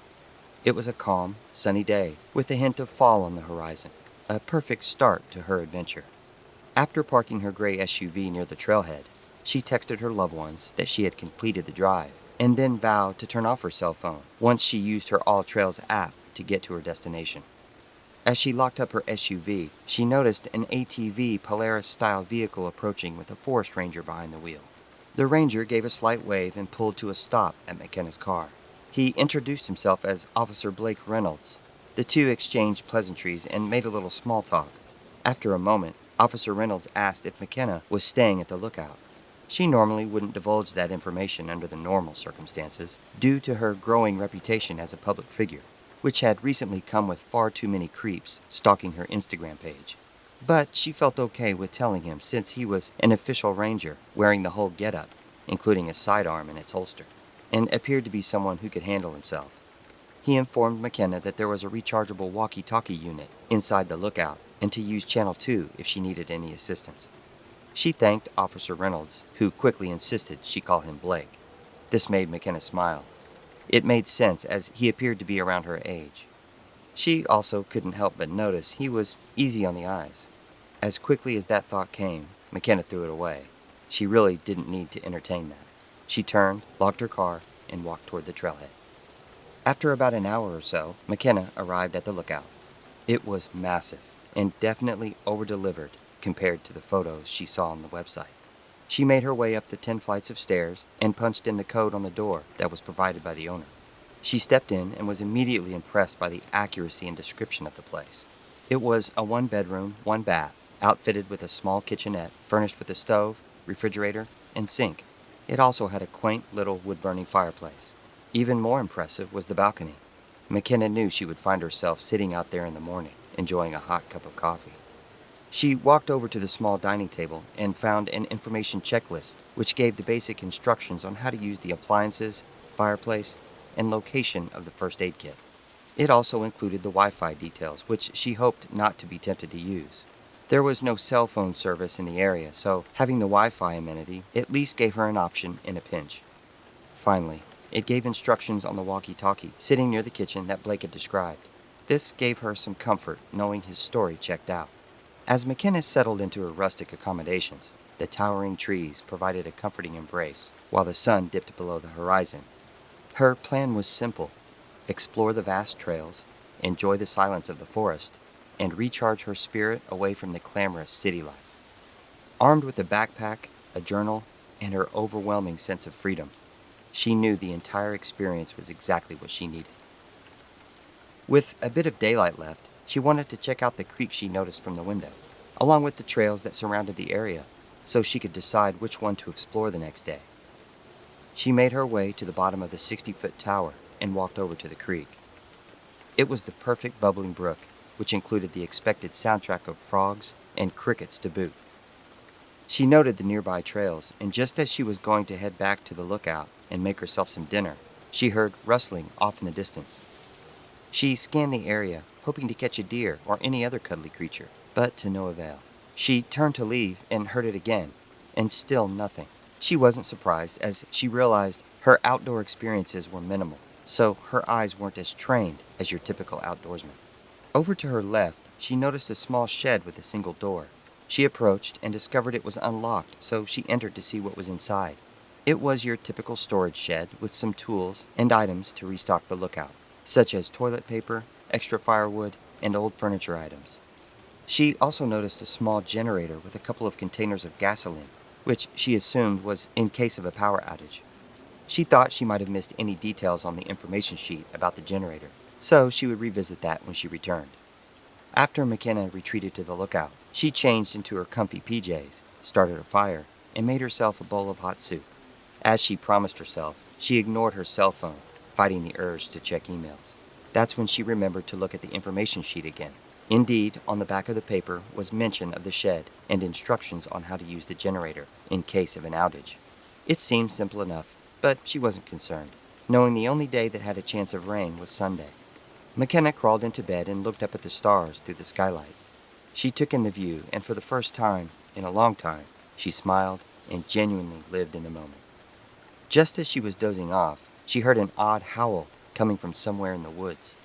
A: It was a calm, sunny day, with a hint of fall on the horizon, a perfect start to her adventure. After parking her gray SUV near the trailhead, she texted her loved ones that she had completed the drive, and then vowed to turn off her cell phone once she used her All Trails app to get to her destination. As she locked up her SUV, she noticed an ATV Polaris-style vehicle approaching with a forest ranger behind the wheel. The ranger gave a slight wave and pulled to a stop at McKenna's car. He introduced himself as Officer Blake Reynolds. The two exchanged pleasantries and made a little small talk. After a moment, Officer Reynolds asked if McKenna was staying at the lookout. She normally wouldn't divulge that information under the normal circumstances, due to her growing reputation as a public figure, which had recently come with far too many creeps stalking her Instagram page. But she felt okay with telling him since he was an official ranger, wearing the whole getup, including a sidearm in its holster, and appeared to be someone who could handle himself. He informed McKenna that there was a rechargeable walkie-talkie unit inside the lookout and to use Channel 2 if she needed any assistance. She thanked Officer Reynolds, who quickly insisted she call him Blake. This made McKenna smile. It made sense as he appeared to be around her age. She also couldn't help but notice he was easy on the eyes. As quickly as that thought came, McKenna threw it away. She really didn't need to entertain that. She turned, locked her car, and walked toward the trailhead. After about an hour or so, McKenna arrived at the lookout. It was massive and definitely over-delivered compared to the photos she saw on the website. She made her way up the 10 flights of stairs and punched in the code on the door that was provided by the owner. She stepped in and was immediately impressed by the accuracy and description of the place. It was a 1-bedroom, 1-bath, outfitted with a small kitchenette, furnished with a stove, refrigerator, and sink. It also had a quaint little wood-burning fireplace. Even more impressive was the balcony. McKenna knew she would find herself sitting out there in the morning, enjoying a hot cup of coffee. She walked over to the small dining table and found an information checklist which gave the basic instructions on how to use the appliances, fireplace, and location of the first aid kit. It also included the Wi-Fi details, which she hoped not to be tempted to use. There was no cell phone service in the area, so having the Wi-Fi amenity at least gave her an option in a pinch. Finally, it gave instructions on the walkie-talkie sitting near the kitchen that Blake had described. This gave her some comfort knowing his story checked out. As McKenna settled into her rustic accommodations, the towering trees provided a comforting embrace while the sun dipped below the horizon. Her plan was simple: explore the vast trails, enjoy the silence of the forest, and recharge her spirit away from the clamorous city life. Armed with a backpack, a journal, and her overwhelming sense of freedom, she knew the entire experience was exactly what she needed. With a bit of daylight left, she wanted to check out the creek she noticed from the window, along with the trails that surrounded the area, so she could decide which one to explore the next day. She made her way to the bottom of the 60-foot tower and walked over to the creek. It was the perfect bubbling brook, which included the expected soundtrack of frogs and crickets to boot. She noted the nearby trails, and just as she was going to head back to the lookout and make herself some dinner, she heard rustling off in the distance. She scanned the area, hoping to catch a deer or any other cuddly creature, but to no avail. She turned to leave and heard it again, and still nothing. She wasn't surprised, as she realized her outdoor experiences were minimal, so her eyes weren't as trained as your typical outdoorsman. Over to her left, she noticed a small shed with a single door. She approached and discovered it was unlocked, so she entered to see what was inside. It was your typical storage shed with some tools and items to restock the lookout, such as toilet paper, extra firewood, and old furniture items. She also noticed a small generator with a couple of containers of gasoline, which she assumed was in case of a power outage. She thought she might have missed any details on the information sheet about the generator, so she would revisit that when she returned. After McKenna retreated to the lookout, she changed into her comfy PJs, started a fire, and made herself a bowl of hot soup. As she promised herself, she ignored her cell phone, fighting the urge to check emails. That's when she remembered to look at the information sheet again. Indeed, on the back of the paper was mention of the shed and instructions on how to use the generator in case of an outage. It seemed simple enough, but she wasn't concerned. knowing the only day that had a chance of rain was Sunday. McKenna crawled into bed and looked up at the stars through the skylight. She took in the view, and for the first time, in a long time, she smiled and genuinely lived in the moment. Just as she was dozing off, she heard an odd howl coming from somewhere in the woods.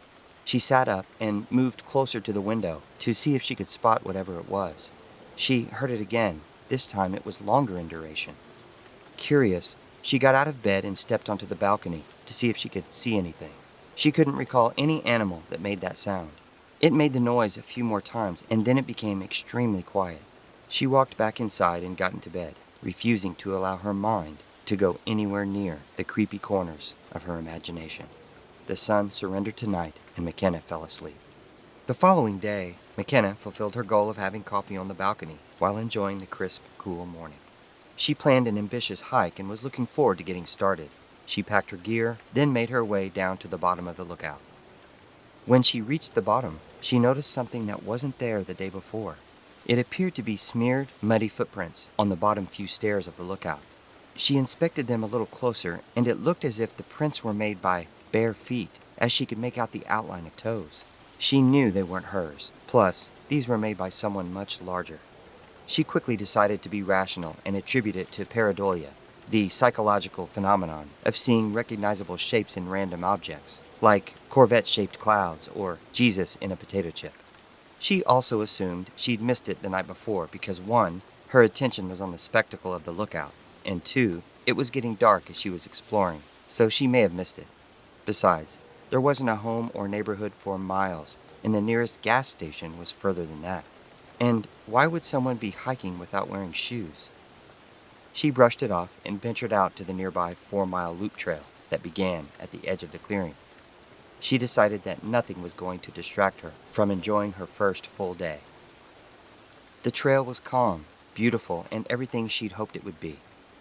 A: She sat up and moved closer to the window to see if she could spot whatever it was. She heard it again. This time it was longer in duration. Curious, she got out of bed and stepped onto the balcony to see if she could see anything. She couldn't recall any animal that made that sound. It made the noise a few more times, and then it became extremely quiet. She walked back inside and got into bed, refusing to allow her mind to go anywhere near the creepy corners of her imagination. The sun surrendered to night, and McKenna fell asleep. The following day, McKenna fulfilled her goal of having coffee on the balcony while enjoying the crisp, cool morning. She planned an ambitious hike and was looking forward to getting started. She packed her gear, then made her way down to the bottom of the lookout. When she reached the bottom, she noticed something that wasn't there the day before. It appeared to be smeared, muddy footprints on the bottom few stairs of the lookout. She inspected them a little closer, and it looked as if the prints were made by bare feet, as she could make out the outline of toes. She knew they weren't hers. Plus, these were made by someone much larger. She quickly decided to be rational and attribute it to pareidolia, the psychological phenomenon of seeing recognizable shapes in random objects, like Corvette-shaped clouds or Jesus in a potato chip. She also assumed she'd missed it the night before because 1, her attention was on the spectacle of the lookout, and 2, it was getting dark as she was exploring, so she may have missed it. Besides, there wasn't a home or neighborhood for miles, and the nearest gas station was further than that. And why would someone be hiking without wearing shoes? She brushed it off and ventured out to the nearby 4-mile loop trail that began at the edge of the clearing. She decided that nothing was going to distract her from enjoying her first full day. The trail was calm, beautiful, and everything she'd hoped it would be.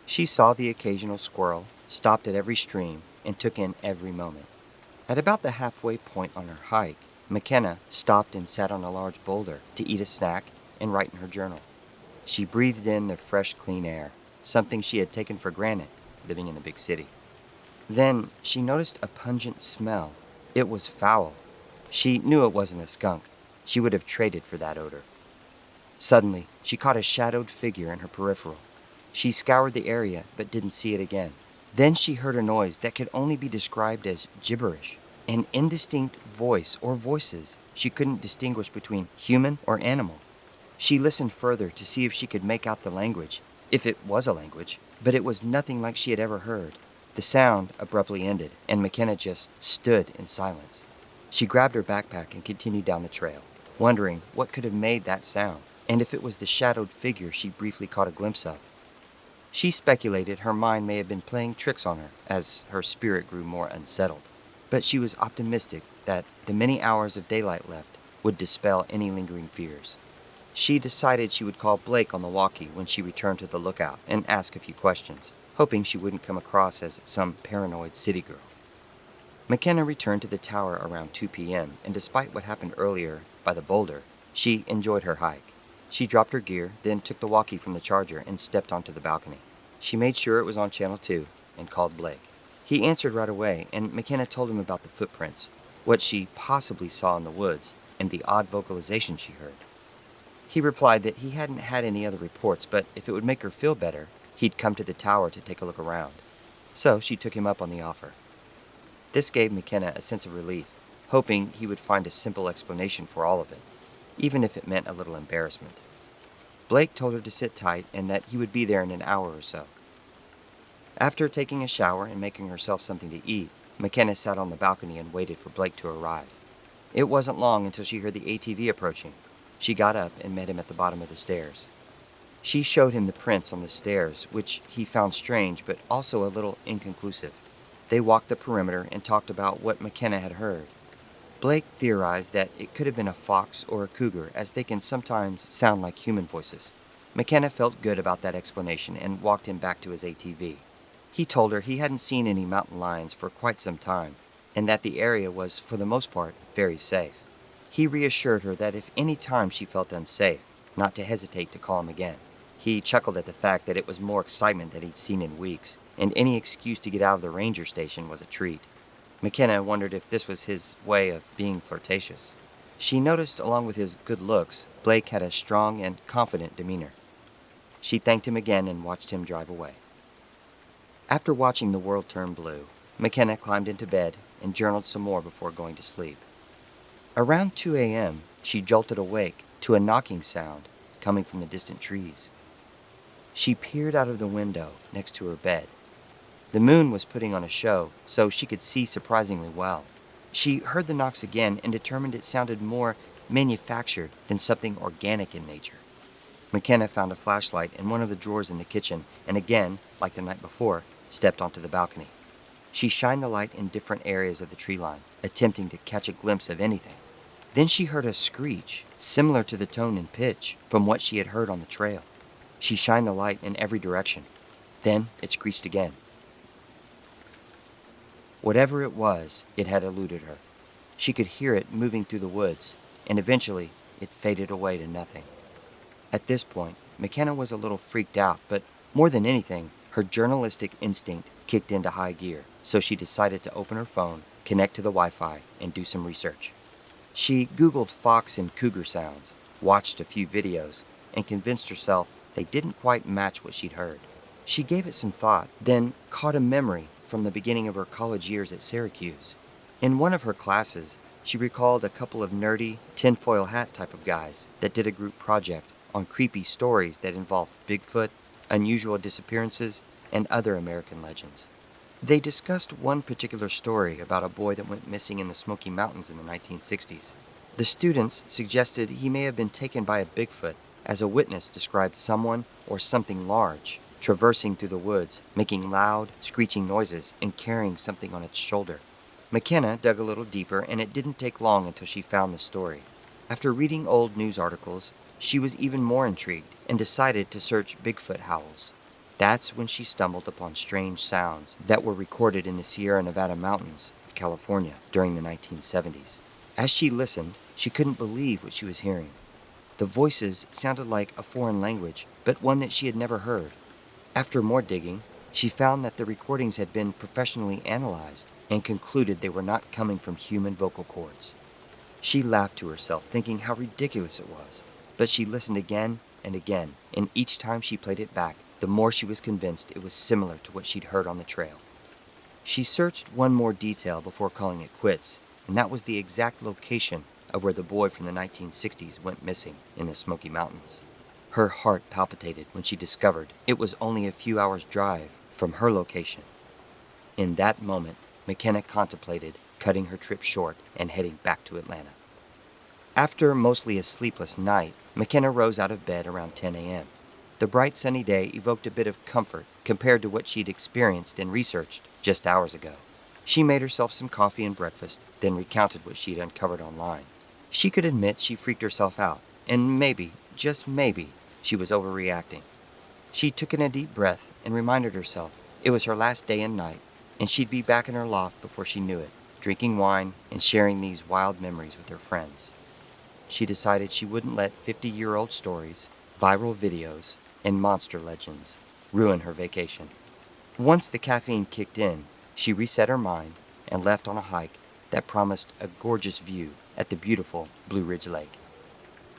A: She saw the occasional squirrel, stopped at every stream, and took in every moment. At about the halfway point on her hike, McKenna stopped and sat on a large boulder to eat a snack and write in her journal. She breathed in the fresh, clean air, something she had taken for granted living in the big city. Then she noticed a pungent smell. It was foul. She knew it wasn't a skunk. She would have traded for that odor. Suddenly, she caught a shadowed figure in her peripheral. She scoured the area but didn't see it again. Then she heard a noise that could only be described as gibberish, an indistinct voice or voices she couldn't distinguish between human or animal. She listened further to see if she could make out the language, if it was a language, but it was nothing like she had ever heard. The sound abruptly ended, and McKenna just stood in silence. She grabbed her backpack and continued down the trail, wondering what could have made that sound, and if it was the shadowed figure she briefly caught a glimpse of. She speculated her mind may have been playing tricks on her as her spirit grew more unsettled, but she was optimistic that the many hours of daylight left would dispel any lingering fears. She decided she would call Blake on the walkie when she returned to the lookout and ask a few questions, hoping she wouldn't come across as some paranoid city girl. McKenna returned to the tower around 2 p.m., and despite what happened earlier by the boulder, she enjoyed her hike. She dropped her gear, then took the walkie from the charger and stepped onto the balcony. She made sure it was on channel 2 and called Blake. He answered right away, and McKenna told him about the footprints, what she possibly saw in the woods, and the odd vocalization she heard. He replied that he hadn't had any other reports, but if it would make her feel better, he'd come to the tower to take a look around. So she took him up on the offer. This gave McKenna a sense of relief, hoping he would find a simple explanation for all of it, even if it meant a little embarrassment. Blake told her to sit tight and that he would be there in an hour or so. After taking a shower and making herself something to eat, McKenna sat on the balcony and waited for Blake to arrive. It wasn't long until she heard the ATV approaching. She got up and met him at the bottom of the stairs. She showed him the prints on the stairs, which he found strange but also a little inconclusive. They walked the perimeter and talked about what McKenna had heard. Blake theorized that it could have been a fox or a cougar, as they can sometimes sound like human voices. McKenna felt good about that explanation and walked him back to his ATV. He told her he hadn't seen any mountain lions for quite some time, and that the area was, for the most part, very safe. He reassured her that if any time she felt unsafe, not to hesitate to call him again. He chuckled at the fact that it was more excitement than he'd seen in weeks, and any excuse to get out of the ranger station was a treat. McKenna wondered if this was his way of being flirtatious. She noticed, along with his good looks, Blake had a strong and confident demeanor. She thanked him again and watched him drive away. After watching the world turn blue, McKenna climbed into bed and journaled some more before going to sleep. Around 2 a.m., she jolted awake to a knocking sound coming from the distant trees. She peered out of the window next to her bed. The moon was putting on a show, so she could see surprisingly well. She heard the knocks again and determined it sounded more manufactured than something organic in nature. McKenna found a flashlight in one of the drawers in the kitchen and again, like the night before, stepped onto the balcony. She shined the light in different areas of the tree line, attempting to catch a glimpse of anything. Then she heard a screech, similar to the tone and pitch from what she had heard on the trail. She shined the light in every direction. Then it screeched again. Whatever it was, it had eluded her. She could hear it moving through the woods, and eventually it faded away to nothing. At this point, McKenna was a little freaked out, but more than anything, her journalistic instinct kicked into high gear, so she decided to open her phone, connect to the Wi-Fi, and do some research. She Googled fox and cougar sounds, watched a few videos, and convinced herself they didn't quite match what she'd heard. She gave it some thought, then caught a memory from the beginning of her college years at Syracuse. In one of her classes, she recalled a couple of nerdy, tinfoil hat type of guys that did a group project on creepy stories that involved Bigfoot, unusual disappearances, and other American legends. They discussed one particular story about a boy that went missing in the Smoky Mountains in the 1960s. The students suggested he may have been taken by a Bigfoot, as a witness described someone or something large traversing through the woods, making loud, screeching noises and carrying something on its shoulder. McKenna dug a little deeper, and it didn't take long until she found the story. After reading old news articles, she was even more intrigued and decided to search Bigfoot howls. That's when she stumbled upon strange sounds that were recorded in the Sierra Nevada mountains of California during the 1970s. As she listened, she couldn't believe what she was hearing. The voices sounded like a foreign language, but one that she had never heard. After more digging, she found that the recordings had been professionally analyzed and concluded they were not coming from human vocal cords. She laughed to herself, thinking how ridiculous it was, but she listened again and again, and each time she played it back, the more she was convinced it was similar to what she'd heard on the trail. She searched one more detail before calling it quits, and that was the exact location of where the boy from the 1960s went missing in the Smoky Mountains. Her heart palpitated when she discovered it was only a few hours' drive from her location. In that moment, McKenna contemplated cutting her trip short and heading back to Atlanta. After mostly a sleepless night, McKenna rose out of bed around 10 a.m. The bright sunny day evoked a bit of comfort compared to what she'd experienced and researched just hours ago. She made herself some coffee and breakfast, then recounted what she'd uncovered online. She could admit she freaked herself out, and maybe, just maybe, she was overreacting. She took in a deep breath and reminded herself it was her last day and night, and she'd be back in her loft before she knew it, drinking wine and sharing these wild memories with her friends. She decided she wouldn't let 50-year-old stories, viral videos, and monster legends ruin her vacation. Once the caffeine kicked in, she reset her mind and left on a hike that promised a gorgeous view at the beautiful Blue Ridge Lake.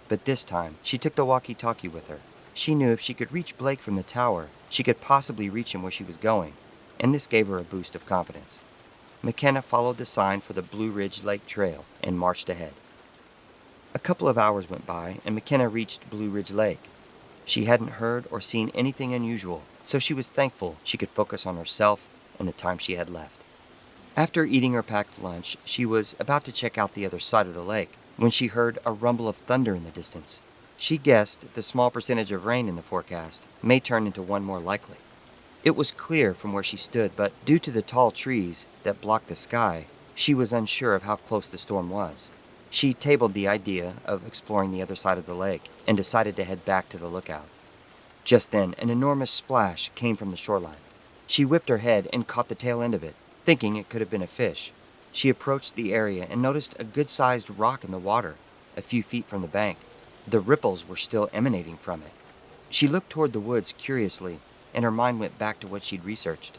A: But this time, she took the walkie-talkie with her. She knew if she could reach Blake from the tower, she could possibly reach him where she was going, and this gave her a boost of confidence. McKenna followed the sign for the Blue Ridge Lake Trail and marched ahead. A couple of hours went by, and McKenna reached Blue Ridge Lake. She hadn't heard or seen anything unusual, so she was thankful she could focus on herself and the time she had left. After eating her packed lunch, she was about to check out the other side of the lake when she heard a rumble of thunder in the distance. She guessed the small percentage of rain in the forecast may turn into one more likely. It was clear from where she stood, but due to the tall trees that blocked the sky, she was unsure of how close the storm was. She tabled the idea of exploring the other side of the lake and decided to head back to the lookout. Just then, an enormous splash came from the shoreline. She whipped her head and caught the tail end of it, thinking it could have been a fish. She approached the area and noticed a good-sized rock in the water, a few feet from the bank. The ripples were still emanating from it. She looked toward the woods curiously, and her mind went back to what she'd researched.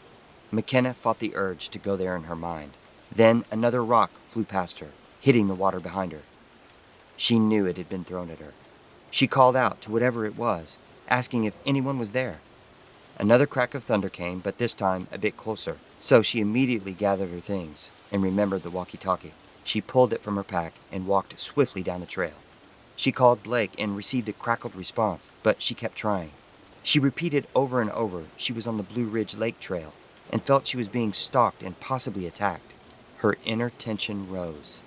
A: McKenna fought the urge to go there in her mind. Then another rock flew past her, hitting the water behind her. She knew it had been thrown at her. She called out to whatever it was, asking if anyone was there. Another crack of thunder came, but this time a bit closer, so she immediately gathered her things and remembered the walkie-talkie. She pulled it from her pack and walked swiftly down the trail. She called Blake and received a crackled response, but she kept trying. She repeated over and over she was on the Blue Ridge Lake Trail and felt she was being stalked and possibly attacked. Her inner tension rose.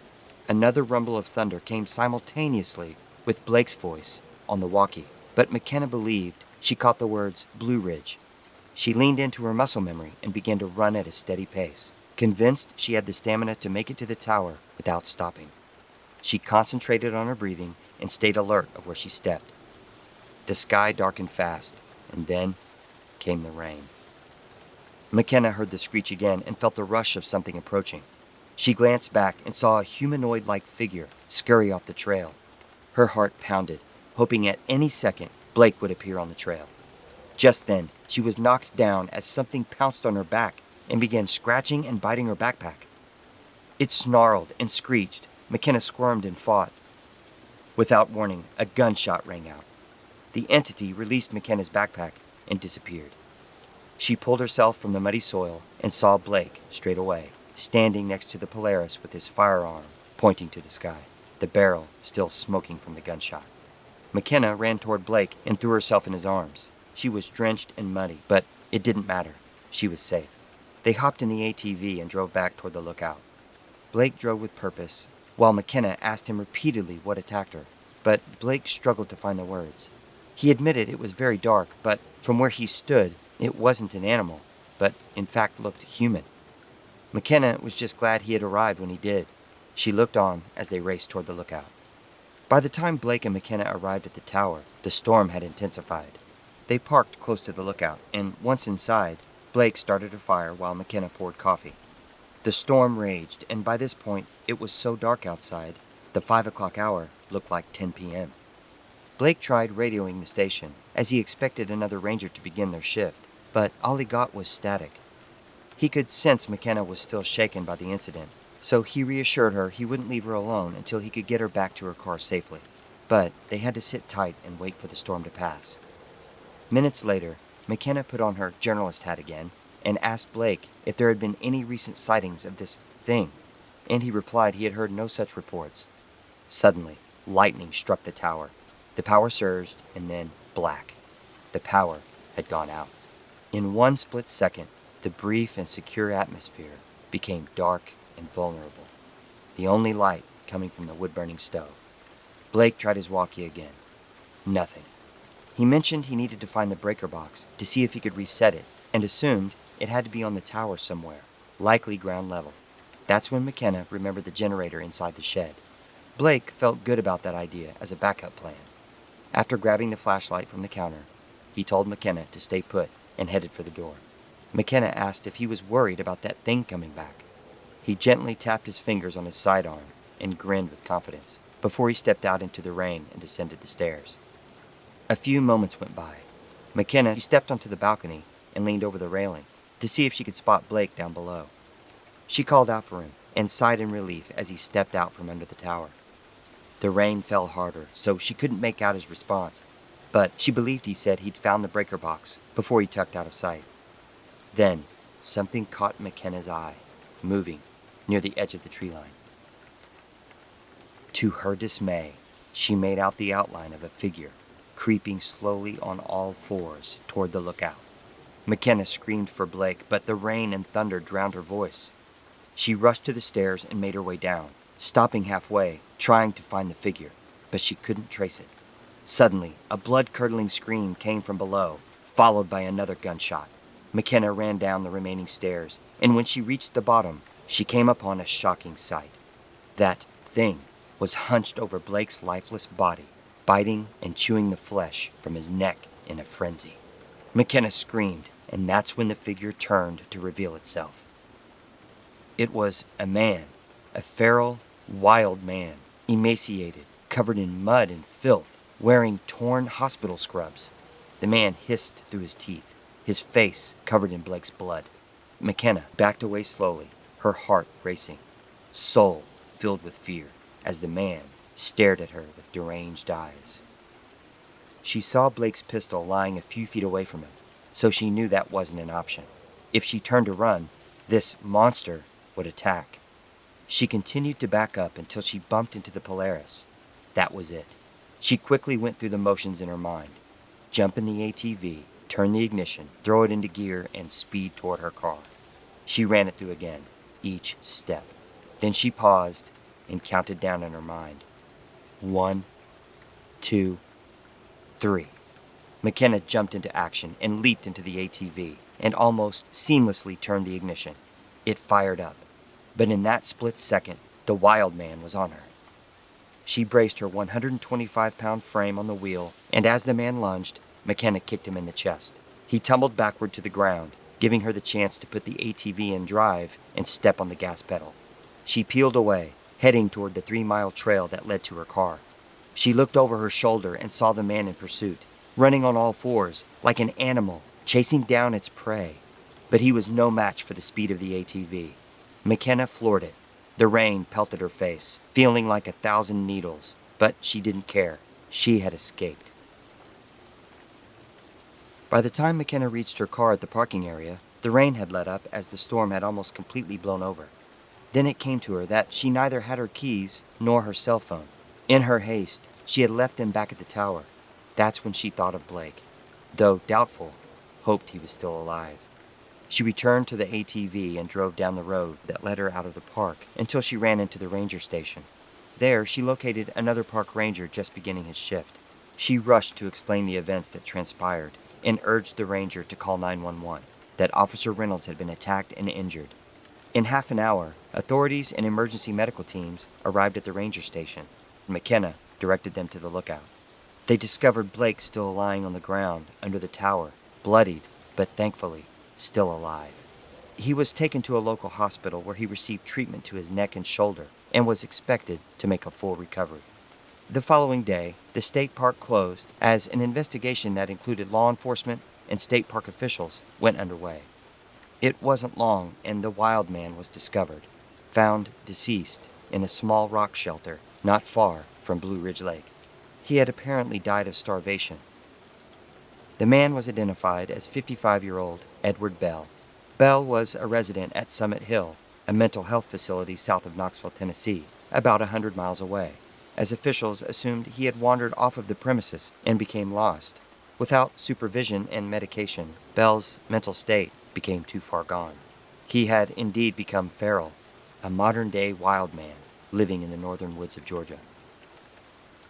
A: Another rumble of thunder came simultaneously with Blake's voice on the walkie, but McKenna believed she caught the words Blue Ridge. She leaned into her muscle memory and began to run at a steady pace, convinced she had the stamina to make it to the tower without stopping. She concentrated on her breathing and stayed alert of where she stepped. The sky darkened fast, and then came the rain. McKenna heard the screech again and felt the rush of something approaching. She glanced back and saw a humanoid-like figure scurry off the trail. Her heart pounded, hoping at any second Blake would appear on the trail. Just then, she was knocked down as something pounced on her back and began scratching and biting her backpack. It snarled and screeched. McKenna squirmed and fought. Without warning, a gunshot rang out. The entity released McKenna's backpack and disappeared. She pulled herself from the muddy soil and saw Blake straight away, standing next to the Polaris with his firearm pointing to the sky, the barrel still smoking from the gunshot. McKenna ran toward Blake and threw herself in his arms. She was drenched and muddy, but it didn't matter. She was safe. They hopped in the ATV and drove back toward the lookout. Blake drove with purpose, while McKenna asked him repeatedly what attacked her, but Blake struggled to find the words. He admitted it was very dark, but from where he stood, it wasn't an animal, but in fact looked human. McKenna was just glad he had arrived when he did. She looked on as they raced toward the lookout. By the time Blake and McKenna arrived at the tower, the storm had intensified. They parked close to the lookout, and once inside, Blake started a fire while McKenna poured coffee. The storm raged, and by this point, it was so dark outside, the 5 o'clock hour looked like 10 p.m. Blake tried radioing the station, as he expected another ranger to begin their shift, but all he got was static. He could sense McKenna was still shaken by the incident, so he reassured her he wouldn't leave her alone until he could get her back to her car safely. But they had to sit tight and wait for the storm to pass. Minutes later, McKenna put on her journalist hat again and asked Blake if there had been any recent sightings of this thing, and he replied he had heard no such reports. Suddenly, lightning struck the tower. The power surged, and then black. The power had gone out. In one split second, the brief and secure atmosphere became dark and vulnerable, the only light coming from the wood-burning stove. Blake tried his walkie again. Nothing. He mentioned he needed to find the breaker box to see if he could reset it, and assumed it had to be on the tower somewhere, likely ground level. That's when McKenna remembered the generator inside the shed. Blake felt good about that idea as a backup plan. After grabbing the flashlight from the counter, he told McKenna to stay put and headed for the door. McKenna asked if he was worried about that thing coming back. He gently tapped his fingers on his sidearm and grinned with confidence before he stepped out into the rain and descended the stairs. A few moments went by. McKenna stepped onto the balcony and leaned over the railing to see if she could spot Blake down below. She called out for him and sighed in relief as he stepped out from under the tower. The rain fell harder, so she couldn't make out his response, but she believed he said he'd found the breaker box before he tucked out of sight. Then, something caught McKenna's eye, moving near the edge of the tree line. To her dismay, she made out the outline of a figure creeping slowly on all fours toward the lookout. McKenna screamed for Blake, but the rain and thunder drowned her voice. She rushed to the stairs and made her way down, stopping halfway, trying to find the figure, but she couldn't trace it. Suddenly, a blood-curdling scream came from below, followed by another gunshot. McKenna ran down the remaining stairs, and when she reached the bottom, she came upon a shocking sight. That thing was hunched over Blake's lifeless body, biting and chewing the flesh from his neck in a frenzy. McKenna screamed, and that's when the figure turned to reveal itself. It was a man, a feral, wild man, emaciated, covered in mud and filth, wearing torn hospital scrubs. The man hissed through his teeth, his face covered in Blake's blood. McKenna backed away slowly, her heart racing, soul filled with fear, as the man stared at her with deranged eyes. She saw Blake's pistol lying a few feet away from him, so she knew that wasn't an option. If she turned to run, this monster would attack. She continued to back up until she bumped into the Polaris. That was it. She quickly went through the motions in her mind. Jump in the ATV, turn the ignition, throw it into gear, and speed toward her car. She ran it through again, each step. Then she paused and counted down in her mind. 1, 2, 3. McKenna jumped into action and leaped into the ATV and almost seamlessly turned the ignition. It fired up, but in that split second, the wild man was on her. She braced her 125-pound frame on the wheel, and as the man lunged, McKenna kicked him in the chest. He tumbled backward to the ground, giving her the chance to put the ATV in drive and step on the gas pedal. She peeled away, heading toward the 3-mile trail that led to her car. She looked over her shoulder and saw the man in pursuit, running on all fours, like an animal, chasing down its prey. But he was no match for the speed of the ATV. McKenna floored it. The rain pelted her face, feeling like 1,000 needles, but she didn't care. She had escaped. By the time McKenna reached her car at the parking area, the rain had let up as the storm had almost completely blown over. Then it came to her that she neither had her keys nor her cell phone. In her haste, she had left them back at the tower. That's when she thought of Blake. Though doubtful, hoped he was still alive. She returned to the ATV and drove down the road that led her out of the park until she ran into the ranger station. There, she located another park ranger just beginning his shift. She rushed to explain the events that transpired and urged the ranger to call 911, that Officer Reynolds had been attacked and injured. In half an hour, authorities and emergency medical teams arrived at the ranger station. McKenna directed them to the lookout. They discovered Blake still lying on the ground under the tower, bloodied, but thankfully still alive. He was taken to a local hospital where he received treatment to his neck and shoulder and was expected to make a full recovery. The following day, the state park closed as an investigation that included law enforcement and state park officials went underway. It wasn't long and the wild man was discovered, found deceased in a small rock shelter not far from Blue Ridge Lake. He had apparently died of starvation. The man was identified as 55-year-old Edward Bell. Bell was a resident at Summit Hill, a mental health facility south of Knoxville, Tennessee, about 100 miles away, as officials assumed he had wandered off of the premises and became lost. Without supervision and medication, Bell's mental state became too far gone. He had indeed become feral, a modern-day wild man living in the northern woods of Georgia.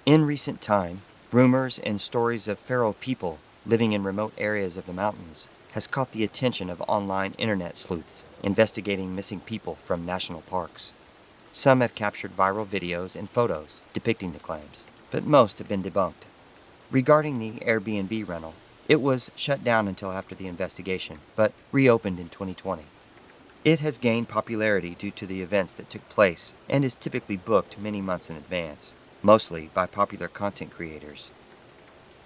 A: In recent time, rumors and stories of feral people living in remote areas of the mountains has caught the attention of online internet sleuths investigating missing people from national parks. Some have captured viral videos and photos depicting the claims, but most have been debunked. Regarding the Airbnb rental, it was shut down until after the investigation, but reopened in 2020. It has gained popularity due to the events that took place and is typically booked many months in advance, mostly by popular content creators.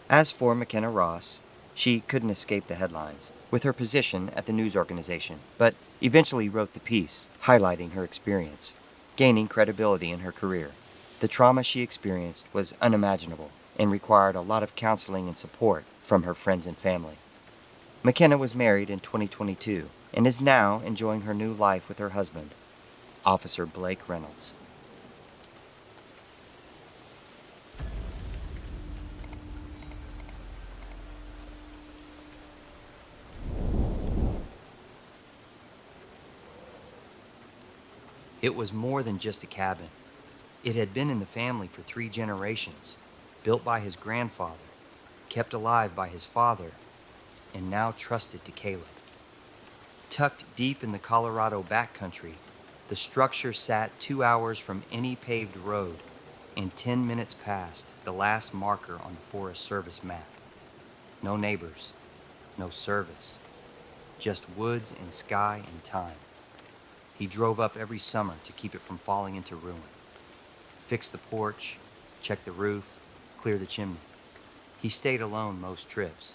A: As for McKenna Ross, she couldn't escape the headlines with her position at the news organization, but eventually wrote the piece highlighting her experience, gaining credibility in her career. The trauma she experienced was unimaginable and required a lot of counseling and support from her friends and family. McKenna was married in 2022 and is now enjoying her new life with her husband, Officer Blake Reynolds. It was more than just a cabin. It had been in the family for 3 generations, built by his grandfather, kept alive by his father, and now trusted to Caleb. Tucked deep in the Colorado backcountry, the structure sat 2 hours from any paved road and 10 minutes past the last marker on the Forest Service map. No neighbors, no service, just woods and sky and time. He drove up every summer to keep it from falling into ruin. Fix the porch, check the roof, clear the chimney. He stayed alone most trips,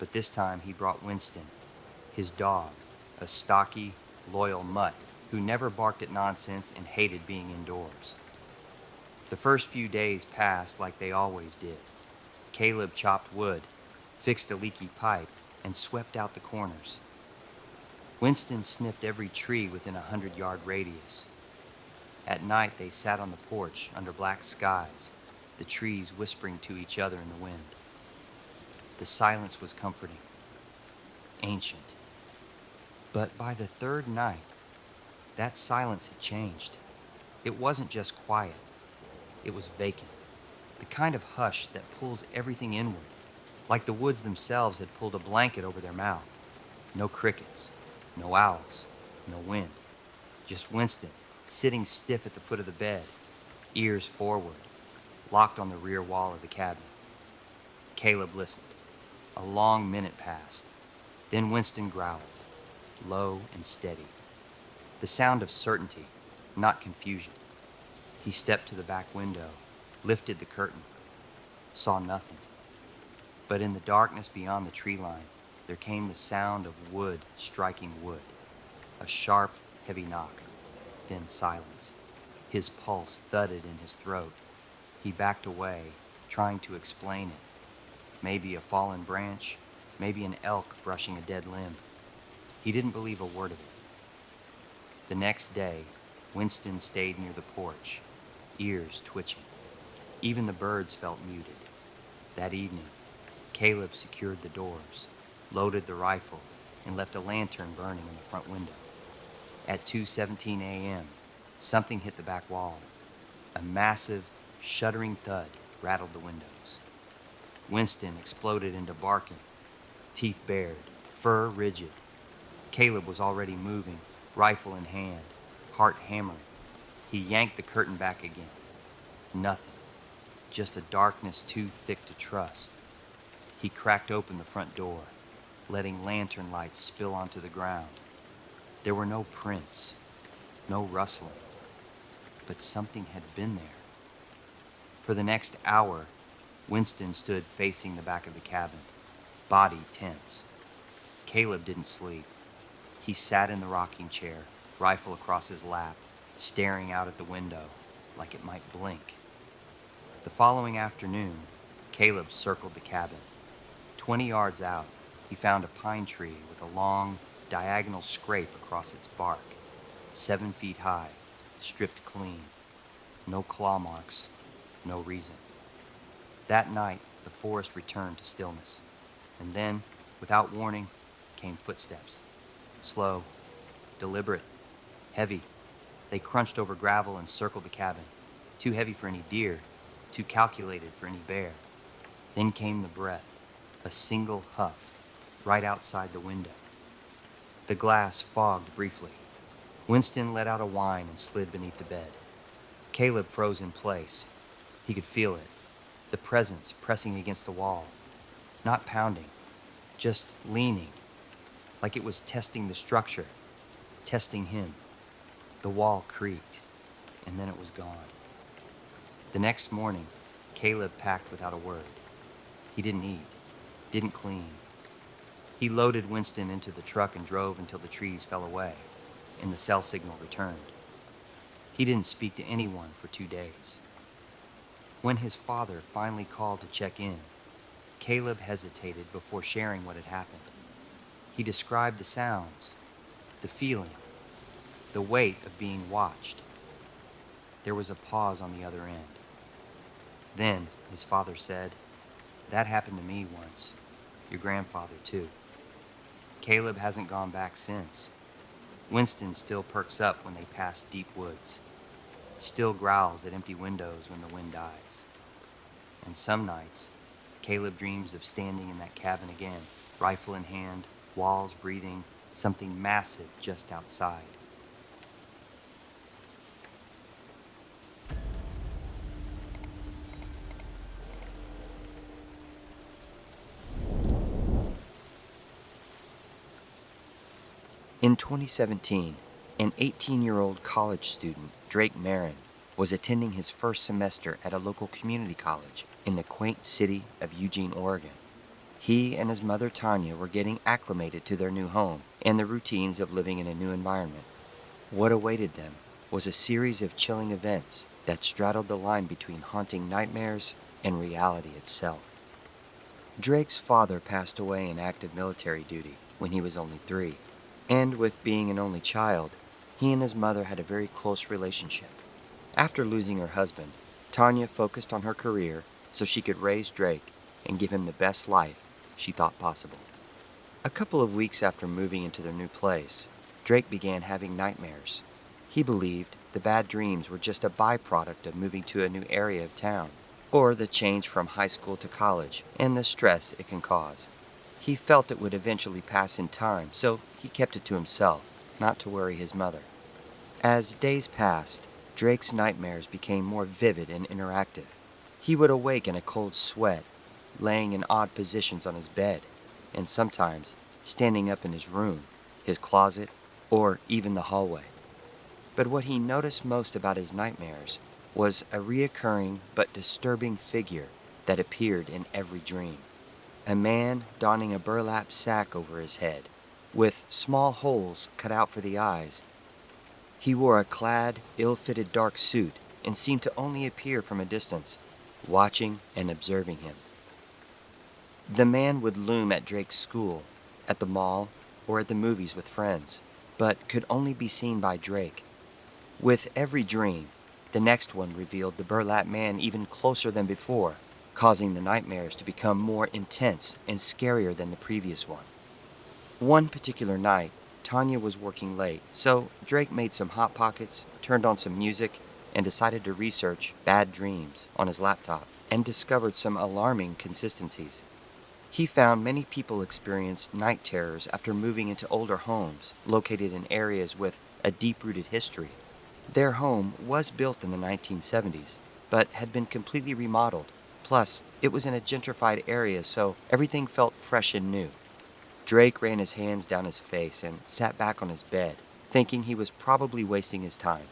A: But this time he brought Winston, his dog, a stocky, loyal mutt who never barked at nonsense and hated being indoors. The first few days passed like they always did. Caleb chopped wood, fixed a leaky pipe, and swept out the corners. Winston sniffed every tree within a 100-yard radius. At night they sat on the porch under black skies, the trees whispering to each other in the wind. The silence was comforting, ancient. But by the third night, that silence had changed. It wasn't just quiet. It was vacant. The kind of hush that pulls everything inward, like the woods themselves had pulled a blanket over their mouth. No crickets, no owls, no wind. Just Winston, sitting stiff at the foot of the bed, ears forward, locked on the rear wall of the cabin. Caleb listened. A long minute passed. Then Winston growled, low and steady. The sound of certainty, not confusion. He stepped to the back window, lifted the curtain, saw nothing. But in the darkness beyond the tree line, there came the sound of wood striking wood. A sharp, heavy knock, then silence. His pulse thudded in his throat. He backed away, trying to explain it. Maybe a fallen branch, maybe an elk brushing a dead limb. He didn't believe a word of it. The next day, Winston stayed near the porch, ears twitching. Even the birds felt muted. That evening, Caleb secured the doors, loaded the rifle, and left a lantern burning in the front window. At 2:17 a.m., something hit the back wall. A massive, shuddering thud rattled the windows. Winston exploded into barking, teeth bared, fur rigid. Caleb was already moving, rifle in hand, heart hammering. He yanked the curtain back again. Nothing. Just a darkness too thick to trust. He cracked open the front door, letting lantern lights spill onto the ground. There were no prints, no rustling, but something had been there. For the next hour, Winston stood facing the back of the cabin, body tense. Caleb didn't sleep. He sat in the rocking chair, rifle across his lap, staring out at the window like it might blink. The following afternoon, Caleb circled the cabin. 20 yards out, he found a pine tree with a long, diagonal scrape across its bark, 7 feet high, stripped clean. No claw marks, no reason. That night, the forest returned to stillness. And then, without warning, came footsteps. Slow, deliberate, heavy. They crunched over gravel and circled the cabin. Too heavy for any deer, too calculated for any bear. Then came the breath, a single huff, right outside the window. The glass fogged briefly. Winston let out a whine and slid beneath the bed. Caleb froze in place. He could feel it, the presence pressing against the wall. Not pounding, just leaning, like it was testing the structure, testing him. The wall creaked, and then it was gone. The next morning, Caleb packed without a word. He didn't eat, didn't clean. He loaded Winston into the truck and drove until the trees fell away and the cell signal returned. He didn't speak to anyone for 2 days. When his father finally called to check in, Caleb hesitated before sharing what had happened. He described the sounds, the feeling, the weight of being watched. There was a pause on the other end. Then, his father said, "That happened to me once. Your grandfather, too." Caleb hasn't gone back since. Winston still perks up when they pass deep woods, still growls at empty windows when the wind dies. And some nights, Caleb dreams of standing in that cabin again, rifle in hand, walls breathing, something massive just outside. In 2017, an 18-year-old college student, Drake Marin, was attending his first semester at a local community college in the quaint city of Eugene, Oregon. He and his mother Tanya were getting acclimated to their new home and the routines of living in a new environment. What awaited them was a series of chilling events that straddled the line between haunting nightmares and reality itself. Drake's father passed away in active military duty when he was only 3, and with being an only child, he and his mother had a very close relationship. After losing her husband, Tanya focused on her career so she could raise Drake and give him the best life she thought possible. A couple of weeks after moving into their new place, Drake began having nightmares. He believed the bad dreams were just a byproduct of moving to a new area of town, or the change from high school to college and the stress it can cause. He felt it would eventually pass in time, so he kept it to himself, not to worry his mother. As days passed, Drake's nightmares became more vivid and interactive. He would awake in a cold sweat, laying in odd positions on his bed, and sometimes standing up in his room, his closet, or even the hallway. But what he noticed most about his nightmares was a reoccurring but disturbing figure that appeared in every dream. A man donning a burlap sack over his head, with small holes cut out for the eyes. He wore a clad, ill-fitted dark suit and seemed to only appear from a distance, watching and observing him. The man would loom at Drake's school, at the mall, or at the movies with friends, but could only be seen by Drake. With every dream, the next one revealed the burlap man even closer than before, causing the nightmares to become more intense and scarier than the previous one. One particular night, Tanya was working late, so Drake made some Hot Pockets, turned on some music, and decided to research bad dreams on his laptop, and discovered some alarming consistencies. He found many people experienced night terrors after moving into older homes located in areas with a deep-rooted history. Their home was built in the 1970s, but had been completely remodeled. Plus, it was in a gentrified area, so everything felt fresh and new. Drake ran his hands down his face and sat back on his bed, thinking he was probably wasting his time.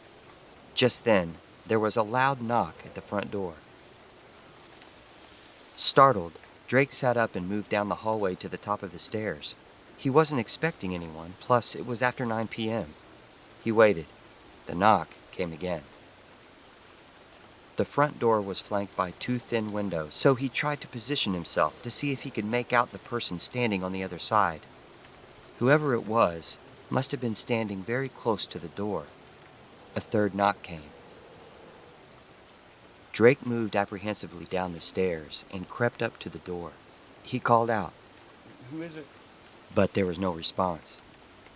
A: Just then, there was a loud knock at the front door. Startled, Drake sat up and moved down the hallway to the top of the stairs. He wasn't expecting anyone, plus it was after 9 p.m. He waited. The knock came again. The front door was flanked by 2 thin windows, so he tried to position himself to see if he could make out the person standing on the other side. Whoever it was must have been standing very close to the door. A third knock came. Drake moved apprehensively down the stairs and crept up to the door. He called out,
B: "Who is it?"
A: but there was no response.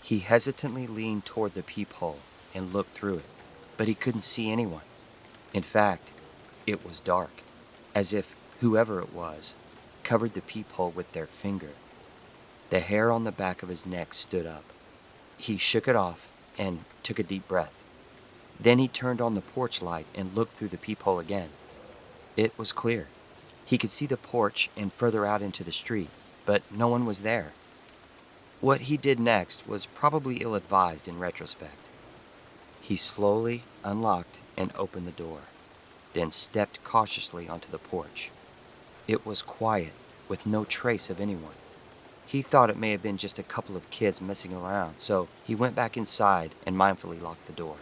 A: He hesitantly leaned toward the peephole and looked through it, but he couldn't see anyone. In fact, it was dark, as if whoever it was covered the peephole with their finger. The hair on the back of his neck stood up. He shook it off and took a deep breath. Then he turned on the porch light and looked through the peephole again. It was clear. He could see the porch and further out into the street, but no one was there. What he did next was probably ill-advised in retrospect. He slowly unlocked and opened the door, then stepped cautiously onto the porch. It was quiet, with no trace of anyone. He thought it may have been just a couple of kids messing around, so he went back inside and mindfully locked the door.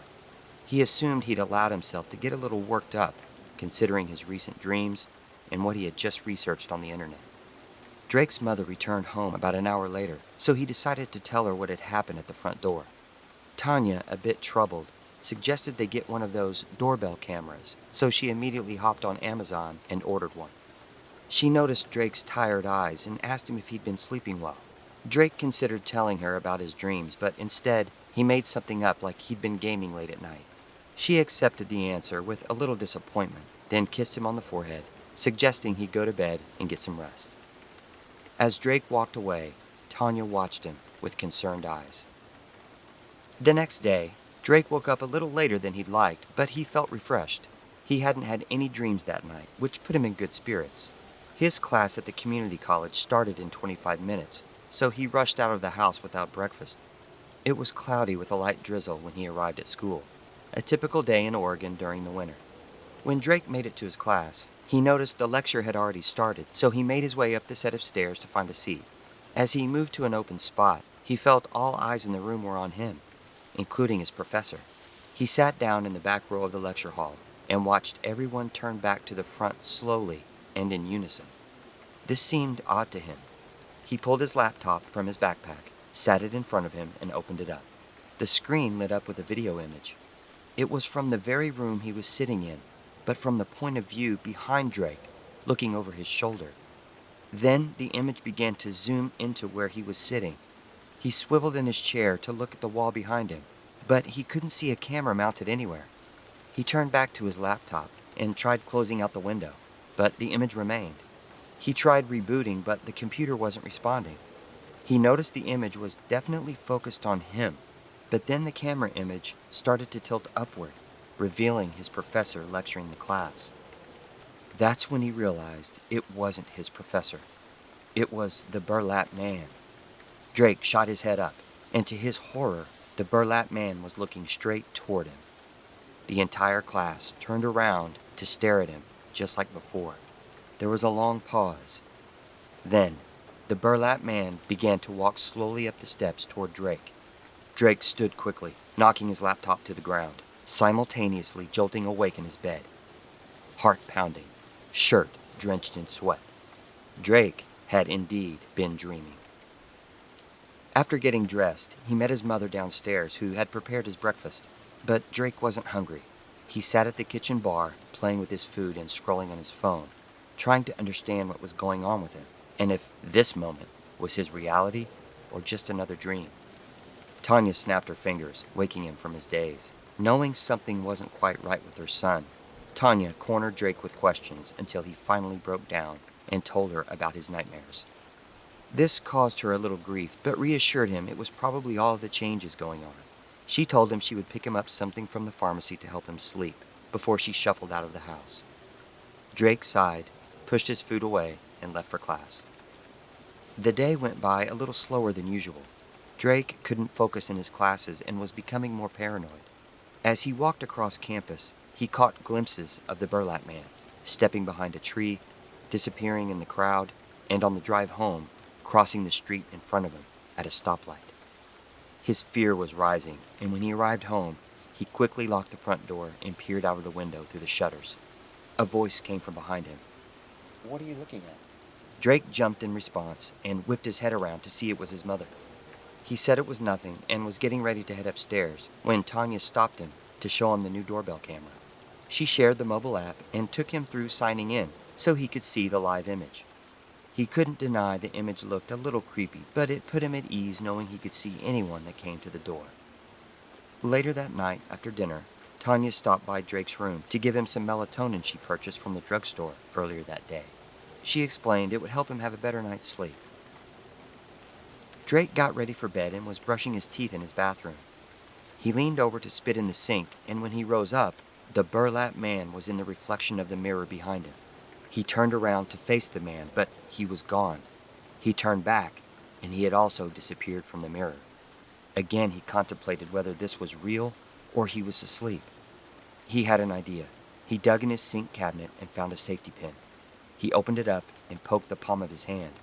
A: He assumed he'd allowed himself to get a little worked up, considering his recent dreams and what he had just researched on the internet. Drake's mother returned home about an hour later, so he decided to tell her what had happened at the front door. Tanya, a bit troubled, suggested they get one of those doorbell cameras, so she immediately hopped on Amazon and ordered one. She noticed Drake's tired eyes and asked him if he'd been sleeping well. Drake considered telling her about his dreams, but instead, he made something up like he'd been gaming late at night. She accepted the answer with a little disappointment, then kissed him on the forehead, suggesting he go to bed and get some rest. As Drake walked away, Tanya watched him with concerned eyes. The next day, Drake woke up a little later than he'd liked, but he felt refreshed. He hadn't had any dreams that night, which put him in good spirits. His class at the community college started in 25 minutes, so he rushed out of the house without breakfast. It was cloudy with a light drizzle when he arrived at school, a typical day in Oregon during the winter. When Drake made it to his class, he noticed the lecture had already started, so he made his way up the set of stairs to find a seat. As he moved to an open spot, he felt all eyes in the room were on him, including his professor. He sat down in the back row of the lecture hall and watched everyone turn back to the front slowly and in unison. This seemed odd to him. He pulled his laptop from his backpack, sat it in front of him, and opened it up. The screen lit up with a video image. It was from the very room he was sitting in, but from the point of view behind Drake, looking over his shoulder. Then the image began to zoom into where he was sitting. He swiveled in his chair to look at the wall behind him, but he couldn't see a camera mounted anywhere. He turned back to his laptop and tried closing out the window, but the image remained. He tried rebooting, but the computer wasn't responding. He noticed the image was definitely focused on him, but then the camera image started to tilt upward, revealing his professor lecturing the class. That's when he realized it wasn't his professor. It was the burlap man. Drake shot his head up, and to his horror, the burlap man was looking straight toward him. The entire class turned around to stare at him, just like before. There was a long pause. Then, the burlap man began to walk slowly up the steps toward Drake. Drake stood quickly, knocking his laptop to the ground, simultaneously jolting awake in his bed. Heart pounding, shirt drenched in sweat. Drake had indeed been dreaming. After getting dressed, he met his mother downstairs, who had prepared his breakfast. But Drake wasn't hungry. He sat at the kitchen bar, playing with his food and scrolling on his phone, trying to understand what was going on with him, and if this moment was his reality or just another dream. Tanya snapped her fingers, waking him from his daze. Knowing something wasn't quite right with her son, Tanya cornered Drake with questions until he finally broke down and told her about his nightmares. This caused her a little grief, but reassured him it was probably all of the changes going on. She told him she would pick him up something from the pharmacy to help him sleep before she shuffled out of the house. Drake sighed, pushed his food away, and left for class. The day went by a little slower than usual. Drake couldn't focus in his classes and was becoming more paranoid. As he walked across campus, he caught glimpses of the burlap man, stepping behind a tree, disappearing in the crowd, and on the drive home, crossing the street in front of him at a stoplight. His fear was rising, and when he arrived home, he quickly locked the front door and peered out of the window through the shutters. A voice came from behind him. "What are you looking at?" Drake jumped in response and whipped his head around to see it was his mother. He said it was nothing and was getting ready to head upstairs when Tanya stopped him to show him the new doorbell camera. She shared the mobile app and took him through signing in so he could see the live image. He couldn't deny the image looked a little creepy, but it put him at ease knowing he could see anyone that came to the door. Later that night, after dinner, Tanya stopped by Drake's room to give him some melatonin she purchased from the drugstore earlier that day. She explained it would help him have a better night's sleep. Drake got ready for bed and was brushing his teeth in his bathroom. He leaned over to spit in the sink, and when he rose up, the burlap man was in the reflection of the mirror behind him. He turned around to face the man, but he was gone. He turned back, and he had also disappeared from the mirror. Again, he contemplated whether this was real or he was asleep. He had an idea. He dug in his sink cabinet and found a safety pin. He opened it up and poked the palm of his hand.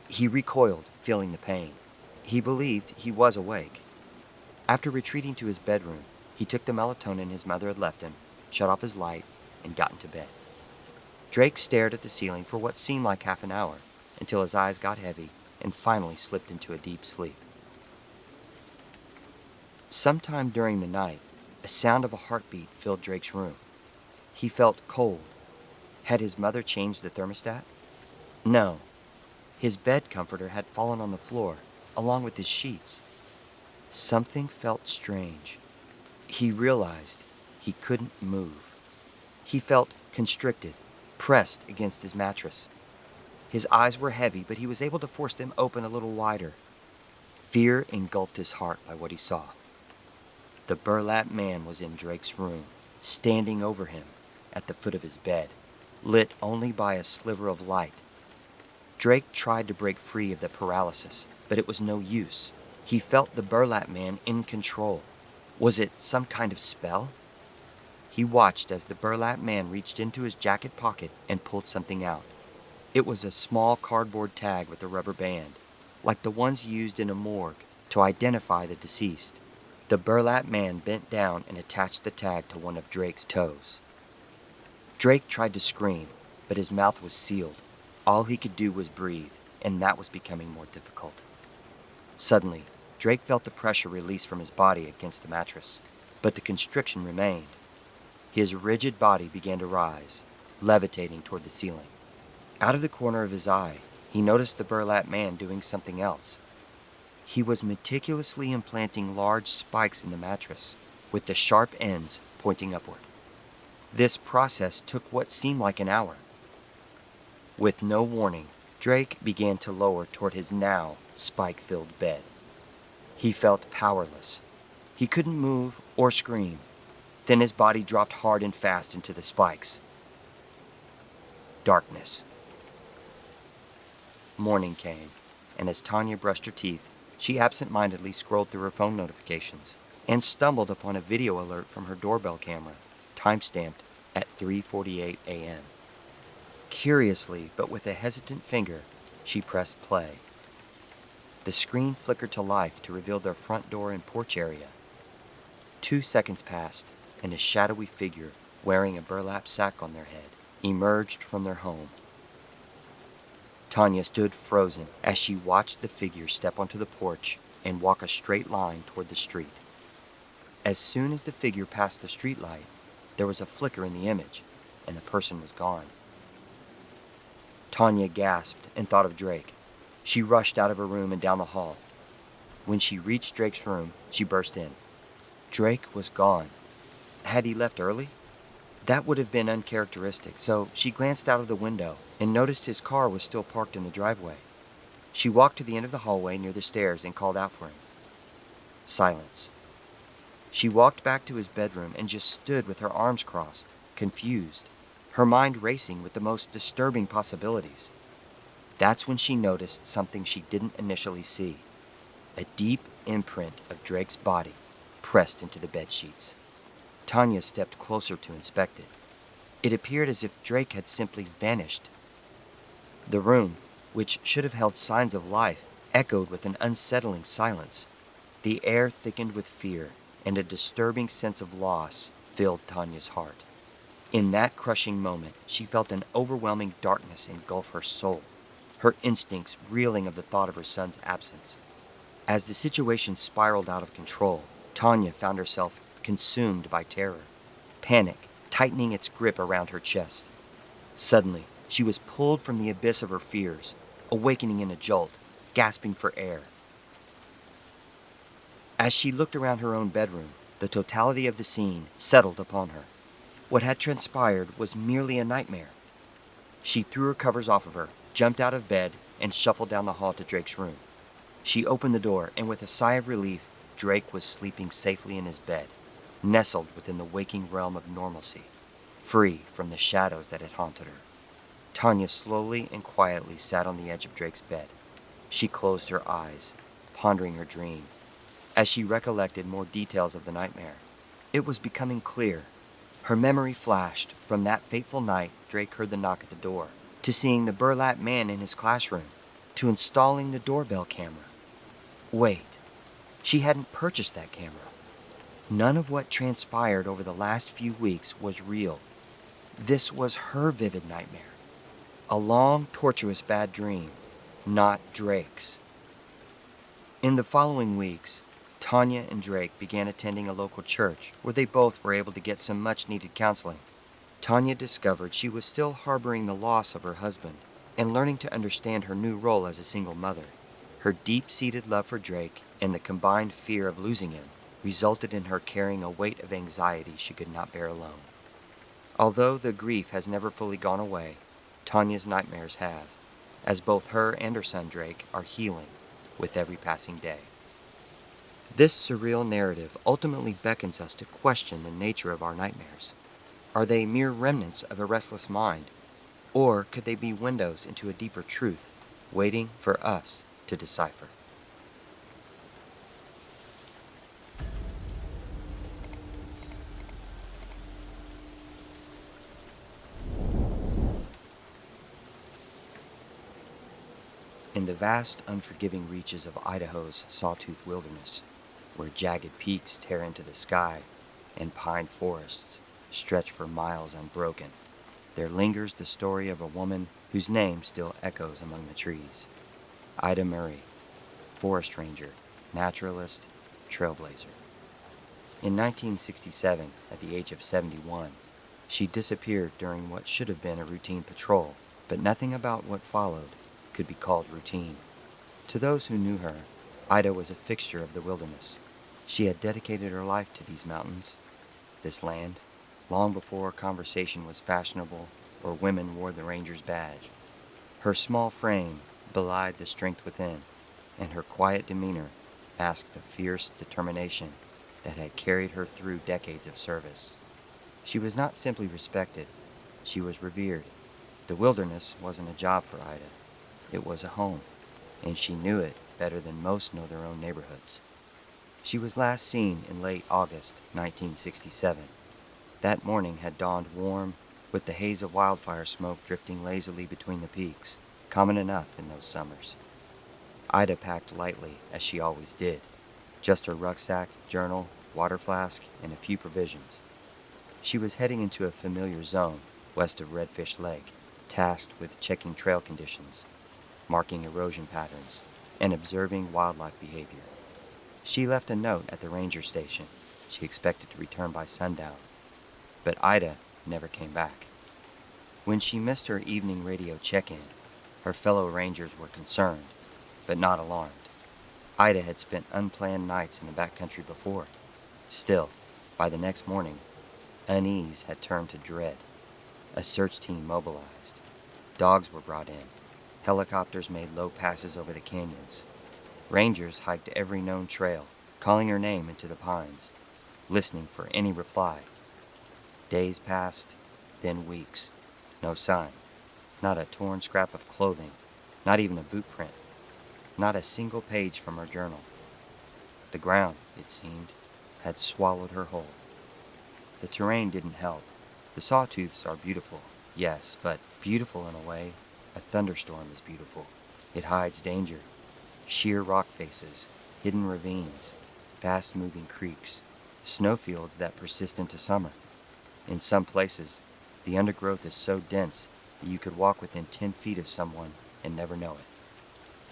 A: He recoiled, feeling the pain. He believed he was awake. After retreating to his bedroom, he took the melatonin his mother had left him, shut off his light, and got into bed. Drake stared at the ceiling for what seemed like half an hour, until his eyes got heavy and finally slipped into a deep sleep. Sometime during the night, a sound of a heartbeat filled Drake's room. He felt cold. Had his mother changed the thermostat? No. His bed comforter had fallen on the floor, along with his sheets. Something felt strange. He realized he couldn't move. He felt constricted, pressed against his mattress. His eyes were heavy, but he was able to force them open a little wider. Fear engulfed his heart by what he saw. The burlap man was in Drake's room, standing over him at the foot of his bed, lit only by a sliver of light. Drake tried to break free of the paralysis, but it was no use. He felt the burlap man in control. Was it some kind of spell? He watched as the burlap man reached into his jacket pocket and pulled something out. It was a small cardboard tag with a rubber band, like the ones used in a morgue to identify the deceased. The burlap man bent down and attached the tag to one of Drake's toes. Drake tried to scream, but his mouth was sealed. All he could do was breathe, and that was becoming more difficult. Suddenly, Drake felt the pressure release from his body against the mattress, but the constriction remained. His rigid body began to rise, levitating toward the ceiling. Out of the corner of his eye, he noticed the burlap man doing something else. He was meticulously implanting large spikes in the mattress, with the sharp ends pointing upward. This process took what seemed like an hour. With no warning, Drake began to lower toward his now spike-filled bed. He felt powerless. He couldn't move or scream. Then his body dropped hard and fast into the spikes. Darkness. Morning came, and as Tanya brushed her teeth, she absent-mindedly scrolled through her phone notifications and stumbled upon a video alert from her doorbell camera, time-stamped at 3:48 a.m. Curiously, but with a hesitant finger, she pressed play. The screen flickered to life to reveal their front door and porch area. 2 seconds passed, and a shadowy figure, wearing a burlap sack on their head, emerged from their home. Tanya stood frozen as she watched the figure step onto the porch and walk a straight line toward the street. As soon as the figure passed the streetlight, there was a flicker in the image, and the person was gone. Tanya gasped and thought of Drake. She rushed out of her room and down the hall. When she reached Drake's room, she burst in. Drake was gone. Had he left early? That would have been uncharacteristic, so she glanced out of the window and noticed his car was still parked in the driveway. She walked to the end of the hallway near the stairs and called out for him. Silence. She walked back to his bedroom and just stood with her arms crossed, confused, her mind racing with the most disturbing possibilities. That's when she noticed something she didn't initially see. A deep imprint of Drake's body pressed into the bedsheets. Tanya stepped closer to inspect it. It appeared as if Drake had simply vanished. The room, which should have held signs of life, echoed with an unsettling silence. The air thickened with fear, and a disturbing sense of loss filled Tanya's heart. In that crushing moment, she felt an overwhelming darkness engulf her soul, her instincts reeling of the thought of her son's absence. As the situation spiraled out of control, Tanya found herself consumed by terror, panic tightening its grip around her chest. Suddenly, she was pulled from the abyss of her fears, awakening in a jolt, gasping for air. As she looked around her own bedroom, the totality of the scene settled upon her. What had transpired was merely a nightmare. She threw her covers off of her, jumped out of bed, and shuffled down the hall to Drake's room. She opened the door, and with a sigh of relief, Drake was sleeping safely in his bed, nestled within the waking realm of normalcy, free from the shadows that had haunted her. Tanya slowly and quietly sat on the edge of Drake's bed. She closed her eyes, pondering her dream. As she recollected more details of the nightmare, it was becoming clear. Her memory flashed from that fateful night Drake heard the knock at the door, to seeing the burlap man in his classroom, to installing the doorbell camera. Wait, she hadn't purchased that camera. None of what transpired over the last few weeks was real. This was her vivid nightmare. A long, tortuous bad dream, not Drake's. In the following weeks, Tanya and Drake began attending a local church where they both were able to get some much-needed counseling. Tanya discovered she was still harboring the loss of her husband and learning to understand her new role as a single mother. Her deep-seated love for Drake and the combined fear of losing him resulted in her carrying a weight of anxiety she could not bear alone. Although the grief has never fully gone away, Tanya's nightmares have, as both her and her son Drake are healing with every passing day. This surreal narrative ultimately beckons us to question the nature of our nightmares. Are they mere remnants of a restless mind, or could they be windows into a deeper truth, waiting for us to decipher? In the vast, unforgiving reaches of Idaho's sawtooth wilderness, where jagged peaks tear into the sky and pine forests stretch for miles unbroken, there lingers the story of a woman whose name still echoes among the trees. Ida Murray, forest ranger, naturalist, trailblazer. In 1967, at the age of 71, she disappeared during what should have been a routine patrol, but nothing about what followed could be called routine. To those who knew her, Ida was a fixture of the wilderness. She had dedicated her life to these mountains, this land, long before conversation was fashionable or women wore the ranger's badge. Her small frame belied the strength within, and her quiet demeanor masked the fierce determination that had carried her through decades of service. She was not simply respected, she was revered. The wilderness wasn't a job for Ida. It was a home, and she knew it better than most know their own neighborhoods. She was last seen in late August 1967. That morning had dawned warm, with the haze of wildfire smoke drifting lazily between the peaks, common enough in those summers. Ida packed lightly, as she always did, just her rucksack, journal, water flask, and a few provisions. She was heading into a familiar zone west of Redfish Lake, tasked with checking trail conditions, marking erosion patterns, and observing wildlife behavior. She left a note at the ranger station. She expected to return by sundown, but Ida never came back. When she missed her evening radio check-in, her fellow rangers were concerned, but not alarmed. Ida had spent unplanned nights in the backcountry before. Still, by the next morning, unease had turned to dread. A search team mobilized. Dogs were brought in. Helicopters made low passes over the canyons. Rangers hiked every known trail, calling her name into the pines, listening for any reply. Days passed, then weeks. No sign. Not a torn scrap of clothing, not even a boot print. Not a single page from her journal. The ground, it seemed, had swallowed her whole. The terrain didn't help. The sawtooths are beautiful, yes, but beautiful in a way a thunderstorm is beautiful. It hides danger. Sheer rock faces, hidden ravines, fast-moving creeks, snowfields that persist into summer. In some places, the undergrowth is so dense that you could walk within 10 feet of someone and never know it.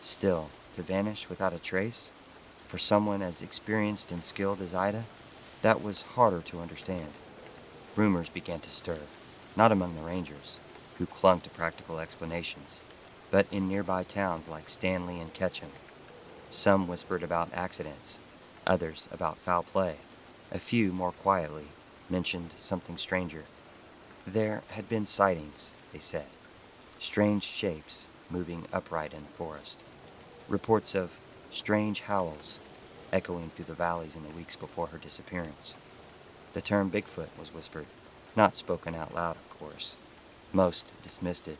A: Still, to vanish without a trace, for someone as experienced and skilled as Ida, that was harder to understand. Rumors began to stir, not among the rangers, who clung to practical explanations, but in nearby towns like Stanley and Ketchum. Some whispered about accidents, others about foul play. A few, more quietly, mentioned something stranger. There had been sightings, they said, strange shapes moving upright in the forest. Reports of strange howls echoing through the valleys in the weeks before her disappearance. The term Bigfoot was whispered, not spoken out loud, of course. Most dismissed it,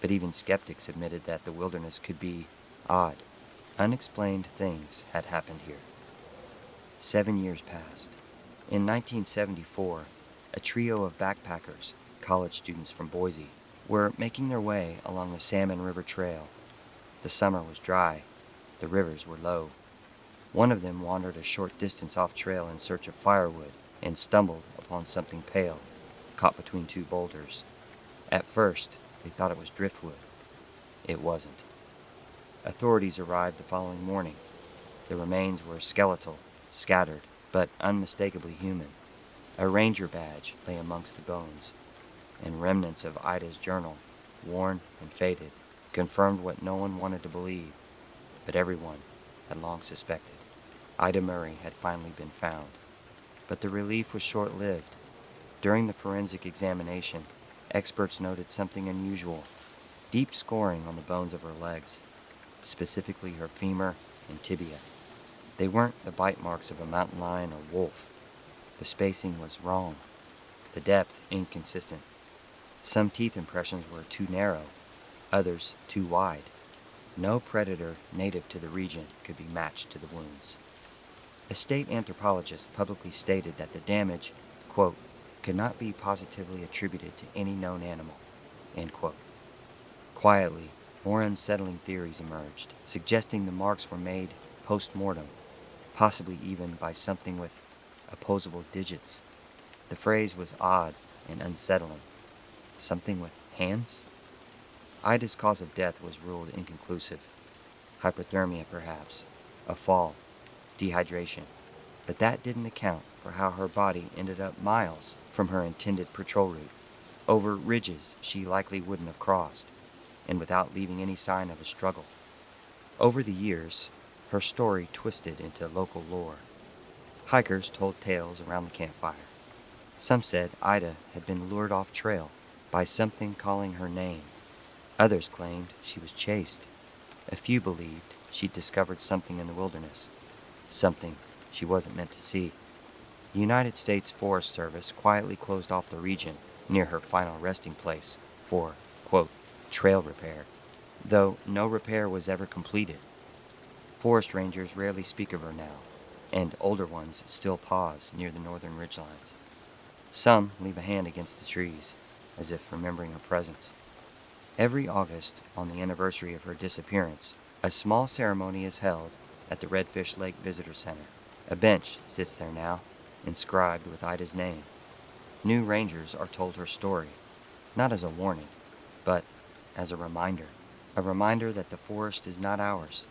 A: but even skeptics admitted that the wilderness could be odd. Unexplained things had happened here. 7 years passed. In 1974, a trio of backpackers, college students from Boise, were making their way along the Salmon River Trail. The summer was dry. The rivers were low. One of them wandered a short distance off trail in search of firewood and stumbled upon something pale, caught between two boulders. At first, they thought it was driftwood. It wasn't. Authorities arrived the following morning. The remains were skeletal, scattered, but unmistakably human. A ranger badge lay amongst the bones, and remnants of Ida's journal, worn and faded, confirmed what no one wanted to believe, but everyone had long suspected. Ida Murray had finally been found. But the relief was short-lived. During the forensic examination, experts noted something unusual: deep scoring on the bones of her legs, specifically her femur and tibia. They weren't the bite marks of a mountain lion or wolf. The spacing was wrong, the depth inconsistent. Some teeth impressions were too narrow, others too wide. No predator native to the region could be matched to the wounds. A state anthropologist publicly stated that the damage, quote, could not be positively attributed to any known animal, end quote. Quietly, More unsettling theories emerged, suggesting the marks were made post-mortem, possibly even by something with opposable digits. The phrase was odd and unsettling. Something with hands? Ida's cause of death was ruled inconclusive. Hypothermia, perhaps. A fall. Dehydration. But that didn't account for how her body ended up miles from her intended patrol route, over ridges she likely wouldn't have crossed, and without leaving any sign of a struggle. Over the years, her story twisted into local lore. Hikers told tales around the campfire. Some said Ida had been lured off trail by something calling her name. Others claimed she was chased. A few believed she'd discovered something in the wilderness, something she wasn't meant to see. The United States Forest Service quietly closed off the region near her final resting place for, quote, trail repair, though no repair was ever completed. Forest rangers rarely speak of her now, and older ones still pause near the northern ridgelines. Some leave a hand against the trees, as if remembering her presence. Every August, on the anniversary of her disappearance, a small ceremony is held at the Redfish Lake Visitor Center. A bench sits there now, inscribed with Ida's name. New rangers are told her story, not as a warning, but as a reminder that the forest is not ours,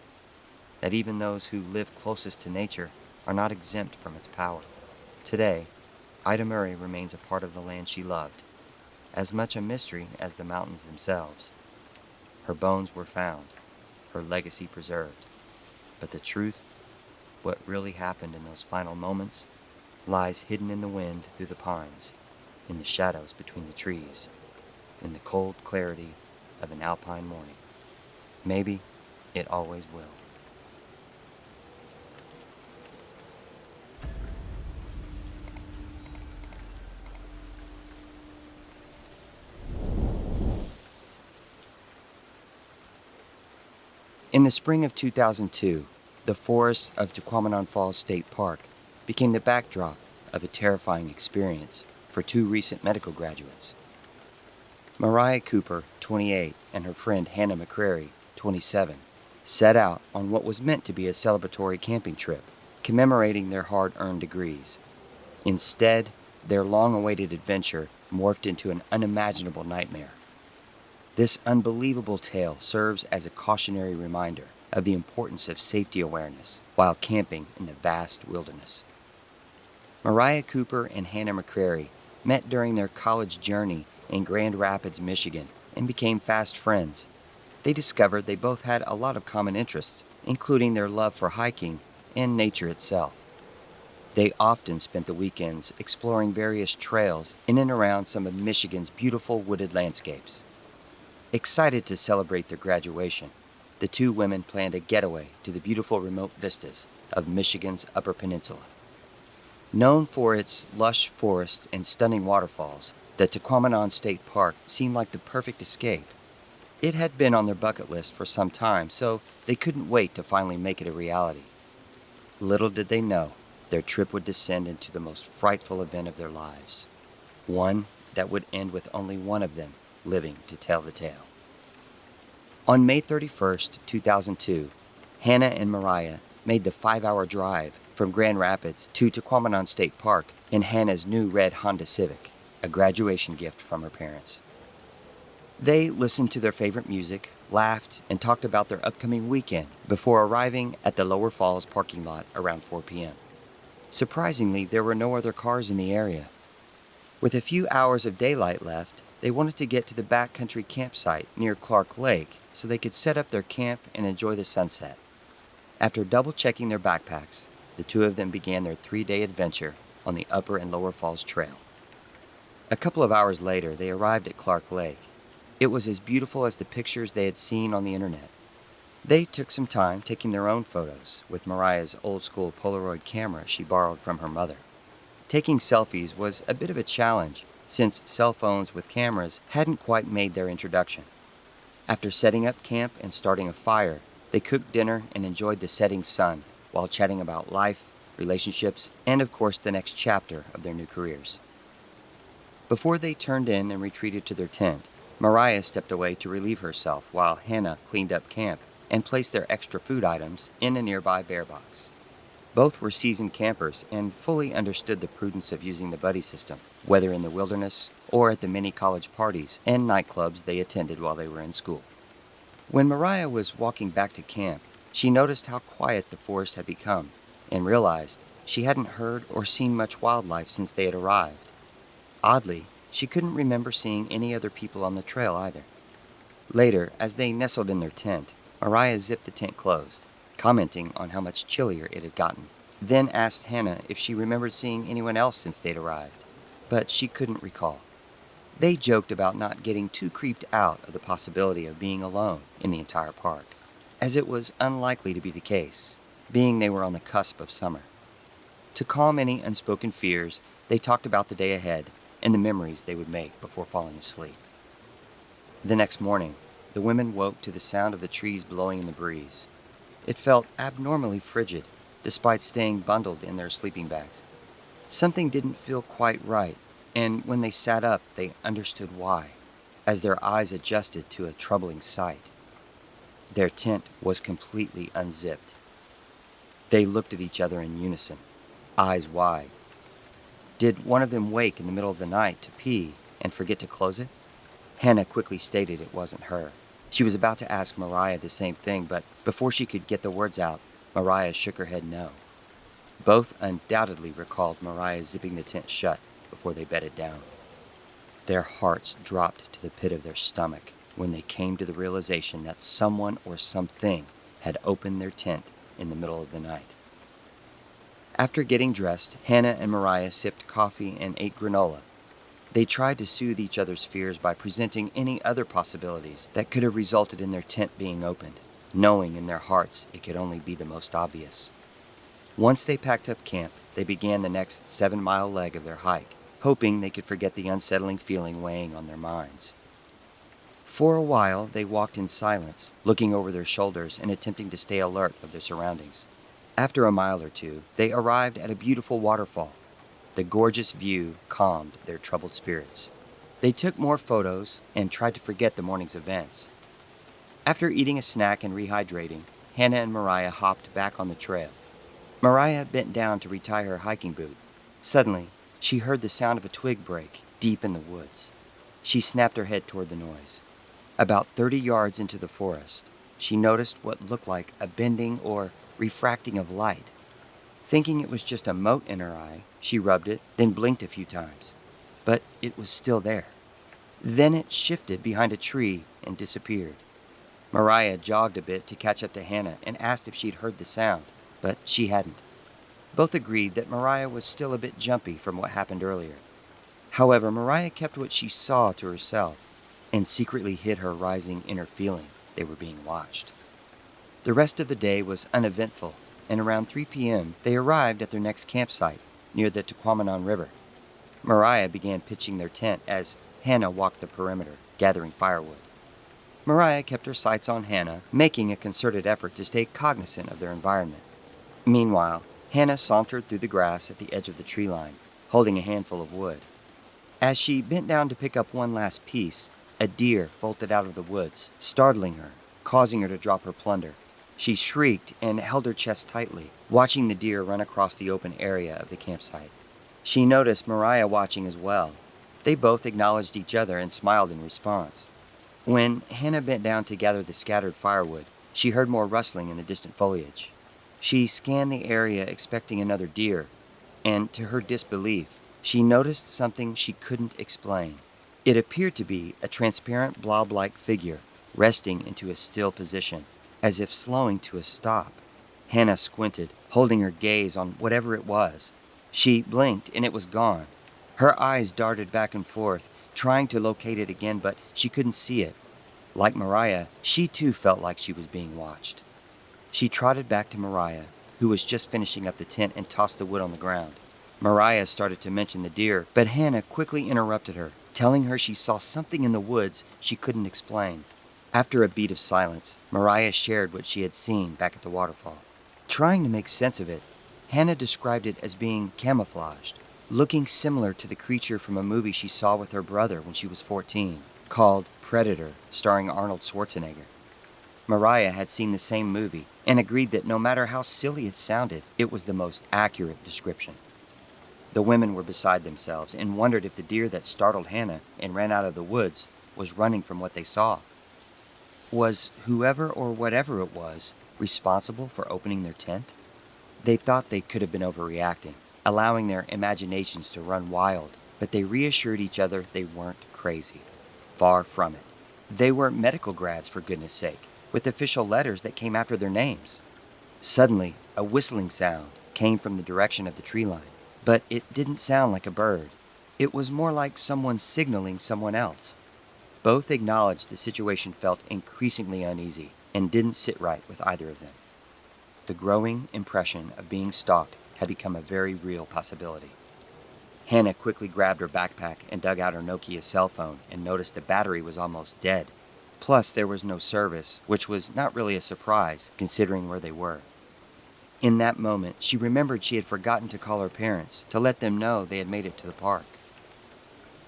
A: that even those who live closest to nature are not exempt from its power. Today, Ida Murray remains a part of the land she loved, as much a mystery as the mountains themselves. Her bones were found, her legacy preserved, but the truth, what really happened in those final moments, lies hidden in the wind through the pines, in the shadows between the trees, in the cold clarity of an alpine morning. Maybe it always will. In the spring of 2002, the forests of Tequamanon Falls State Park became the backdrop of a terrifying experience for two recent medical graduates. Mariah Cooper, 28, and her friend Hannah McCrary, 27, set out on what was meant to be a celebratory camping trip, commemorating their hard-earned degrees. Instead, their long-awaited adventure morphed into an unimaginable nightmare. This unbelievable tale serves as a cautionary reminder of the importance of safety awareness while camping in the vast wilderness. Mariah Cooper and Hannah McCrary met during their college journey in Grand Rapids, Michigan, and became fast friends. They discovered they both had a lot of common interests, including their love for hiking and nature itself. They often spent the weekends exploring various trails in and around some of Michigan's beautiful wooded landscapes. Excited to celebrate their graduation, the two women planned a getaway to the beautiful remote vistas of Michigan's Upper Peninsula. Known for its lush forests and stunning waterfalls, the Tequamanon State Park seemed like the perfect escape. It had been on their bucket list for some time, so they couldn't wait to finally make it a reality. Little did they know, their trip would descend into the most frightful event of their lives. One that would end with only one of them living to tell the tale. On May 31st, 2002, Hannah and Mariah made the 5-hour drive from Grand Rapids to Tequamanon State Park in Hannah's new red Honda Civic, a graduation gift from her parents. They listened to their favorite music, laughed, and talked about their upcoming weekend before arriving at the Lower Falls parking lot around 4 p.m. Surprisingly, there were no other cars in the area. With a few hours of daylight left, they wanted to get to the backcountry campsite near Clark Lake so they could set up their camp and enjoy the sunset. After double-checking their backpacks, the two of them began their 3-day adventure on the Upper and Lower Falls Trail. A couple of hours later, they arrived at Clark Lake. It was as beautiful as the pictures they had seen on the internet. They took some time taking their own photos with Mariah's old-school Polaroid camera she borrowed from her mother. Taking selfies was a bit of a challenge, since cell phones with cameras hadn't quite made their introduction. After setting up camp and starting a fire, they cooked dinner and enjoyed the setting sun while chatting about life, relationships, and of course the next chapter of their new careers. Before they turned in and retreated to their tent, Mariah stepped away to relieve herself while Hannah cleaned up camp and placed their extra food items in a nearby bear box. Both were seasoned campers and fully understood the prudence of using the buddy system, whether in the wilderness or at the many college parties and nightclubs they attended while they were in school. When Mariah was walking back to camp, she noticed how quiet the forest had become and realized she hadn't heard or seen much wildlife since they had arrived. Oddly, she couldn't remember seeing any other people on the trail either. Later, as they nestled in their tent, Mariah zipped the tent closed, commenting on how much chillier it had gotten, then asked Hannah if she remembered seeing anyone else since they'd arrived, but she couldn't recall. They joked about not getting too creeped out of the possibility of being alone in the entire park, as it was unlikely to be the case, being they were on the cusp of summer. To calm any unspoken fears, they talked about the day ahead and the memories they would make before falling asleep. The next morning, the women woke to the sound of the trees blowing in the breeze. It felt abnormally frigid, despite staying bundled in their sleeping bags. Something didn't feel quite right, and when they sat up, they understood why, as their eyes adjusted to a troubling sight. Their tent was completely unzipped. They looked at each other in unison, eyes wide. Did one of them wake in the middle of the night to pee and forget to close it? Hannah quickly stated it wasn't her. She was about to ask Mariah the same thing, but before she could get the words out, Mariah shook her head no. Both undoubtedly recalled Mariah zipping the tent shut before they bedded down. Their hearts dropped to the pit of their stomach when they came to the realization that someone or something had opened their tent in the middle of the night. After getting dressed, Hannah and Mariah sipped coffee and ate granola. They tried to soothe each other's fears by presenting any other possibilities that could have resulted in their tent being opened, knowing in their hearts it could only be the most obvious. Once they packed up camp, they began the next 7-mile leg of their hike, hoping they could forget the unsettling feeling weighing on their minds. For a while, they walked in silence, looking over their shoulders and attempting to stay alert of their surroundings. After a mile or two, they arrived at a beautiful waterfall. The gorgeous view calmed their troubled spirits. They took more photos and tried to forget the morning's events. After eating a snack and rehydrating, Hannah and Mariah hopped back on the trail. Mariah bent down to retie her hiking boot. Suddenly, she heard the sound of a twig break deep in the woods. She snapped her head toward the noise. About 30 yards into the forest, she noticed what looked like a bending or refracting of light. Thinking it was just a mote in her eye, she rubbed it, then blinked a few times. But it was still there. Then it shifted behind a tree and disappeared. Mariah jogged a bit to catch up to Hannah and asked if she'd heard the sound, but she hadn't. Both agreed that Mariah was still a bit jumpy from what happened earlier. However, Mariah kept what she saw to herself and secretly hid her rising inner feeling they were being watched. The rest of the day was uneventful, and around 3 p.m., they arrived at their next campsite near the Tuquamanon River. Mariah began pitching their tent as Hannah walked the perimeter, gathering firewood. Mariah kept her sights on Hannah, making a concerted effort to stay cognizant of their environment. Meanwhile, Hannah sauntered through the grass at the edge of the tree line, holding a handful of wood. As she bent down to pick up one last piece, a deer bolted out of the woods, startling her, causing her to drop her plunder. She shrieked and held her chest tightly, watching the deer run across the open area of the campsite. She noticed Mariah watching as well. They both acknowledged each other and smiled in response. When Hannah bent down to gather the scattered firewood, she heard more rustling in the distant foliage. She scanned the area expecting another deer, and to her disbelief, she noticed something she couldn't explain. It appeared to be a transparent blob-like figure resting into a still position, as if slowing to a stop. Hannah squinted, holding her gaze on whatever it was. She blinked, and it was gone. Her eyes darted back and forth, trying to locate it again, but she couldn't see it. Like Mariah, she too felt like she was being watched. She trotted back to Mariah, who was just finishing up the tent, and tossed the wood on the ground. Mariah started to mention the deer, but Hannah quickly interrupted her, telling her she saw something in the woods she couldn't explain. After a beat of silence, Mariah shared what she had seen back at the waterfall. Trying to make sense of it, Hannah described it as being camouflaged, looking similar to the creature from a movie she saw with her brother when she was 14. called Predator, starring Arnold Schwarzenegger. Mariah had seen the same movie and agreed that no matter how silly it sounded, it was the most accurate description. The women were beside themselves and wondered if the deer that startled Hannah and ran out of the woods was running from what they saw. Was whoever or whatever it was responsible for opening their tent? They thought they could have been overreacting, allowing their imaginations to run wild, but they reassured each other they weren't crazy. Far from it. They were medical grads, for goodness sake, with official letters that came after their names. Suddenly, a whistling sound came from the direction of the tree line, but it didn't sound like a bird. It was more like someone signaling someone else. Both acknowledged the situation felt increasingly uneasy and didn't sit right with either of them. The growing impression of being stalked had become a very real possibility. Hannah quickly grabbed her backpack and dug out her Nokia cell phone and noticed the battery was almost dead. Plus, there was no service, which was not really a surprise considering where they were. In that moment, she remembered she had forgotten to call her parents to let them know they had made it to the park.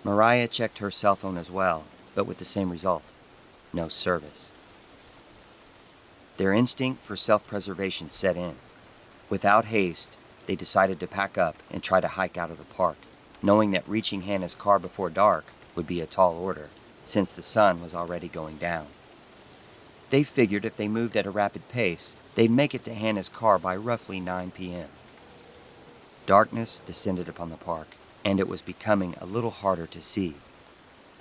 A: Mariah checked her cell phone as well, but with the same result: no service. Their instinct for self-preservation set in. Without haste, they decided to pack up and try to hike out of the park, knowing that reaching Hannah's car before dark would be a tall order, since the sun was already going down. They figured if they moved at a rapid pace, they'd make it to Hannah's car by roughly 9 p.m. Darkness descended upon the park, and it was becoming a little harder to see.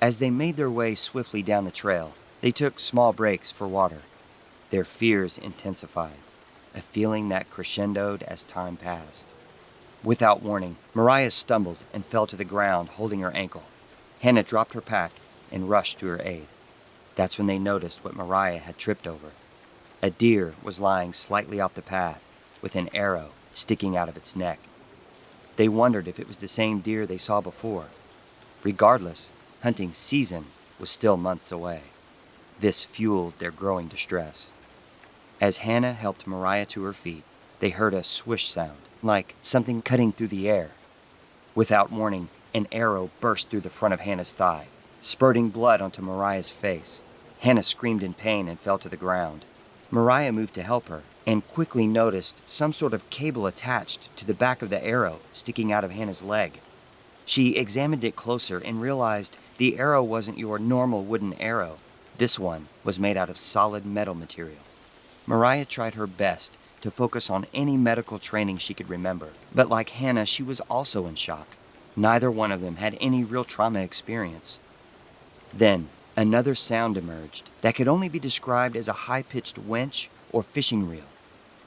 A: As they made their way swiftly down the trail, they took small breaks for water. Their fears intensified, a feeling that crescendoed as time passed. Without warning, Mariah stumbled and fell to the ground, holding her ankle. Hannah dropped her pack and rushed to her aid. That's when they noticed what Mariah had tripped over. A deer was lying slightly off the path, with an arrow sticking out of its neck. They wondered if it was the same deer they saw before. Regardless, hunting season was still months away. This fueled their growing distress. As Hannah helped Mariah to her feet, they heard a swish sound, like something cutting through the air. Without warning, an arrow burst through the front of Hannah's thigh, spurting blood onto Mariah's face. Hannah screamed in pain and fell to the ground. Mariah moved to help her and quickly noticed some sort of cable attached to the back of the arrow sticking out of Hannah's leg. She examined it closer and realized the arrow wasn't your normal wooden arrow. This one was made out of solid metal material. Mariah tried her best to focus on any medical training she could remember, but like Hannah, she was also in shock. Neither one of them had any real trauma experience. Then, another sound emerged that could only be described as a high-pitched winch or fishing reel.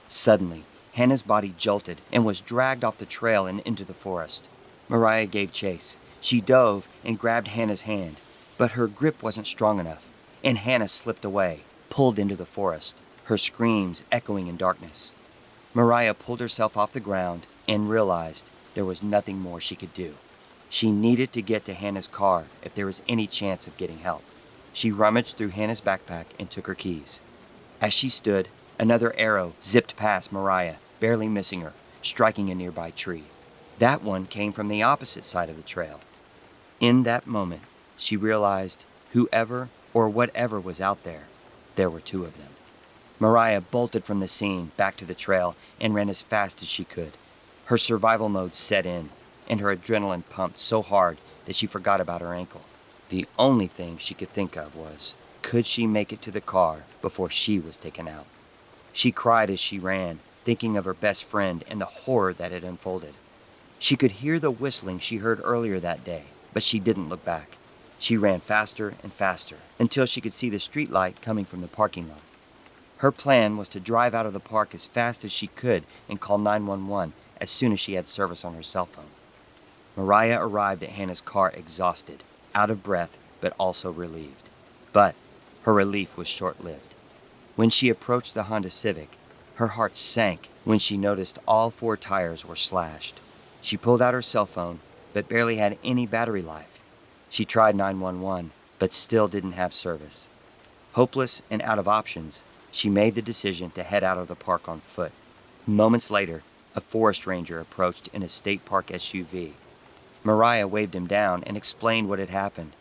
A: Suddenly, Hannah's body jolted and was dragged off the trail and into the forest. Mariah gave chase. She dove and grabbed Hannah's hand, but her grip wasn't strong enough, and Hannah slipped away, pulled into the forest, her screams echoing in darkness. Mariah pulled herself off the ground and realized there was nothing more she could do. She needed to get to Hannah's car if there was any chance of getting help. She rummaged through Hannah's backpack and took her keys. As she stood, another arrow zipped past Mariah, barely missing her, striking a nearby tree. That one came from the opposite side of the trail. In that moment, she realized whoever or whatever was out there, there were two of them. Mariah bolted from the scene back to the trail and ran as fast as she could. Her survival mode set in, and her adrenaline pumped so hard that she forgot about her ankle. The only thing she could think of was, could she make it to the car before she was taken out? She cried as she ran, thinking of her best friend and the horror that had unfolded. She could hear the whistling she heard earlier that day, but she didn't look back. She ran faster and faster until she could see the streetlight coming from the parking lot. Her plan was to drive out of the park as fast as she could and call 911 as soon as she had service on her cell phone. Mariah arrived at Hannah's car exhausted, out of breath, but also relieved. But her relief was short-lived. When she approached the Honda Civic, her heart sank when she noticed all 4 tires were slashed. She pulled out her cell phone, but barely had any battery life. She tried 911, but still didn't have service. Hopeless and out of options, she made the decision to head out of the park on foot. Moments later, a forest ranger approached in a state park SUV. Mariah waved him down and explained what had happened.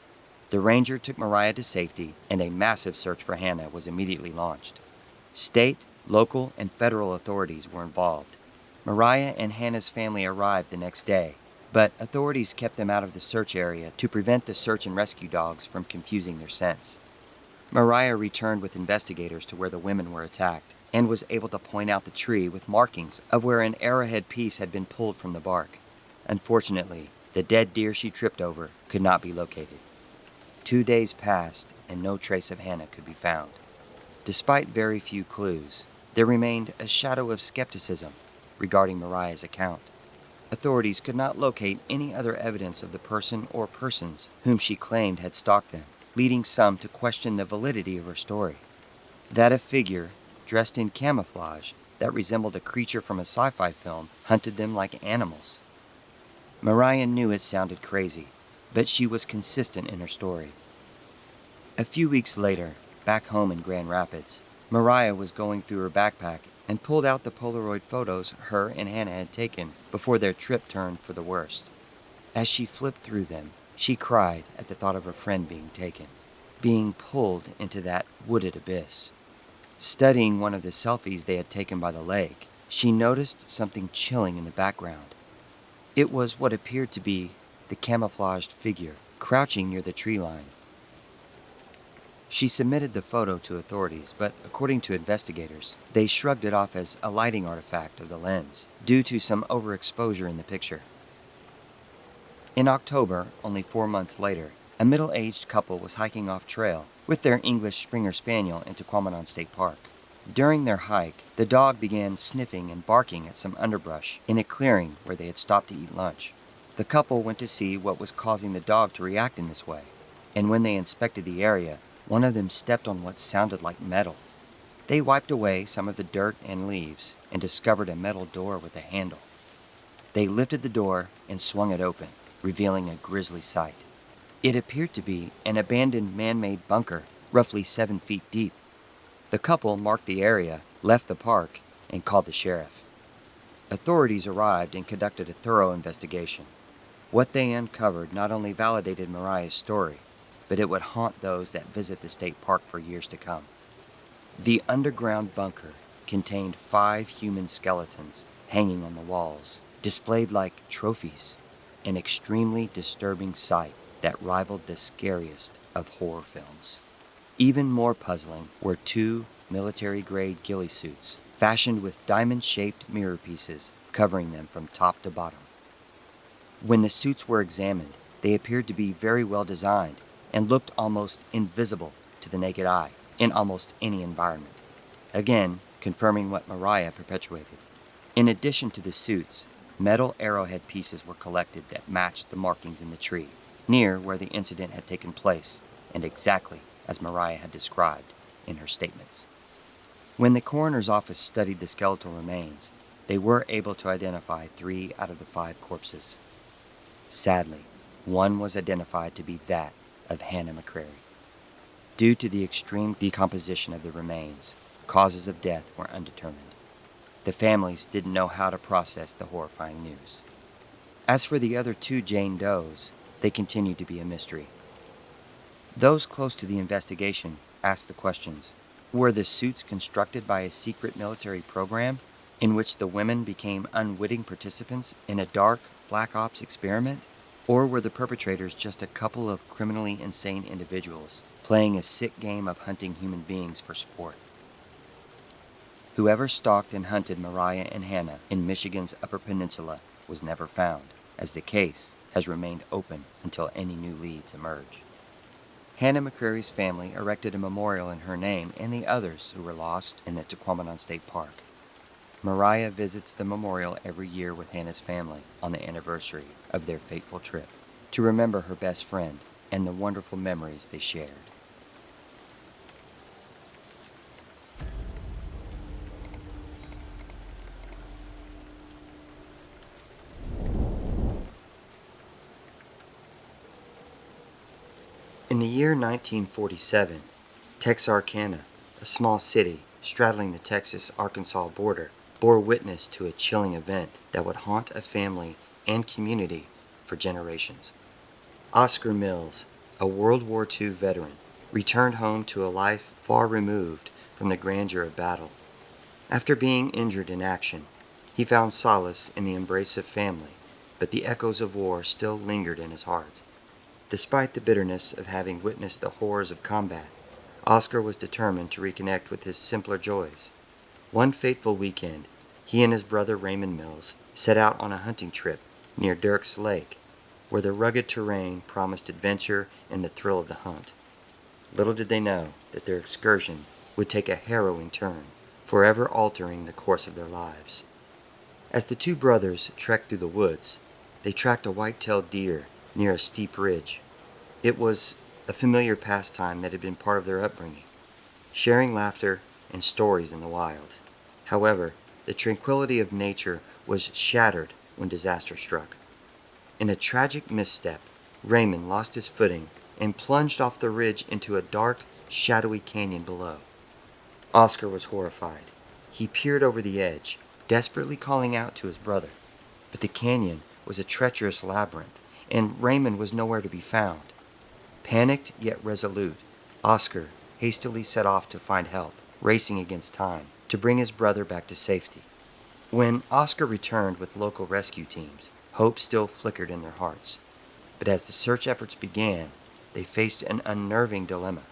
A: The ranger took Mariah to safety, and a massive search for Hannah was immediately launched. State, local, and federal authorities were involved. Mariah and Hannah's family arrived the next day, but authorities kept them out of the search area to prevent the search and rescue dogs from confusing their scents. Mariah returned with investigators to where the women were attacked and was able to point out the tree with markings of where an arrowhead piece had been pulled from the bark. Unfortunately, the dead deer she tripped over could not be located. 2 days passed and no trace of Hannah could be found. Despite very few clues, there remained a shadow of skepticism regarding Mariah's account. Authorities could not locate any other evidence of the person or persons whom she claimed had stalked them, leading some to question the validity of her story. That a figure, dressed in camouflage, that resembled a creature from a sci-fi film, hunted them like animals. Mariah knew it sounded crazy, but she was consistent in her story. A few weeks later, back home in Grand Rapids, Mariah was going through her backpack and pulled out the Polaroid photos her and Hannah had taken before their trip turned for the worst. As she flipped through them, she cried at the thought of her friend being taken, being pulled into that wooded abyss. Studying one of the selfies they had taken by the lake, she noticed something chilling in the background. It was what appeared to be the camouflaged figure crouching near the tree line. She submitted the photo to authorities, but according to investigators, they shrugged it off as a lighting artifact of the lens due to some overexposure in the picture. In October, only 4 months later, a middle-aged couple was hiking off trail with their English Springer Spaniel into Quamanon State Park. During their hike, the dog began sniffing and barking at some underbrush in a clearing where they had stopped to eat lunch. The couple went to see what was causing the dog to react in this way, and when they inspected the area, one of them stepped on what sounded like metal. They wiped away some of the dirt and leaves and discovered a metal door with a handle. They lifted the door and swung it open, revealing a grisly sight. It appeared to be an abandoned man-made bunker, roughly 7 feet deep. The couple marked the area, left the park, and called the sheriff. Authorities arrived and conducted a thorough investigation. What they uncovered not only validated Mariah's story, but it would haunt those that visit the state park for years to come. The underground bunker contained 5 human skeletons hanging on the walls, displayed like trophies, an extremely disturbing sight that rivaled the scariest of horror films. Even more puzzling were 2 military-grade ghillie suits, fashioned with diamond-shaped mirror pieces covering them from top to bottom. When the suits were examined, they appeared to be very well designed and looked almost invisible to the naked eye in almost any environment, again confirming what Mariah perpetuated. In addition to the suits, metal arrowhead pieces were collected that matched the markings in the tree, near where the incident had taken place, and exactly as Mariah had described in her statements. When the coroner's office studied the skeletal remains, they were able to identify 3 out of the 5 corpses. Sadly, one was identified to be that of Hannah McCrary. Due to the extreme decomposition of the remains, causes of death were undetermined. The families didn't know how to process the horrifying news. As for the other 2 Jane Does, they continued to be a mystery. Those close to the investigation asked the questions: were the suits constructed by a secret military program in which the women became unwitting participants in a dark black ops experiment? Or were the perpetrators just a couple of criminally insane individuals playing a sick game of hunting human beings for sport? Whoever stalked and hunted Mariah and Hannah in Michigan's Upper Peninsula was never found, as the case has remained open until any new leads emerge. Hannah McCrary's family erected a memorial in her name and the others who were lost in the Quamanon State Park. Mariah visits the memorial every year with Hannah's family on the anniversary of their fateful trip to remember her best friend and the wonderful memories they shared. In the year 1947, Texarkana, a small city straddling the Texas-Arkansas border, bore witness to a chilling event that would haunt a family and community for generations. Oscar Mills, a World War II veteran, returned home to a life far removed from the grandeur of battle. After being injured in action, he found solace in the embrace of family, but the echoes of war still lingered in his heart. Despite the bitterness of having witnessed the horrors of combat, Oscar was determined to reconnect with his simpler joys. One fateful weekend, he and his brother Raymond Mills set out on a hunting trip near Dirk's Lake, where the rugged terrain promised adventure and the thrill of the hunt. Little did they know that their excursion would take a harrowing turn, forever altering the course of their lives. As the two brothers trekked through the woods, they tracked a white-tailed deer near a steep ridge. It was a familiar pastime that had been part of their upbringing, sharing laughter and stories in the wild. However, the tranquility of nature was shattered when disaster struck. In a tragic misstep, Raymond lost his footing and plunged off the ridge into a dark, shadowy canyon below. Oscar was horrified. He peered over the edge, desperately calling out to his brother. But the canyon was a treacherous labyrinth, and Raymond was nowhere to be found. Panicked yet resolute, Oscar hastily set off to find help, racing against time, to bring his brother back to safety. When Oscar returned with local rescue teams, hope still flickered in their hearts. But as the search efforts began, they faced an unnerving dilemma.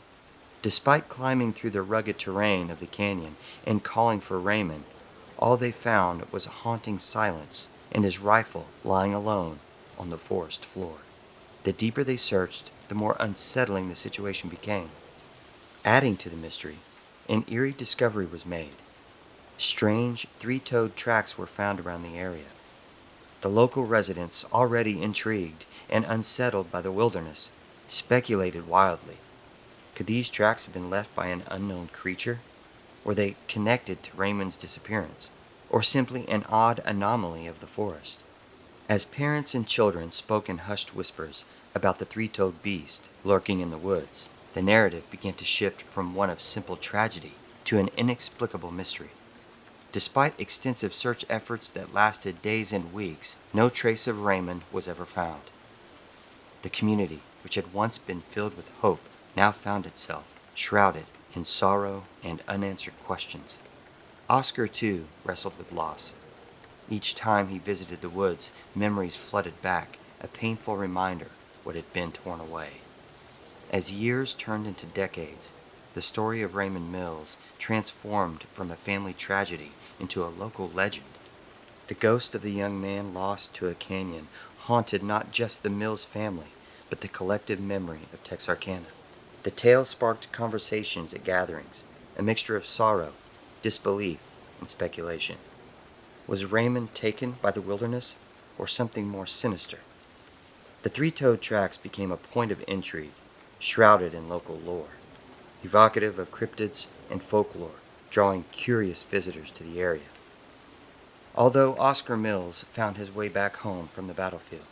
A: Despite climbing through the rugged terrain of the canyon and calling for Raymond, all they found was a haunting silence and his rifle lying alone on the forest floor. The deeper they searched, the more unsettling the situation became. Adding to the mystery, an eerie discovery was made. Strange three-toed tracks were found around the area. The local residents, already intrigued and unsettled by the wilderness, speculated wildly. Could these tracks have been left by an unknown creature? Were they connected to Raymond's disappearance, or simply an odd anomaly of the forest? As parents and children spoke in hushed whispers about the three-toed beast lurking in the woods, the narrative began to shift from one of simple tragedy to an inexplicable mystery. Despite extensive search efforts that lasted days and weeks, no trace of Raymond was ever found. The community, which had once been filled with hope, now found itself shrouded in sorrow and unanswered questions. Oscar, too, wrestled with loss. Each time he visited the woods, memories flooded back, a painful reminder what had been torn away. As years turned into decades, the story of Raymond Mills transformed from a family tragedy into a local legend. The ghost of the young man lost to a canyon haunted not just the Mills family, but the collective memory of Texarkana. The tale sparked conversations at gatherings, a mixture of sorrow, disbelief, and speculation. Was Raymond taken by the wilderness, or something more sinister? The three-toed tracks became a point of intrigue, shrouded in local lore, evocative of cryptids and folklore, drawing curious visitors to the area. Although Oscar Mills found his way back home from the battlefield,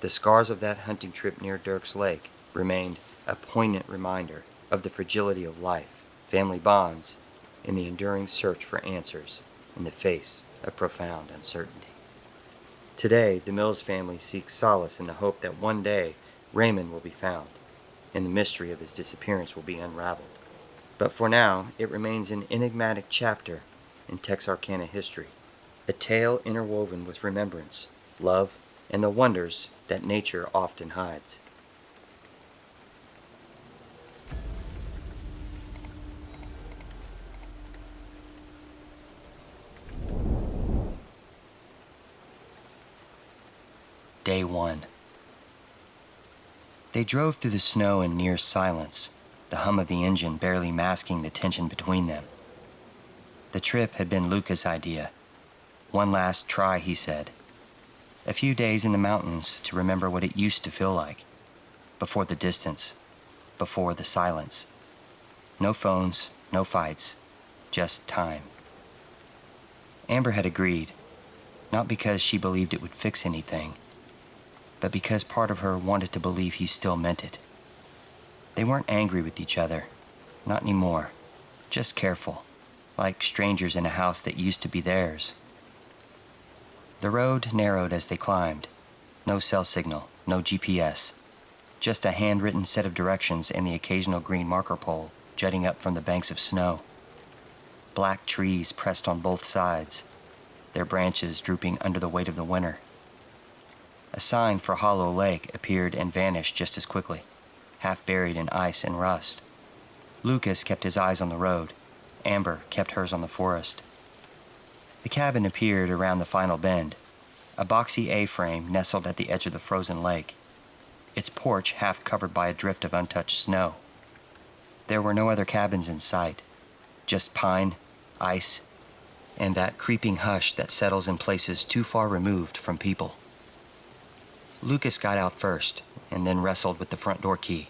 A: the scars of that hunting trip near Dirk's Lake remained a poignant reminder of the fragility of life, family bonds, and the enduring search for answers in the face of profound uncertainty. Today, the Mills family seeks solace in the hope that one day Raymond will be found, and the mystery of his disappearance will be unraveled. But for now, it remains an enigmatic chapter in Texarkana history, a tale interwoven with remembrance, love, and the wonders that nature often hides. Day 1. They drove through the snow in near silence, the hum of the engine barely masking the tension between them. The trip had been Luca's idea. One last try, he said. A few days in the mountains to remember what it used to feel like. Before the distance. Before the silence. No phones, no fights. Just time. Amber had agreed. Not because she believed it would fix anything, but because part of her wanted to believe he still meant it. They weren't angry with each other. Not anymore. Just careful. Like strangers in a house that used to be theirs. The road narrowed as they climbed. No cell signal, no GPS. just a handwritten set of directions and the occasional green marker pole jutting up from the banks of snow. Black trees pressed on both sides, their branches drooping under the weight of the winter. A sign for Hollow Lake appeared and vanished just as quickly, half buried in ice and rust. Lucas kept his eyes on the road. Amber kept hers on the forest. The cabin appeared around the final bend, a boxy A-frame nestled at the edge of the frozen lake, its porch half covered by a drift of untouched snow. There were no other cabins in sight, just pine, ice, and that creeping hush that settles in places too far removed from people. Lucas got out first, and then wrestled with the front door key.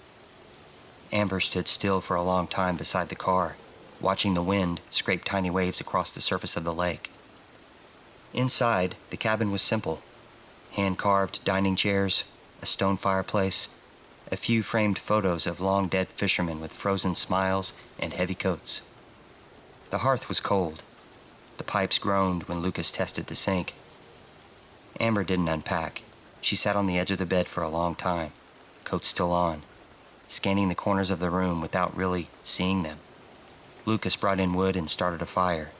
A: Amber stood still for a long time beside the car, watching the wind scrape tiny waves across the surface of the lake. Inside, the cabin was simple. Hand-carved dining chairs, a stone fireplace, a few framed photos of long-dead fishermen with frozen smiles and heavy coats. The hearth was cold. The pipes groaned when Lucas tested the sink. Amber didn't unpack. She sat on the edge of the bed for a long time, coat still on, scanning the corners of the room without really seeing them. Lucas brought in wood and started a fire.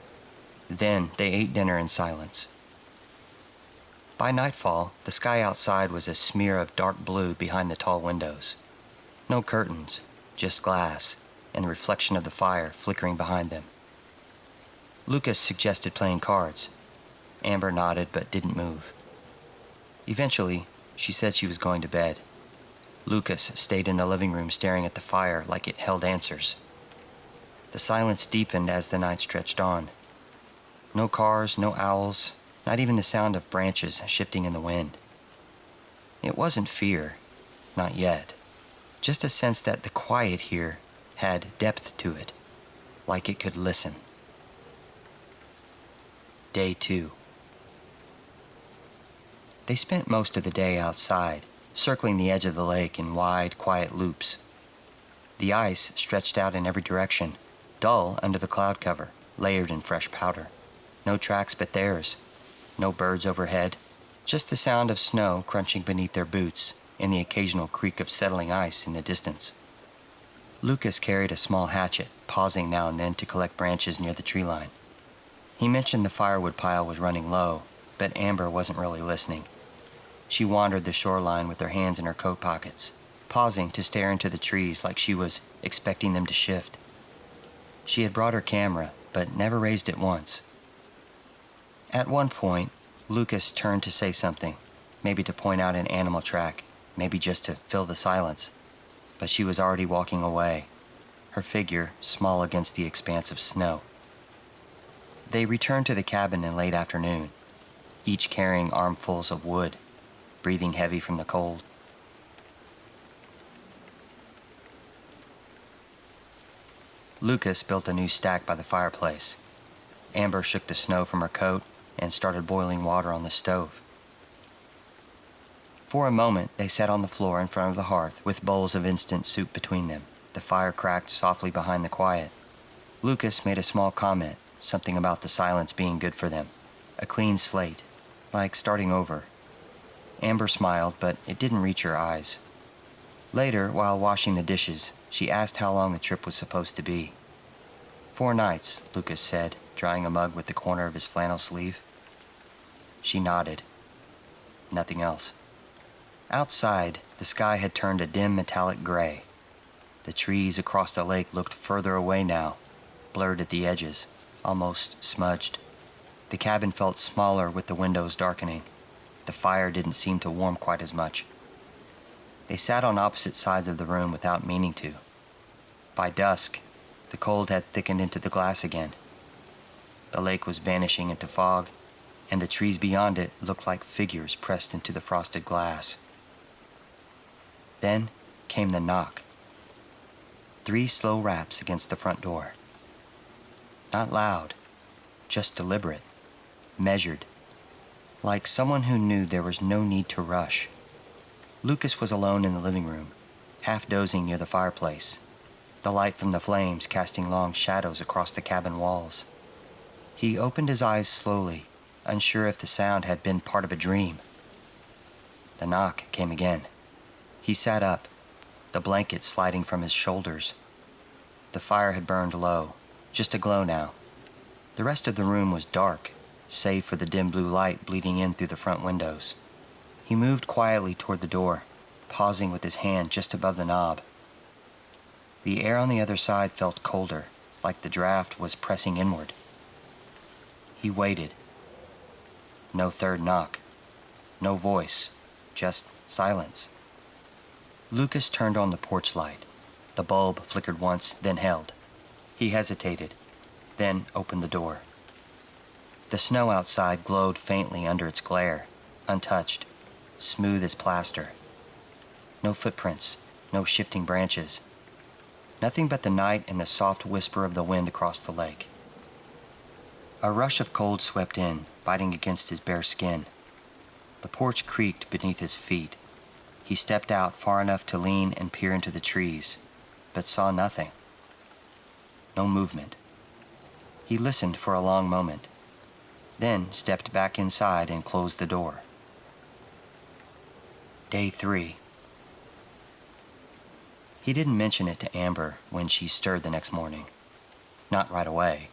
A: Then they ate dinner in silence. By nightfall, the sky outside was a smear of dark blue behind the tall windows. No curtains, just glass, and the reflection of the fire flickering behind them. Lucas suggested playing cards. Amber nodded but didn't move. Eventually, she said she was going to bed. Lucas stayed in the living room staring at the fire like it held answers. The silence deepened as the night stretched on. No cars, no owls, not even the sound of branches shifting in the wind. It wasn't fear, not yet. Just a sense that the quiet here had depth to it, like it could listen. Day 2. They spent most of the day outside, circling the edge of the lake in wide, quiet loops. The ice stretched out in every direction, dull under the cloud cover, layered in fresh powder. No tracks but theirs, no birds overhead, just the sound of snow crunching beneath their boots and the occasional creak of settling ice in the distance. Lucas carried a small hatchet, pausing now and then to collect branches near the tree line. He mentioned the firewood pile was running low, but Amber wasn't really listening. She wandered the shoreline with her hands in her coat pockets, pausing to stare into the trees like she was expecting them to shift. She had brought her camera, but never raised it once. At one point, Lucas turned to say something, maybe to point out an animal track, maybe just to fill the silence. But she was already walking away, her figure small against the expanse of snow. They returned to the cabin in late afternoon, each carrying armfuls of wood, breathing heavy from the cold. Lucas built a new stack by the fireplace. Amber shook the snow from her coat and started boiling water on the stove. For a moment, they sat on the floor in front of the hearth with bowls of instant soup between them. The fire cracked softly behind the quiet. Lucas made a small comment, something about the silence being good for them. A clean slate, like starting over. Amber smiled, but it didn't reach her eyes. Later, while washing the dishes, she asked how long the trip was supposed to be. 4 nights, Lucas said, drying a mug with the corner of his flannel sleeve. She nodded. Nothing else. Outside, the sky had turned a dim metallic gray. The trees across the lake looked further away now, blurred at the edges, almost smudged. The cabin felt smaller with the windows darkening. The fire didn't seem to warm quite as much. They sat on opposite sides of the room without meaning to. By dusk, the cold had thickened into the glass again. The lake was vanishing into fog, and the trees beyond it looked like figures pressed into the frosted glass. Then came the knock. 3 slow raps against the front door. Not loud, just deliberate, measured, like someone who knew there was no need to rush. Lucas was alone in the living room, half dozing near the fireplace, the light from the flames casting long shadows across the cabin walls. He opened his eyes slowly, unsure if the sound had been part of a dream. The knock came again. He sat up, the blanket sliding from his shoulders. The fire had burned low, just a glow now. The rest of the room was dark, save for the dim blue light bleeding in through the front windows. He moved quietly toward the door, pausing with his hand just above the knob. The air on the other side felt colder, like the draft was pressing inward. He waited. No third knock. No voice. Just silence. Lucas turned on the porch light. The bulb flickered once, then held. He hesitated, then opened the door. The snow outside glowed faintly under its glare, untouched, smooth as plaster. No footprints, no shifting branches. Nothing but the night and the soft whisper of the wind across the lake. A rush of cold swept in, biting against his bare skin. The porch creaked beneath his feet. He stepped out far enough to lean and peer into the trees, but saw nothing. No movement. He listened for a long moment, then stepped back inside and closed the door. Day 3. He didn't mention it to Amber when she stirred the next morning. Not right away.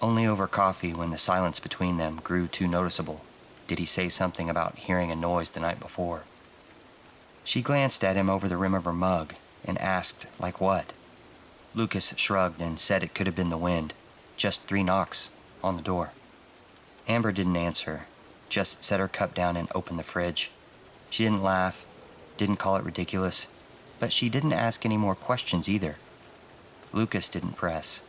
A: Only over coffee, when the silence between them grew too noticeable, did he say something about hearing a noise the night before. She glanced at him over the rim of her mug and asked, like what? Lucas shrugged and said it could have been the wind. Just 3 knocks on the door. Amber didn't answer, just set her cup down and opened the fridge. She didn't laugh, didn't call it ridiculous, but she didn't ask any more questions either. Lucas didn't press.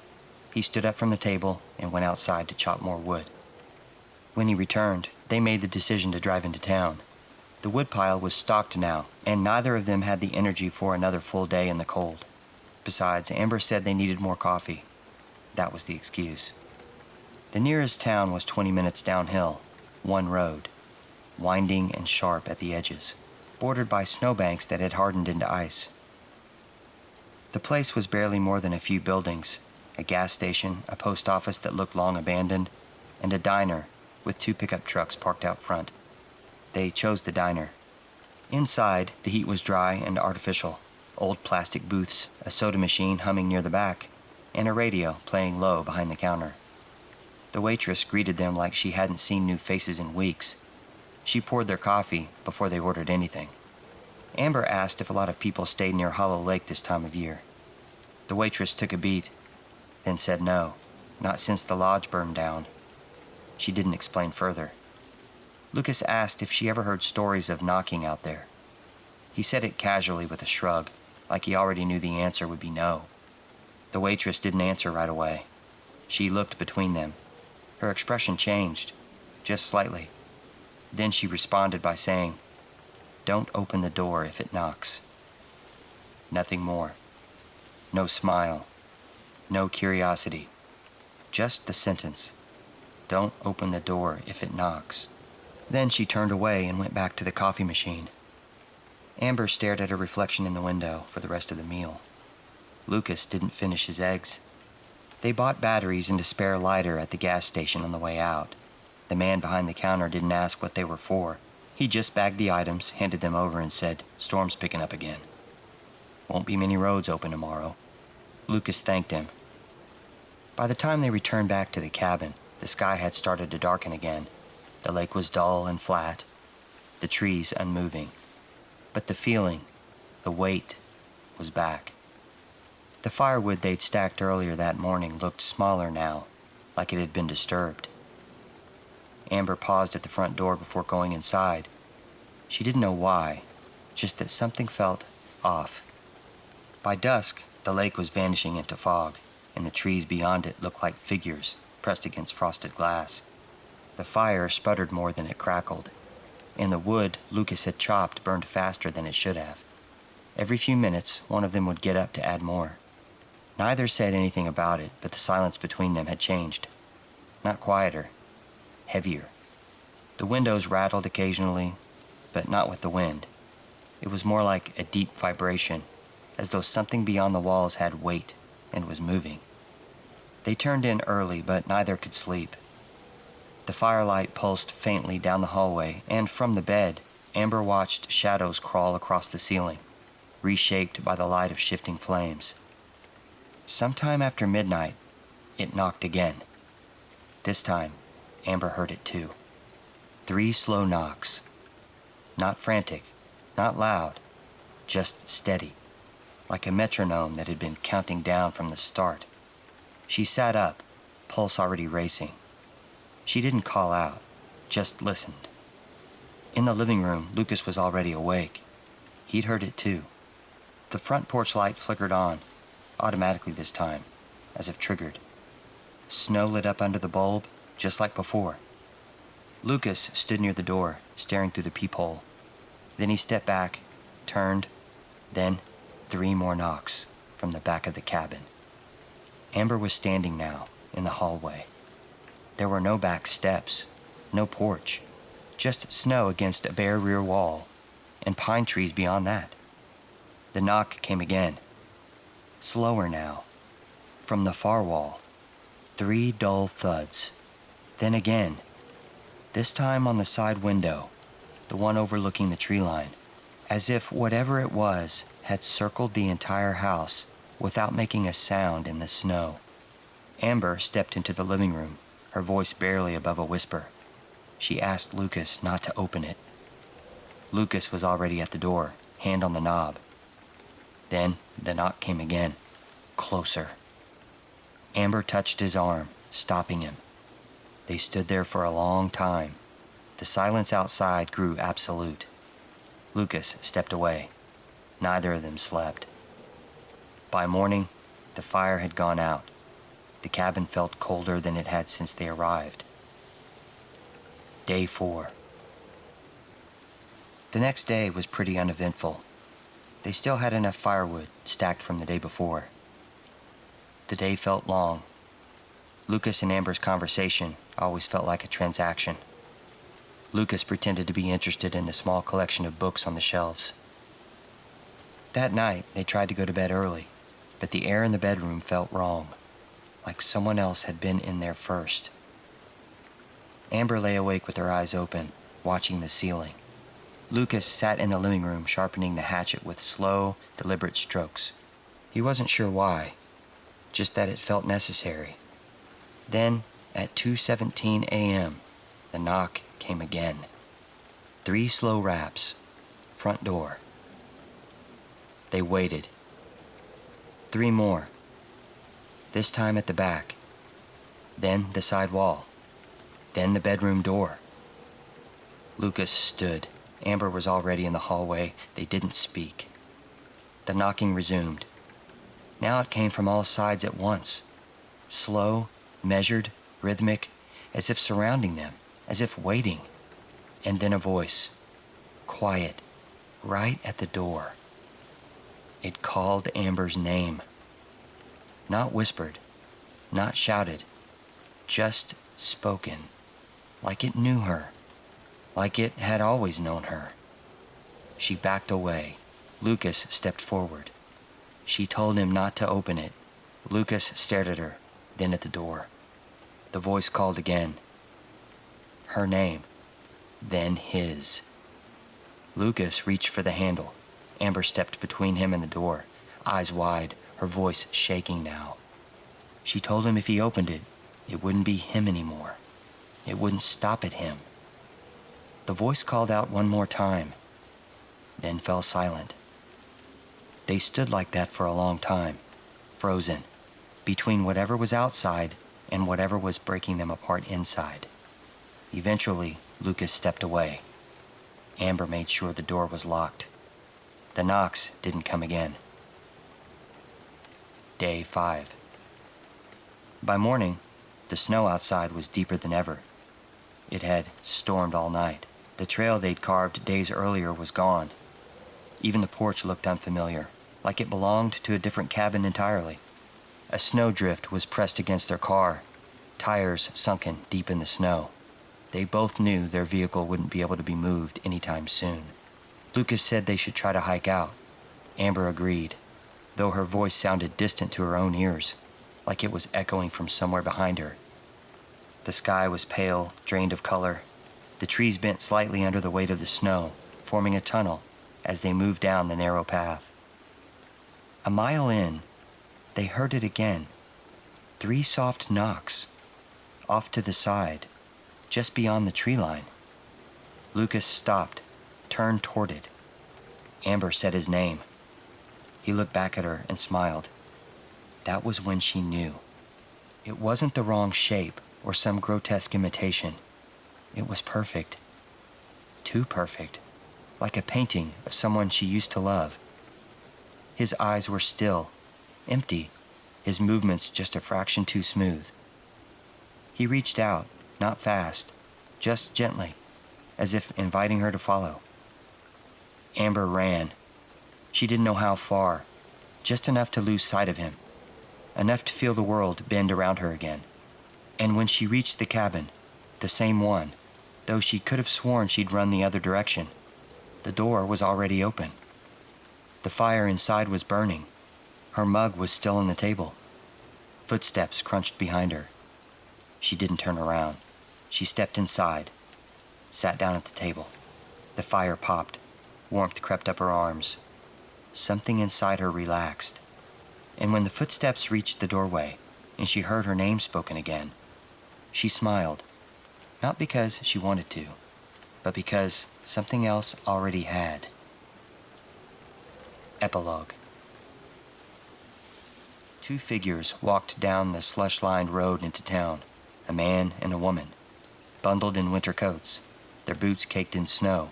A: He stood up from the table and went outside to chop more wood. When he returned, they made the decision to drive into town. The woodpile was stocked now, and neither of them had the energy for another full day in the cold. Besides, Amber said they needed more coffee. That was the excuse. The nearest town was 20 minutes downhill, one road, winding and sharp at the edges, bordered by snowbanks that had hardened into ice. The place was barely more than a few buildings, a gas station, a post office that looked long abandoned, and a diner with 2 pickup trucks parked out front. They chose the diner. Inside, the heat was dry and artificial. Old plastic booths, a soda machine humming near the back, and a radio playing low behind the counter. The waitress greeted them like she hadn't seen new faces in weeks. She poured their coffee before they ordered anything. Amber asked if a lot of people stayed near Hollow Lake this time of year. The waitress took a beat, then said no, not since the lodge burned down. She didn't explain further. Lucas asked if she ever heard stories of knocking out there. He said it casually with a shrug, like he already knew the answer would be no. The waitress didn't answer right away. She looked between them. Her expression changed, just slightly. Then she responded by saying, "Don't open the door if it knocks." Nothing more. No smile. No curiosity. Just the sentence, "Don't open the door if it knocks." Then she turned away and went back to the coffee machine. Amber stared at her reflection in the window for the rest of the meal. Lucas didn't finish his eggs. They bought batteries and a spare lighter at the gas station on the way out. The man behind the counter didn't ask what they were for. He just bagged the items, handed them over, and said, "Storm's picking up again. Won't be many roads open tomorrow." Lucas thanked him. By the time they returned back to the cabin, the sky had started to darken again. The lake was dull and flat, the trees unmoving. But the feeling, the weight, was back. The firewood they'd stacked earlier that morning looked smaller now, like it had been disturbed. Amber paused at the front door before going inside. She didn't know why, just that something felt off. By dusk, the lake was vanishing into fog, and the trees beyond it looked like figures pressed against frosted glass. The fire sputtered more than it crackled, and the wood Lucas had chopped burned faster than it should have. Every few minutes, one of them would get up to add more. Neither said anything about it, but the silence between them had changed. Not quieter, heavier. The windows rattled occasionally, but not with the wind. It was more like a deep vibration, as though something beyond the walls had weight and was moving. They turned in early, but neither could sleep. The firelight pulsed faintly down the hallway, and from the bed, Amber watched shadows crawl across the ceiling. reshaped by the light of shifting flames. Sometime after midnight, it knocked again. This time, Amber heard it too. 3 slow knocks. Not frantic, not loud, just steady, like a metronome that had been counting down from the start. She sat up, pulse already racing. She didn't call out, just listened. In the living room, Lucas was already awake. He'd heard it too. The front porch light flickered on, automatically this time, as if triggered. Snow lit up under the bulb, just like before. Lucas stood near the door, staring through the peephole. Then he stepped back, turned, then 3 more knocks from the back of the cabin. Amber was standing now in the hallway. There were no back steps, no porch, just snow against a bare rear wall, and pine trees beyond that. The knock came again. Slower now. From the far wall. 3 dull thuds. Then again. This time on the side window, the one overlooking the tree line, as if whatever it was had circled the entire house without making a sound in the snow. Amber stepped into the living room, her voice barely above a whisper. She asked Lucas not to open it. Lucas was already at the door, hand on the knob. Then the knock came again, closer. Amber touched his arm, stopping him. They stood there for a long time. The silence outside grew absolute. Lucas stepped away. Neither of them slept. By morning, the fire had gone out. The cabin felt colder than it had since they arrived. Day 4. The next day was pretty uneventful. They still had enough firewood stacked from the day before. The day felt long. Lucas and Amber's conversation always felt like a transaction. Lucas pretended to be interested in the small collection of books on the shelves. That night, they tried to go to bed early, but the air in the bedroom felt wrong, like someone else had been in there first. Amber lay awake with her eyes open, watching the ceiling. Lucas sat in the living room sharpening the hatchet with slow, deliberate strokes. He wasn't sure why, just that it felt necessary. Then, at 2:17 a.m., the knock came again. 3 slow raps. Front door. They waited. 3 more. This time at the back. Then the side wall. Then the bedroom door. Lucas stood. Amber was already in the hallway. They didn't speak. The knocking resumed. Now it came from all sides at once. Slow, measured, rhythmic, as if surrounding them, as if waiting. And then a voice. Quiet, right at the door. It called Amber's name. Not whispered, not shouted, just spoken, like it knew her, like it had always known her. She backed away. Lucas stepped forward. She told him not to open it. Lucas stared at her, then at the door. The voice called again. Her name, then his. Lucas reached for the handle. Amber stepped between him and the door, eyes wide, her voice shaking now. She told him if he opened it, it wouldn't be him anymore. It wouldn't stop at him. The voice called out one more time, then fell silent. They stood like that for a long time, frozen, between whatever was outside and whatever was breaking them apart inside. Eventually, Lucas stepped away. Amber made sure the door was locked. The knocks didn't come again. Day 5. By morning, the snow outside was deeper than ever. It had stormed all night. The trail they'd carved days earlier was gone. Even the porch looked unfamiliar, like it belonged to a different cabin entirely. A snowdrift was pressed against their car, tires sunken deep in the snow. They both knew their vehicle wouldn't be able to be moved anytime soon. Lucas said they should try to hike out. Amber agreed, though her voice sounded distant to her own ears, like it was echoing from somewhere behind her. The sky was pale, drained of color. The trees bent slightly under the weight of the snow, forming a tunnel as they moved down the narrow path. A mile in, they heard it again. 3 soft knocks, off to the side, just beyond the tree line. Lucas stopped, turned toward it. Amber said his name. He looked back at her and smiled. That was when she knew. It wasn't the wrong shape or some grotesque imitation. It was perfect. Too perfect. Like a painting of someone she used to love. His eyes were still, empty, his movements just a fraction too smooth. He reached out, not fast, just gently, as if inviting her to follow. Amber ran. She didn't know how far, just enough to lose sight of him, enough to feel the world bend around her again. And when she reached the cabin, the same one, though she could have sworn she'd run the other direction, the door was already open. The fire inside was burning. Her mug was still on the table. Footsteps crunched behind her. She didn't turn around. She stepped inside, sat down at the table. The fire popped. Warmth crept up her arms. Something inside her relaxed. And when the footsteps reached the doorway and she heard her name spoken again, she smiled, not because she wanted to, but because something else already had. Epilogue. 2 figures walked down the slush-lined road into town, a man and a woman, bundled in winter coats, their boots caked in snow.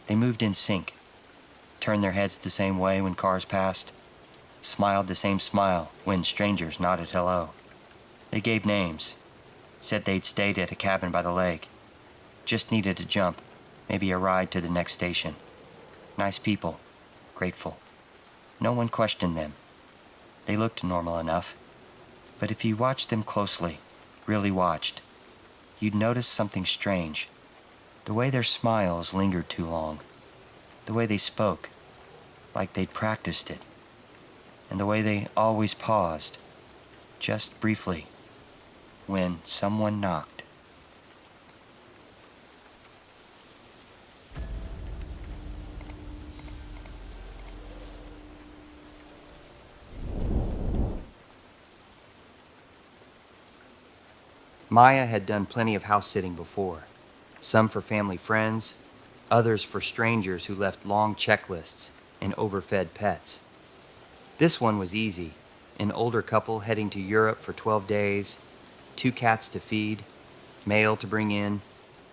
A: They moved in sync, turned their heads the same way when cars passed, smiled the same smile when strangers nodded hello. They gave names, said they'd stayed at a cabin by the lake, just needed a jump, maybe a ride to the next station. Nice people, grateful. No one questioned them. They looked normal enough, but if you watched them closely, really watched, you'd notice something strange. The way their smiles lingered too long, the way they spoke, like they'd practiced it, and the way they always paused, just briefly, when someone knocked. Maya had done plenty of house-sitting before, some for family friends, others for strangers who left long checklists and overfed pets. This one was easy, an older couple heading to Europe for 12 days, 2 cats to feed, mail to bring in,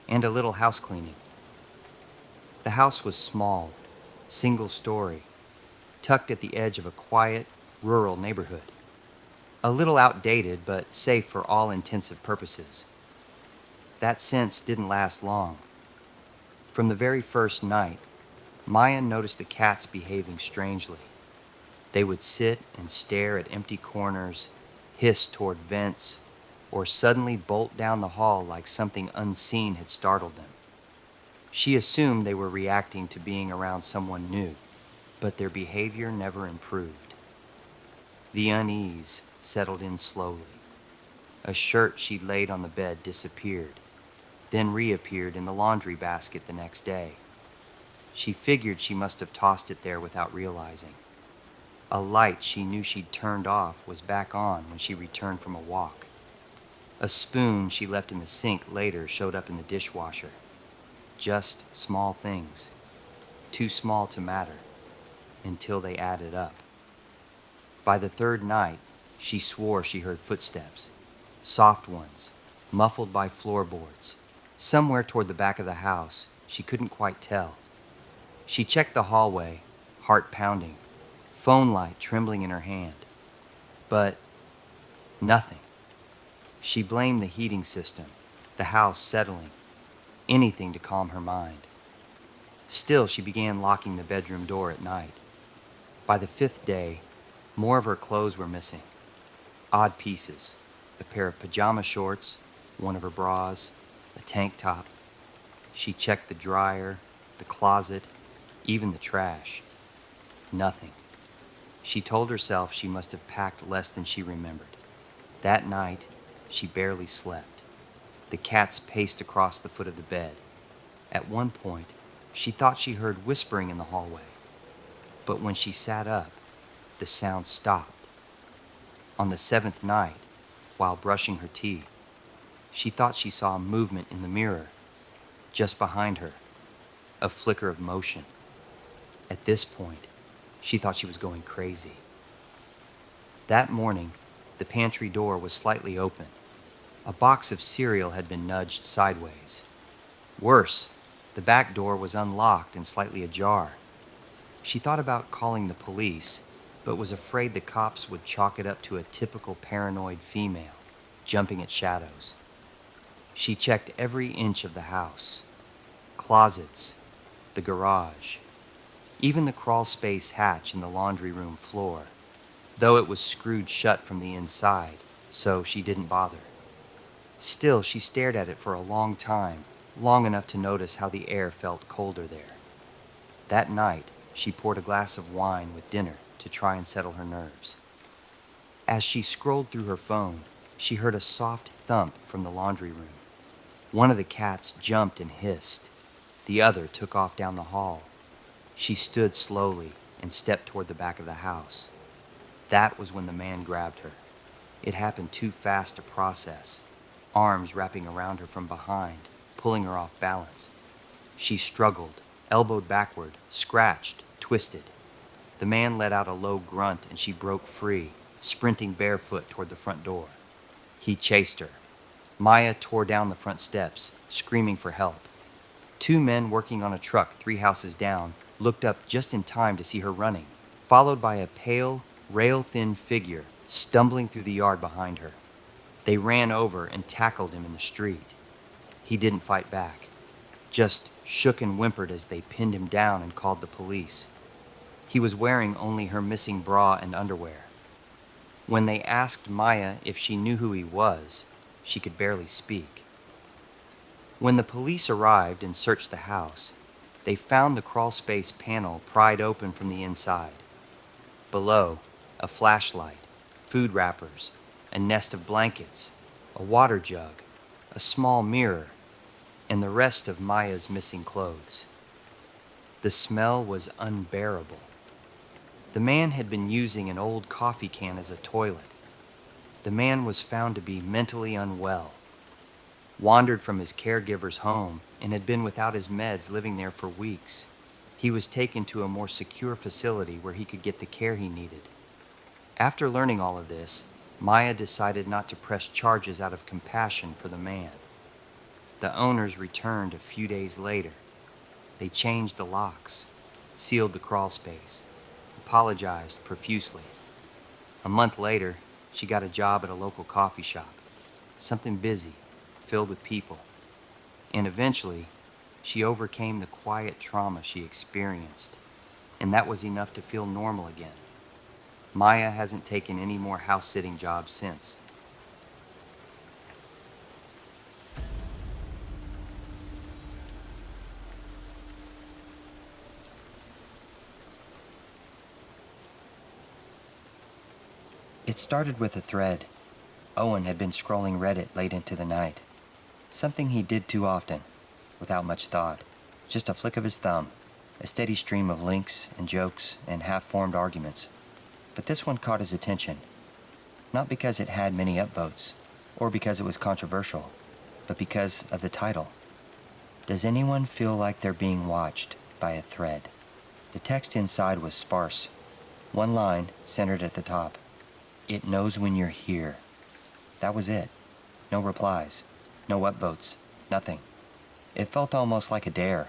A: and a little house cleaning. The house was small, single story, tucked at the edge of a quiet, rural neighborhood. A little outdated, but safe for all intensive purposes. That sense didn't last long. From the very first night, Maya noticed the cats behaving strangely. They would sit and stare at empty corners, hiss toward vents, or suddenly bolt down the hall like something unseen had startled them. She assumed they were reacting to being around someone new, but their behavior never improved. The unease settled in slowly. A shirt she'd laid on the bed disappeared, then reappeared in the laundry basket the next day. She figured she must have tossed it there without realizing. A light she knew she'd turned off was back on when she returned from a walk. A spoon she left in the sink later showed up in the dishwasher. Just small things, too small to matter, until they added up. By the 3rd night, she swore she heard footsteps, soft ones, muffled by floorboards, somewhere toward the back of the house. She couldn't quite tell. She checked the hallway, heart pounding, phone light trembling in her hand. But nothing. She blamed the heating system, the house settling, anything to calm her mind. Still, she began locking the bedroom door at night. By the 5th day, more of her clothes were missing. Odd pieces, a pair of pajama shorts, one of her bras, a tank top. She checked the dryer, the closet, even the trash. Nothing. She told herself she must have packed less than she remembered. That night, she barely slept. The cats paced across the foot of the bed. At one point, she thought she heard whispering in the hallway. But when she sat up, the sound stopped. On the seventh night, while brushing her teeth, she thought she saw a movement in the mirror, just behind her, a flicker of motion. At this point, she thought she was going crazy. That morning, the pantry door was slightly open. A box of cereal had been nudged sideways. Worse, the back door was unlocked and slightly ajar. She thought about calling the police, but was afraid the cops would chalk it up to a typical paranoid female, jumping at shadows. She checked every inch of the house. Closets, the garage, even the crawl space hatch in the laundry room floor, though it was screwed shut from the inside, so she didn't bother. Still, she stared at it for a long time, long enough to notice how the air felt colder there. That night, she poured a glass of wine with dinner to try and settle her nerves. As she scrolled through her phone, she heard a soft thump from the laundry room. One of the cats jumped and hissed. The other took off down the hall. She stood slowly and stepped toward the back of the house. That was when the man grabbed her. It happened too fast to process, arms wrapping around her from behind, pulling her off balance. She struggled, elbowed backward, scratched, twisted. The man let out a low grunt and she broke free, sprinting barefoot toward the front door. He chased her. Maya tore down the front steps, screaming for help. Two men working on a truck 3 houses down looked up just in time to see her running, followed by a pale, rail-thin figure stumbling through the yard behind her. They ran over and tackled him in the street. He didn't fight back, just shook and whimpered as they pinned him down and called the police. He was wearing only her missing bra and underwear. When they asked Maya if she knew who he was, she could barely speak. When the police arrived and searched the house, they found the crawlspace panel pried open from the inside. Below, a flashlight, food wrappers, a nest of blankets, a water jug, a small mirror, and the rest of Maya's missing clothes. The smell was unbearable. The man had been using an old coffee can as a toilet. The man was found to be mentally unwell, wandered from his caregiver's home, and had been without his meds living there for weeks. He was taken to a more secure facility where he could get the care he needed. After learning all of this, Maya decided not to press charges out of compassion for the man. The owners returned a few days later. They changed the locks, sealed the crawl space, apologized profusely. A month later, she got a job at a local coffee shop, something busy, filled with people. And eventually, she overcame the quiet trauma she experienced, and that was enough to feel normal again. Maya hasn't taken any more house-sitting jobs since. It started with a thread. Owen had been scrolling Reddit late into the night. Something he did too often, without much thought. Just a flick of his thumb, a steady stream of links and jokes and half-formed arguments. But this one caught his attention, not because it had many upvotes, or because it was controversial, but because of the title. Does anyone feel like they're being watched by a thread? The text inside was sparse. One line centered at the top. It knows when you're here. That was it. No replies, no upvotes, nothing. It felt almost like a dare.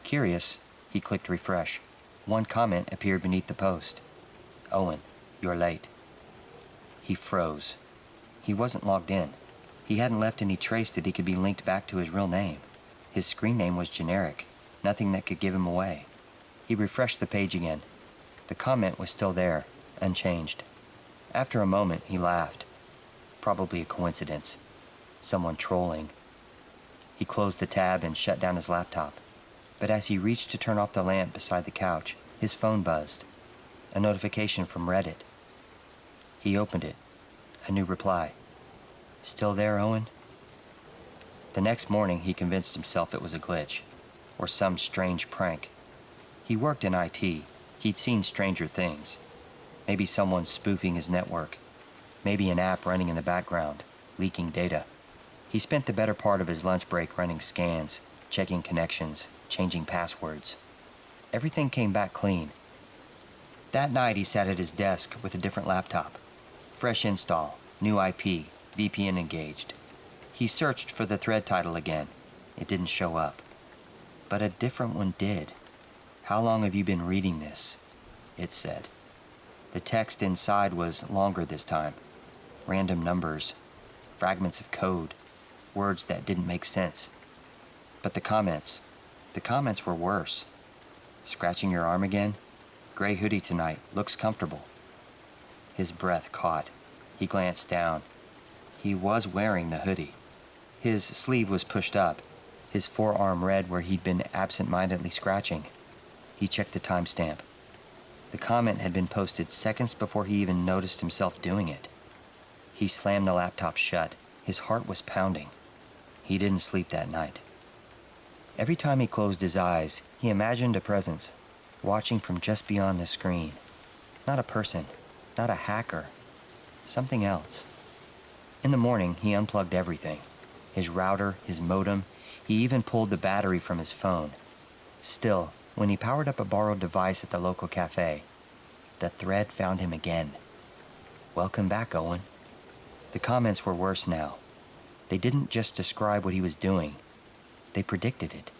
A: Curious, he clicked refresh. One comment appeared beneath the post. Owen, you're late. He froze. He wasn't logged in. He hadn't left any trace that he could be linked back to his real name. His screen name was generic, nothing that could give him away. He refreshed the page again. The comment was still there, unchanged. After a moment, he laughed. Probably a coincidence. Someone trolling. He closed the tab and shut down his laptop. But as he reached to turn off the lamp beside the couch, his phone buzzed. A notification from Reddit. He opened it. A new reply. Still there, Owen? The next morning, he convinced himself it was a glitch, or some strange prank. He worked in IT. He'd seen stranger things. Maybe someone's spoofing his network. Maybe an app running in the background, leaking data. He spent the better part of his lunch break running scans, checking connections, changing passwords. Everything came back clean. That night he sat at his desk with a different laptop. Fresh install, new IP, VPN engaged. He searched for the thread title again. It didn't show up. But a different one did. "How long have you been reading this?" it said. The text inside was longer this time. Random numbers, fragments of code, words that didn't make sense. But the comments were worse. "Scratching your arm again? Gray hoodie tonight, looks comfortable." His breath caught. He glanced down. He was wearing the hoodie. His sleeve was pushed up, his forearm red where he'd been absent-mindedly scratching. He checked the timestamp. The comment had been posted seconds before he even noticed himself doing it. He slammed the laptop shut. His heart was pounding. He didn't sleep that night. Every time he closed his eyes, he imagined a presence, watching from just beyond the screen. Not a person, not a hacker, something else. In the morning, he unplugged everything. His router, his modem, he even pulled the battery from his phone. Still, when he powered up a borrowed device at the local cafe, the thread found him again. "Welcome back, Owen." The comments were worse now. They didn't just describe what he was doing. They predicted it.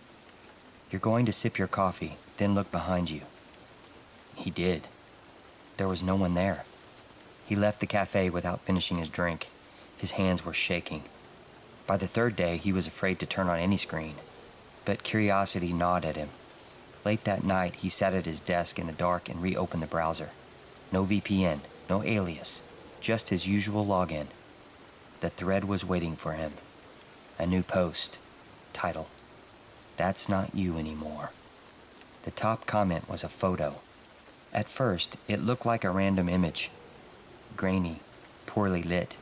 A: "You're going to sip your coffee, then look behind you." He did. There was no one there. He left the cafe without finishing his drink. His hands were shaking. By the third day, he was afraid to turn on any screen. But curiosity gnawed at him. Late that night, he sat at his desk in the dark and reopened the browser. No VPN, no alias, just his usual login. The thread was waiting for him. A new post. Title: "That's not you anymore." The top comment was a photo. At first, it looked like a random image. Grainy, poorly lit.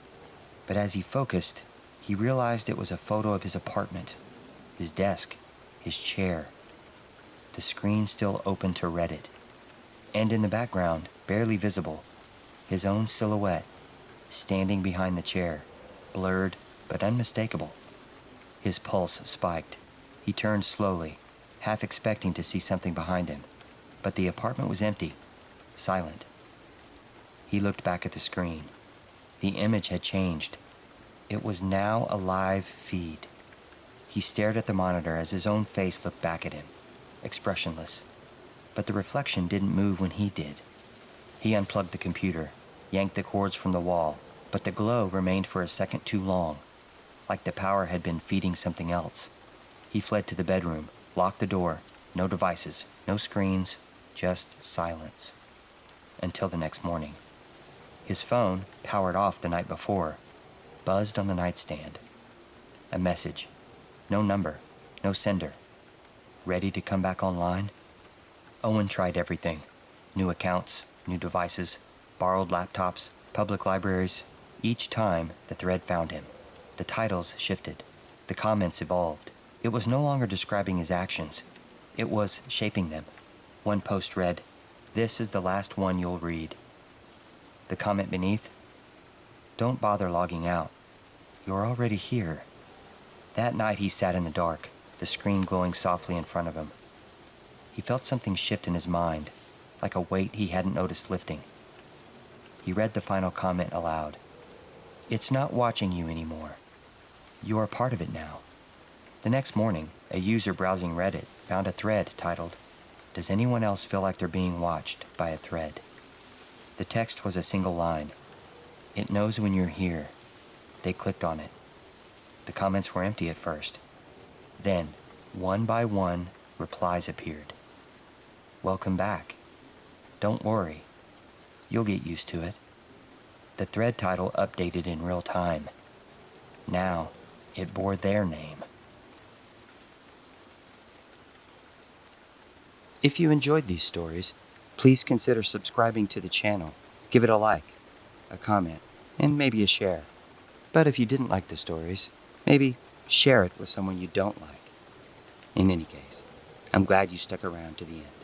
A: But as he focused, he realized it was a photo of his apartment, his desk, his chair. The screen still open to Reddit. And in the background, barely visible, his own silhouette, standing behind the chair, blurred but unmistakable. His pulse spiked. He turned slowly, half expecting to see something behind him. But the apartment was empty, silent. He looked back at the screen. The image had changed. It was now a live feed. He stared at the monitor as his own face looked back at him, expressionless. But the reflection didn't move when he did. He unplugged the computer, yanked the cords from the wall, but the glow remained for a second too long, like the power had been feeding something else. He fled to the bedroom, locked the door, no devices, no screens, just silence. Until the next morning. His phone, powered off the night before, buzzed on the nightstand. A message. No number, no sender. Ready to come back online? Owen tried everything. New accounts, new devices, borrowed laptops, public libraries. Each time, the thread found him. The titles shifted. The comments evolved. It was no longer describing his actions. It was shaping them. One post read, "This is the last one you'll read." The comment beneath, "Don't bother logging out. You're already here." That night he sat in the dark, the screen glowing softly in front of him. He felt something shift in his mind, like a weight he hadn't noticed lifting. He read the final comment aloud. "It's not watching you anymore. You're a part of it now." The next morning, a user browsing Reddit found a thread titled, "Does anyone else feel like they're being watched by a thread?" The text was a single line. "It knows when you're here." They clicked on it. The comments were empty at first. Then, one by one, replies appeared. "Welcome back. Don't worry. You'll get used to it." The thread title updated in real time. Now, it bore their name. If you enjoyed these stories, please consider subscribing to the channel. Give it a like, a comment, and maybe a share. But if you didn't like the stories, maybe share it with someone you don't like. In any case, I'm glad you stuck around to the end.